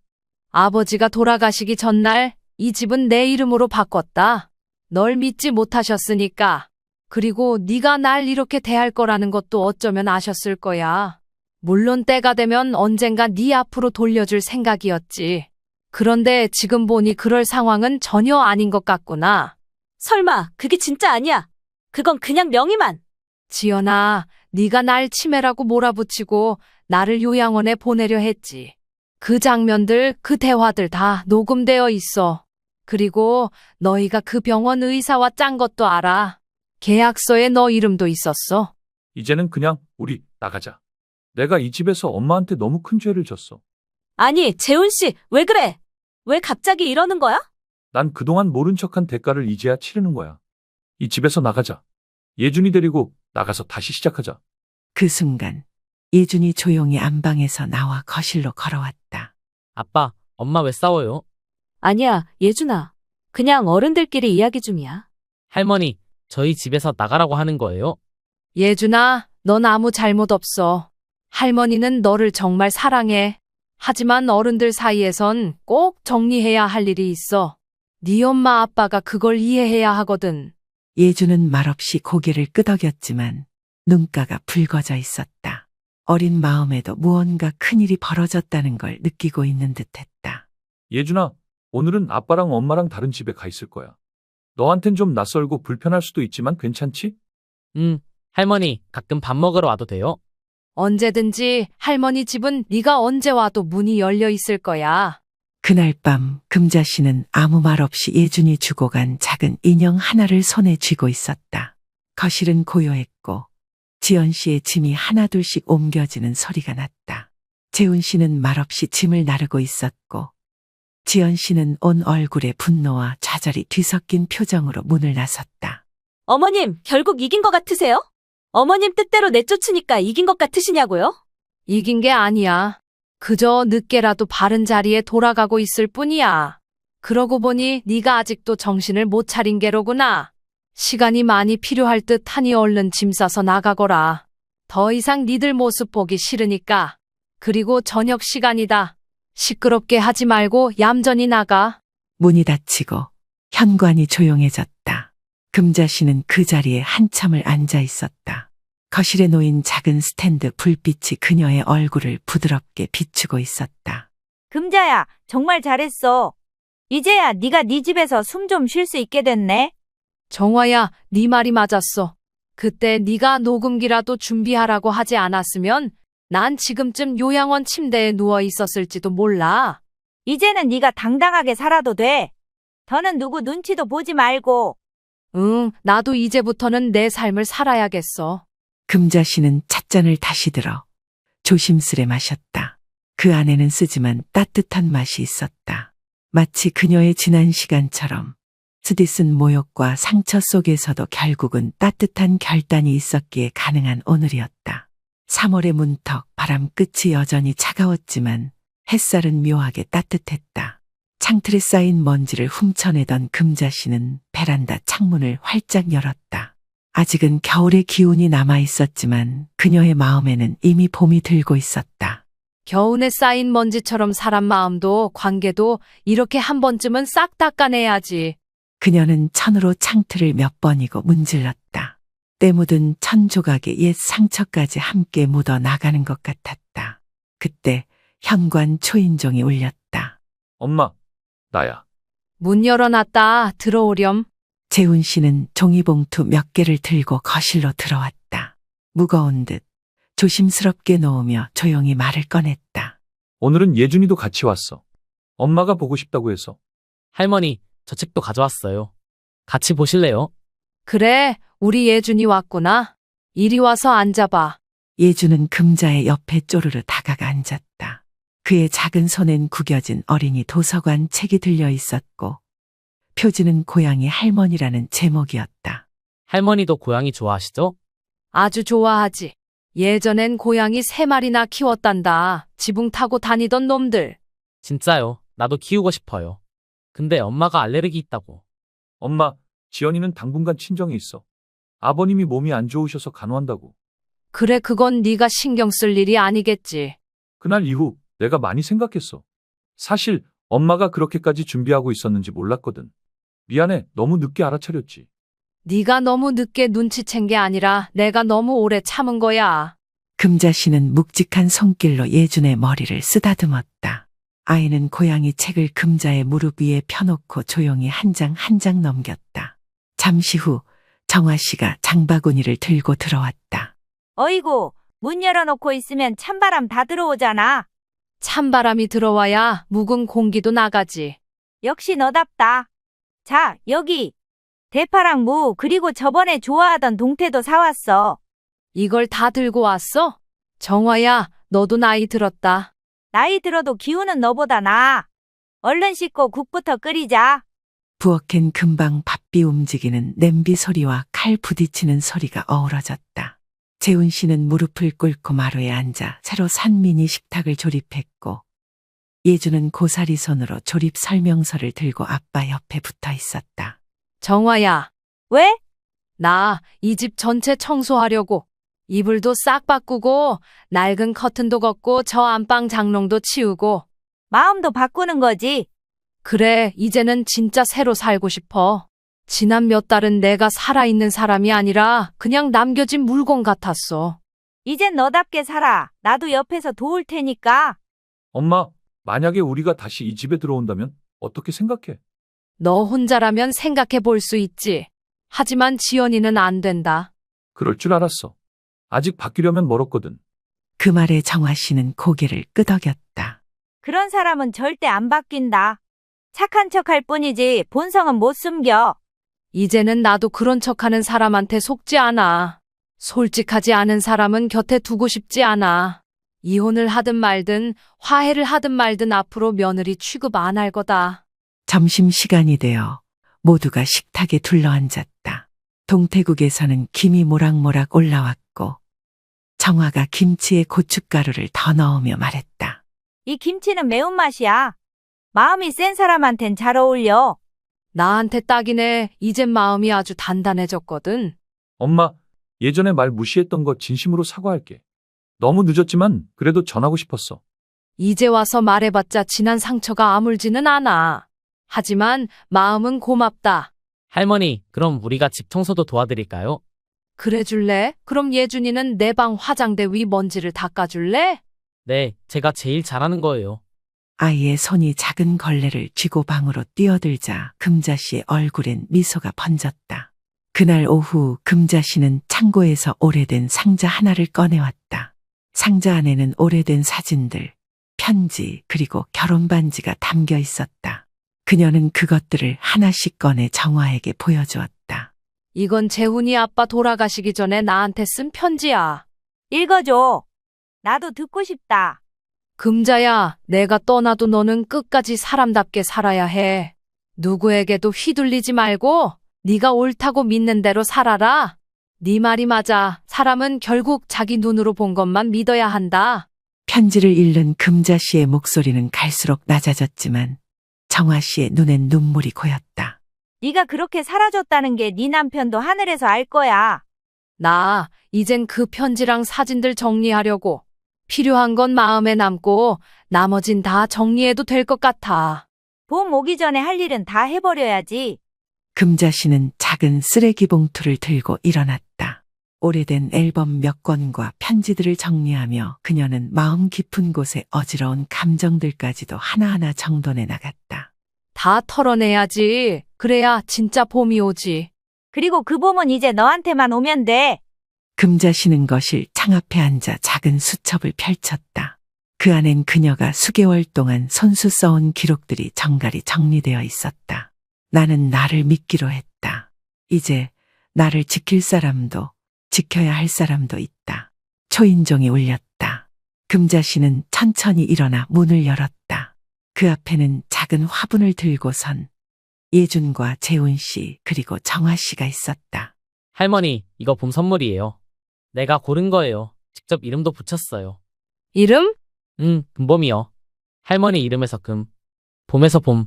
아버지가 돌아가시기 전날 이 집은 내 이름으로 바꿨다. 널 믿지 못하셨으니까. 그리고 네가 날 이렇게 대할 거라는 것도 어쩌면 아셨을 거야. 물론 때가 되면 언젠가 네 앞으로 돌려줄 생각이었지. 그런데 지금 보니 그럴 상황은 전혀 아닌 것 같구나. 설마 그게 진짜 아니야. 그건 그냥 명의만. 지연아, 네가 날 치매라고 몰아붙이고 나를 요양원에 보내려 했지. 그 장면들, 그 대화들 다 녹음되어 있어. 그리고 너희가 그 병원 의사와 짠 것도 알아. 계약서에 너 이름도 있었어. 이제는 그냥 우리 나가자. 내가 이 집에서 엄마한테 너무 큰 죄를 졌어. 아니, 재훈 씨, 왜 그래? 왜 갑자기 이러는 거야? 난 그동안 모른 척한 대가를 이제야 치르는 거야. 이 집에서 나가자. 예준이 데리고 나가서 다시 시작하자. 그 순간 예준이 조용히 안방에서 나와 거실로 걸어왔다. 아빠, 엄마 왜 싸워요? 아니야, 예준아. 그냥 어른들끼리 이야기 중이야. 할머니, 저희 집에서 나가라고 하는 거예요? 예준아, 넌 아무 잘못 없어. 할머니는 너를 정말 사랑해. 하지만 어른들 사이에선 꼭 정리해야 할 일이 있어. 네 엄마 아빠가 그걸 이해해야 하거든. 예준은 말없이 고개를 끄덕였지만 눈가가 붉어져 있었다. 어린 마음에도 무언가 큰일이 벌어졌다는 걸 느끼고 있는 듯했다. 예준아, 오늘은 아빠랑 엄마랑 다른 집에 가 있을 거야. 너한텐 좀 낯설고 불편할 수도 있지만 괜찮지? 할머니, 가끔 밥 먹으러 와도 돼요? 언제든지 할머니 집은 네가 언제 와도 문이 열려 있을 거야. 그날 밤 금자 씨는 아무 말 없이 예준이 주고 간 작은 인형 하나를 손에 쥐고 있었다. 거실은 고요했고 지연 씨의 짐이 하나둘씩 옮겨지는 소리가 났다. 재훈 씨는 말없이 짐을 나르고 있었고 지연 씨는 온 얼굴에 분노와 좌절이 뒤섞인 표정으로 문을 나섰다. 어머님, 결국 이긴 것 같으세요? 어머님 뜻대로 내쫓으니까 이긴 것 같으시냐고요? 이긴 게 아니야. 그저 늦게라도 바른 자리에 돌아가고 있을 뿐이야. 그러고 보니 네가 아직도 정신을 못 차린 게로구나. 시간이 많이 필요할 듯 하니 얼른 짐 싸서 나가거라. 더 이상 니들 모습 보기 싫으니까. 그리고 저녁 시간이다. 시끄럽게 하지 말고 얌전히 나가. 문이 닫히고 현관이 조용해졌다. 금자 씨는 그 자리에 한참을 앉아 있었다. 거실에 놓인 작은 스탠드 불빛이 그녀의 얼굴을 부드럽게 비추고 있었다. 금자야, 정말 잘했어. 이제야 네가 네 집에서 숨 좀 쉴 수 있게 됐네. 정화야, 네 말이 맞았어. 그때 네가 녹음기라도 준비하라고 하지 않았으면 난 지금쯤 요양원 침대에 누워 있었을지도 몰라. 이제는 네가 당당하게 살아도 돼. 더는 누구 눈치도 보지 말고. 응, 나도 이제부터는 내 삶을 살아야겠어. 금자 씨는 찻잔을 다시 들어 조심스레 마셨다. 그 안에는 쓰지만 따뜻한 맛이 있었다. 마치 그녀의 지난 시간처럼 쓰디쓴 모욕과 상처 속에서도 결국은 따뜻한 결단이 있었기에 가능한 오늘이었다. 3월의 문턱 바람 끝이 여전히 차가웠지만 햇살은 묘하게 따뜻했다. 창틀에 쌓인 먼지를 훔쳐내던 금자 씨는 베란다 창문을 활짝 열었다. 아직은 겨울의 기운이 남아 있었지만 그녀의 마음에는 이미 봄이 들고 있었다. 겨우내 쌓인 먼지처럼 사람 마음도 관계도 이렇게 한 번쯤은 싹 닦아내야지. 그녀는 천으로 창틀을 몇 번이고 문질렀다. 때 묻은 천 조각의 옛 상처까지 함께 묻어 나가는 것 같았다. 그때 현관 초인종이 울렸다. 엄마, 나야. 문 열어놨다. 들어오렴. 재훈 씨는 종이봉투 몇 개를 들고 거실로 들어왔다. 무거운 듯 조심스럽게 놓으며 조용히 말을 꺼냈다. 오늘은 예준이도 같이 왔어. 엄마가 보고 싶다고 해서. 할머니, 저 책도 가져왔어요. 같이 보실래요? 그래, 우리 예준이 왔구나. 이리 와서 앉아봐. 예준은 금자의 옆에 쪼르르 다가가 앉았다. 그의 작은 손엔 구겨진 어린이 도서관 책이 들려 있었고 표지는 고양이 할머니라는 제목이었다. 할머니도 고양이 좋아하시죠? 아주 좋아하지. 예전엔 고양이 3마리나 키웠단다. 지붕 타고 다니던 놈들. 진짜요. 나도 키우고 싶어요. 근데 엄마가 알레르기 있다고. 엄마, 지연이는 당분간 친정에 있어. 아버님이 몸이 안 좋으셔서 간호한다고. 그래, 그건 네가 신경 쓸 일이 아니겠지. 그날 이후 내가 많이 생각했어. 사실 엄마가 그렇게까지 준비하고 있었는지 몰랐거든. 미안해, 너무 늦게 알아차렸지. 네가 너무 늦게 눈치챈 게 아니라 내가 너무 오래 참은 거야. 금자 씨는 묵직한 손길로 예준의 머리를 쓰다듬었다. 아이는 고양이 책을 금자의 무릎 위에 펴놓고 조용히 한 장 한 장 넘겼다. 잠시 후 정화 씨가 장바구니를 들고 들어왔다. 어이구, 문 열어놓고 있으면 찬바람 다 들어오잖아. 찬바람이 들어와야 묵은 공기도 나가지. 역시 너답다. 자, 여기. 대파랑 무, 그리고 저번에 좋아하던 동태도 사왔어. 이걸 다 들고 왔어? 정화야, 너도 나이 들었다. 나이 들어도 기운은 너보다 나아. 얼른 씻고 국부터 끓이자. 부엌엔 금방 바삐 움직이는 냄비 소리와 칼 부딪히는 소리가 어우러졌다. 재훈 씨는 무릎을 꿇고 마루에 앉아 새로 산 미니 식탁을 조립했고 예주는 고사리 손으로 조립 설명서를 들고 아빠 옆에 붙어 있었다. 정화야. 왜? 나 이 집 전체 청소하려고. 이불도 싹 바꾸고 낡은 커튼도 걷고 저 안방 장롱도 치우고. 마음도 바꾸는 거지. 그래, 이제는 진짜 새로 살고 싶어. 지난 몇 달은 내가 살아있는 사람이 아니라 그냥 남겨진 물건 같았어. 이젠 너답게 살아. 나도 옆에서 도울 테니까. 엄마, 만약에 우리가 다시 이 집에 들어온다면 어떻게 생각해? 너 혼자라면 생각해 볼 수 있지. 하지만 지연이는 안 된다. 그럴 줄 알았어. 아직 바뀌려면 멀었거든. 그 말에 정화 씨는 고개를 끄덕였다. 그런 사람은 절대 안 바뀐다. 착한 척할 뿐이지 본성은 못 숨겨. 이제는 나도 그런 척하는 사람한테 속지 않아. 솔직하지 않은 사람은 곁에 두고 싶지 않아. 이혼을 하든 말든 화해를 하든 말든 앞으로 며느리 취급 안 할 거다. 점심시간이 되어 모두가 식탁에 둘러앉았다. 동태국에서는 김이 모락모락 올라왔고 정화가 김치에 고춧가루를 더 넣으며 말했다. 이 김치는 매운맛이야. 마음이 센 사람한텐 잘 어울려. 나한테 딱이네. 이젠 마음이 아주 단단해졌거든. 엄마, 예전에 말 무시했던 거 진심으로 사과할게. 너무 늦었지만 그래도 전하고 싶었어. 이제 와서 말해봤자 지난 상처가 아물지는 않아. 하지만 마음은 고맙다. 할머니, 그럼 우리가 집 청소도 도와드릴까요? 그래 줄래? 그럼 예준이는 내 방 화장대 위 먼지를 닦아줄래? 네, 제가 제일 잘하는 거예요. 아이의 손이 작은 걸레를 쥐고 방으로 뛰어들자 금자 씨의 얼굴엔 미소가 번졌다. 그날 오후 금자 씨는 창고에서 오래된 상자 하나를 꺼내왔다. 상자 안에는 오래된 사진들, 편지, 그리고 결혼 반지가 담겨 있었다. 그녀는 그것들을 하나씩 꺼내 정화에게 보여주었다. 이건 재훈이 아빠 돌아가시기 전에 나한테 쓴 편지야. 읽어줘. 나도 듣고 싶다. 금자야, 내가 떠나도 너는 끝까지 사람답게 살아야 해. 누구에게도 휘둘리지 말고 네가 옳다고 믿는 대로 살아라. 네 말이 맞아. 사람은 결국 자기 눈으로 본 것만 믿어야 한다. 편지를 읽는 금자 씨의 목소리는 갈수록 낮아졌지만 정화 씨의 눈엔 눈물이 고였다. 네가 그렇게 사라졌다는 게 네 남편도 하늘에서 알 거야. 나 이젠 그 편지랑 사진들 정리하려고. 필요한 건 마음에 남고 나머진 다 정리해도 될 것 같아. 봄 오기 전에 할 일은 다 해버려야지. 금자 씨는 작은 쓰레기 봉투를 들고 일어났다. 오래된 앨범 몇 권과 편지들을 정리하며 그녀는 마음 깊은 곳에 어지러운 감정들까지도 하나하나 정돈해 나갔다. 다 털어내야지. 그래야 진짜 봄이 오지. 그리고 그 봄은 이제 너한테만 오면 돼. 금자 씨는 거실 창앞에 앉아 작은 수첩을 펼쳤다. 그 안엔 그녀가 수개월 동안 손수 써온 기록들이 정갈이 정리되어 있었다. 나는 나를 믿기로 했다. 이제 나를 지킬 사람도 지켜야 할 사람도 있다. 초인종이 울렸다. 금자 씨는 천천히 일어나 문을 열었다. 그 앞에는 작은 화분을 들고선 예준과 재훈 씨 그리고 정화 씨가 있었다. 할머니, 이거 봄 선물이에요. 내가 고른 거예요. 직접 이름도 붙였어요. 이름? 금봄이요. 할머니 이름에서 금, 봄에서 봄.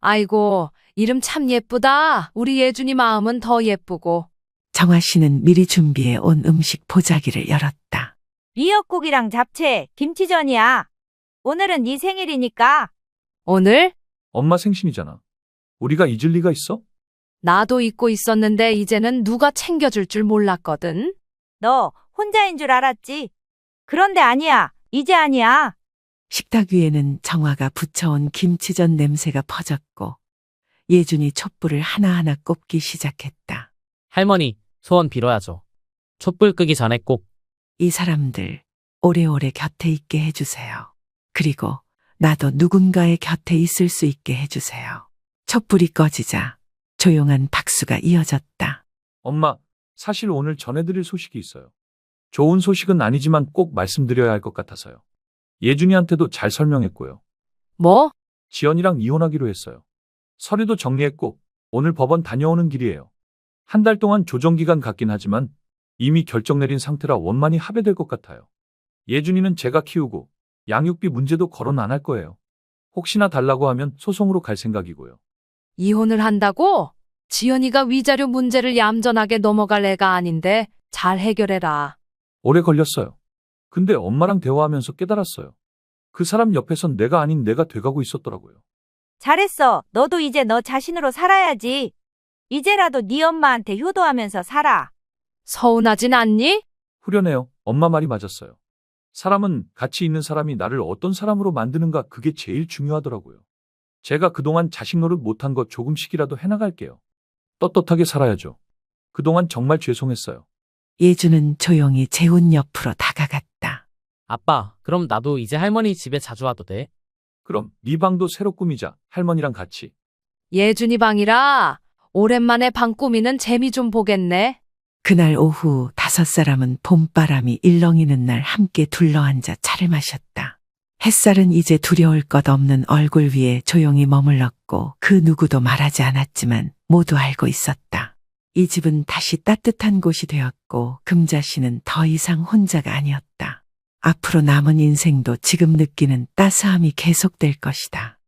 아이고, 이름 참 예쁘다. 우리 예준이 마음은 더 예쁘고. 정화 씨는 미리 준비해 온 음식 보자기를 열었다. 미역국이랑 잡채, 김치전이야. 오늘은 네 생일이니까. 오늘? 엄마 생신이잖아. 우리가 잊을 리가 있어? 나도 잊고 있었는데 이제는 누가 챙겨줄 줄 몰랐거든. 너 혼자인 줄 알았지? 그런데 아니야. 이제 아니야. 식탁 위에는 정화가 부쳐온 김치전 냄새가 퍼졌고 예준이 촛불을 하나하나 꼽기 시작했다. 할머니, 소원 빌어야죠. 촛불 끄기 전에 꼭. 이 사람들 오래오래 곁에 있게 해주세요. 그리고 나도 누군가의 곁에 있을 수 있게 해주세요. 촛불이 꺼지자 조용한 박수가 이어졌다. 엄마, 사실 오늘 전해드릴 소식이 있어요. 좋은 소식은 아니지만 꼭 말씀드려야 할 것 같아서요. 예준이한테도 잘 설명했고요. 뭐? 지연이랑 이혼하기로 했어요. 서류도 정리했고 오늘 법원 다녀오는 길이에요. 한 달 동안 조정기간 같긴 하지만 이미 결정 내린 상태라 원만히 합의될 것 같아요. 예준이는 제가 키우고 양육비 문제도 거론 안 할 거예요. 혹시나 달라고 하면 소송으로 갈 생각이고요. 이혼을 한다고? 지연이가 위자료 문제를 얌전하게 넘어갈 애가 아닌데 잘 해결해라. 오래 걸렸어요. 근데 엄마랑 대화하면서 깨달았어요. 그 사람 옆에선 내가 아닌 내가 돼가고 있었더라고요. 잘했어. 너도 이제 너 자신으로 살아야지. 이제라도 네 엄마한테 효도하면서 살아. 서운하진 않니? 후련해요. 엄마 말이 맞았어요. 사람은 가치 있는 사람이 나를 어떤 사람으로 만드는가 그게 제일 중요하더라고요. 제가 그동안 자식 노릇 못한 거 조금씩이라도 해나갈게요. 떳떳하게 살아야죠. 그동안 정말 죄송했어요. 예준은 조용히 재훈 옆으로 다가갔다. 아빠, 그럼 나도 이제 할머니 집에 자주 와도 돼? 그럼 네 방도 새로 꾸미자. 할머니랑 같이. 예준이 방이라 오랜만에 방 꾸미는 재미 좀 보겠네. 그날 오후 5사람은 봄바람이 일렁이는 날 함께 둘러앉아 차를 마셨다. 햇살은 이제 두려울 것 없는 얼굴 위에 조용히 머물렀고 그 누구도 말하지 않았지만 모두 알고 있었다. 이 집은 다시 따뜻한 곳이 되었고 금자 씨는 더 이상 혼자가 아니었다. 앞으로 남은 인생도 지금 느끼는 따스함이 계속될 것이다.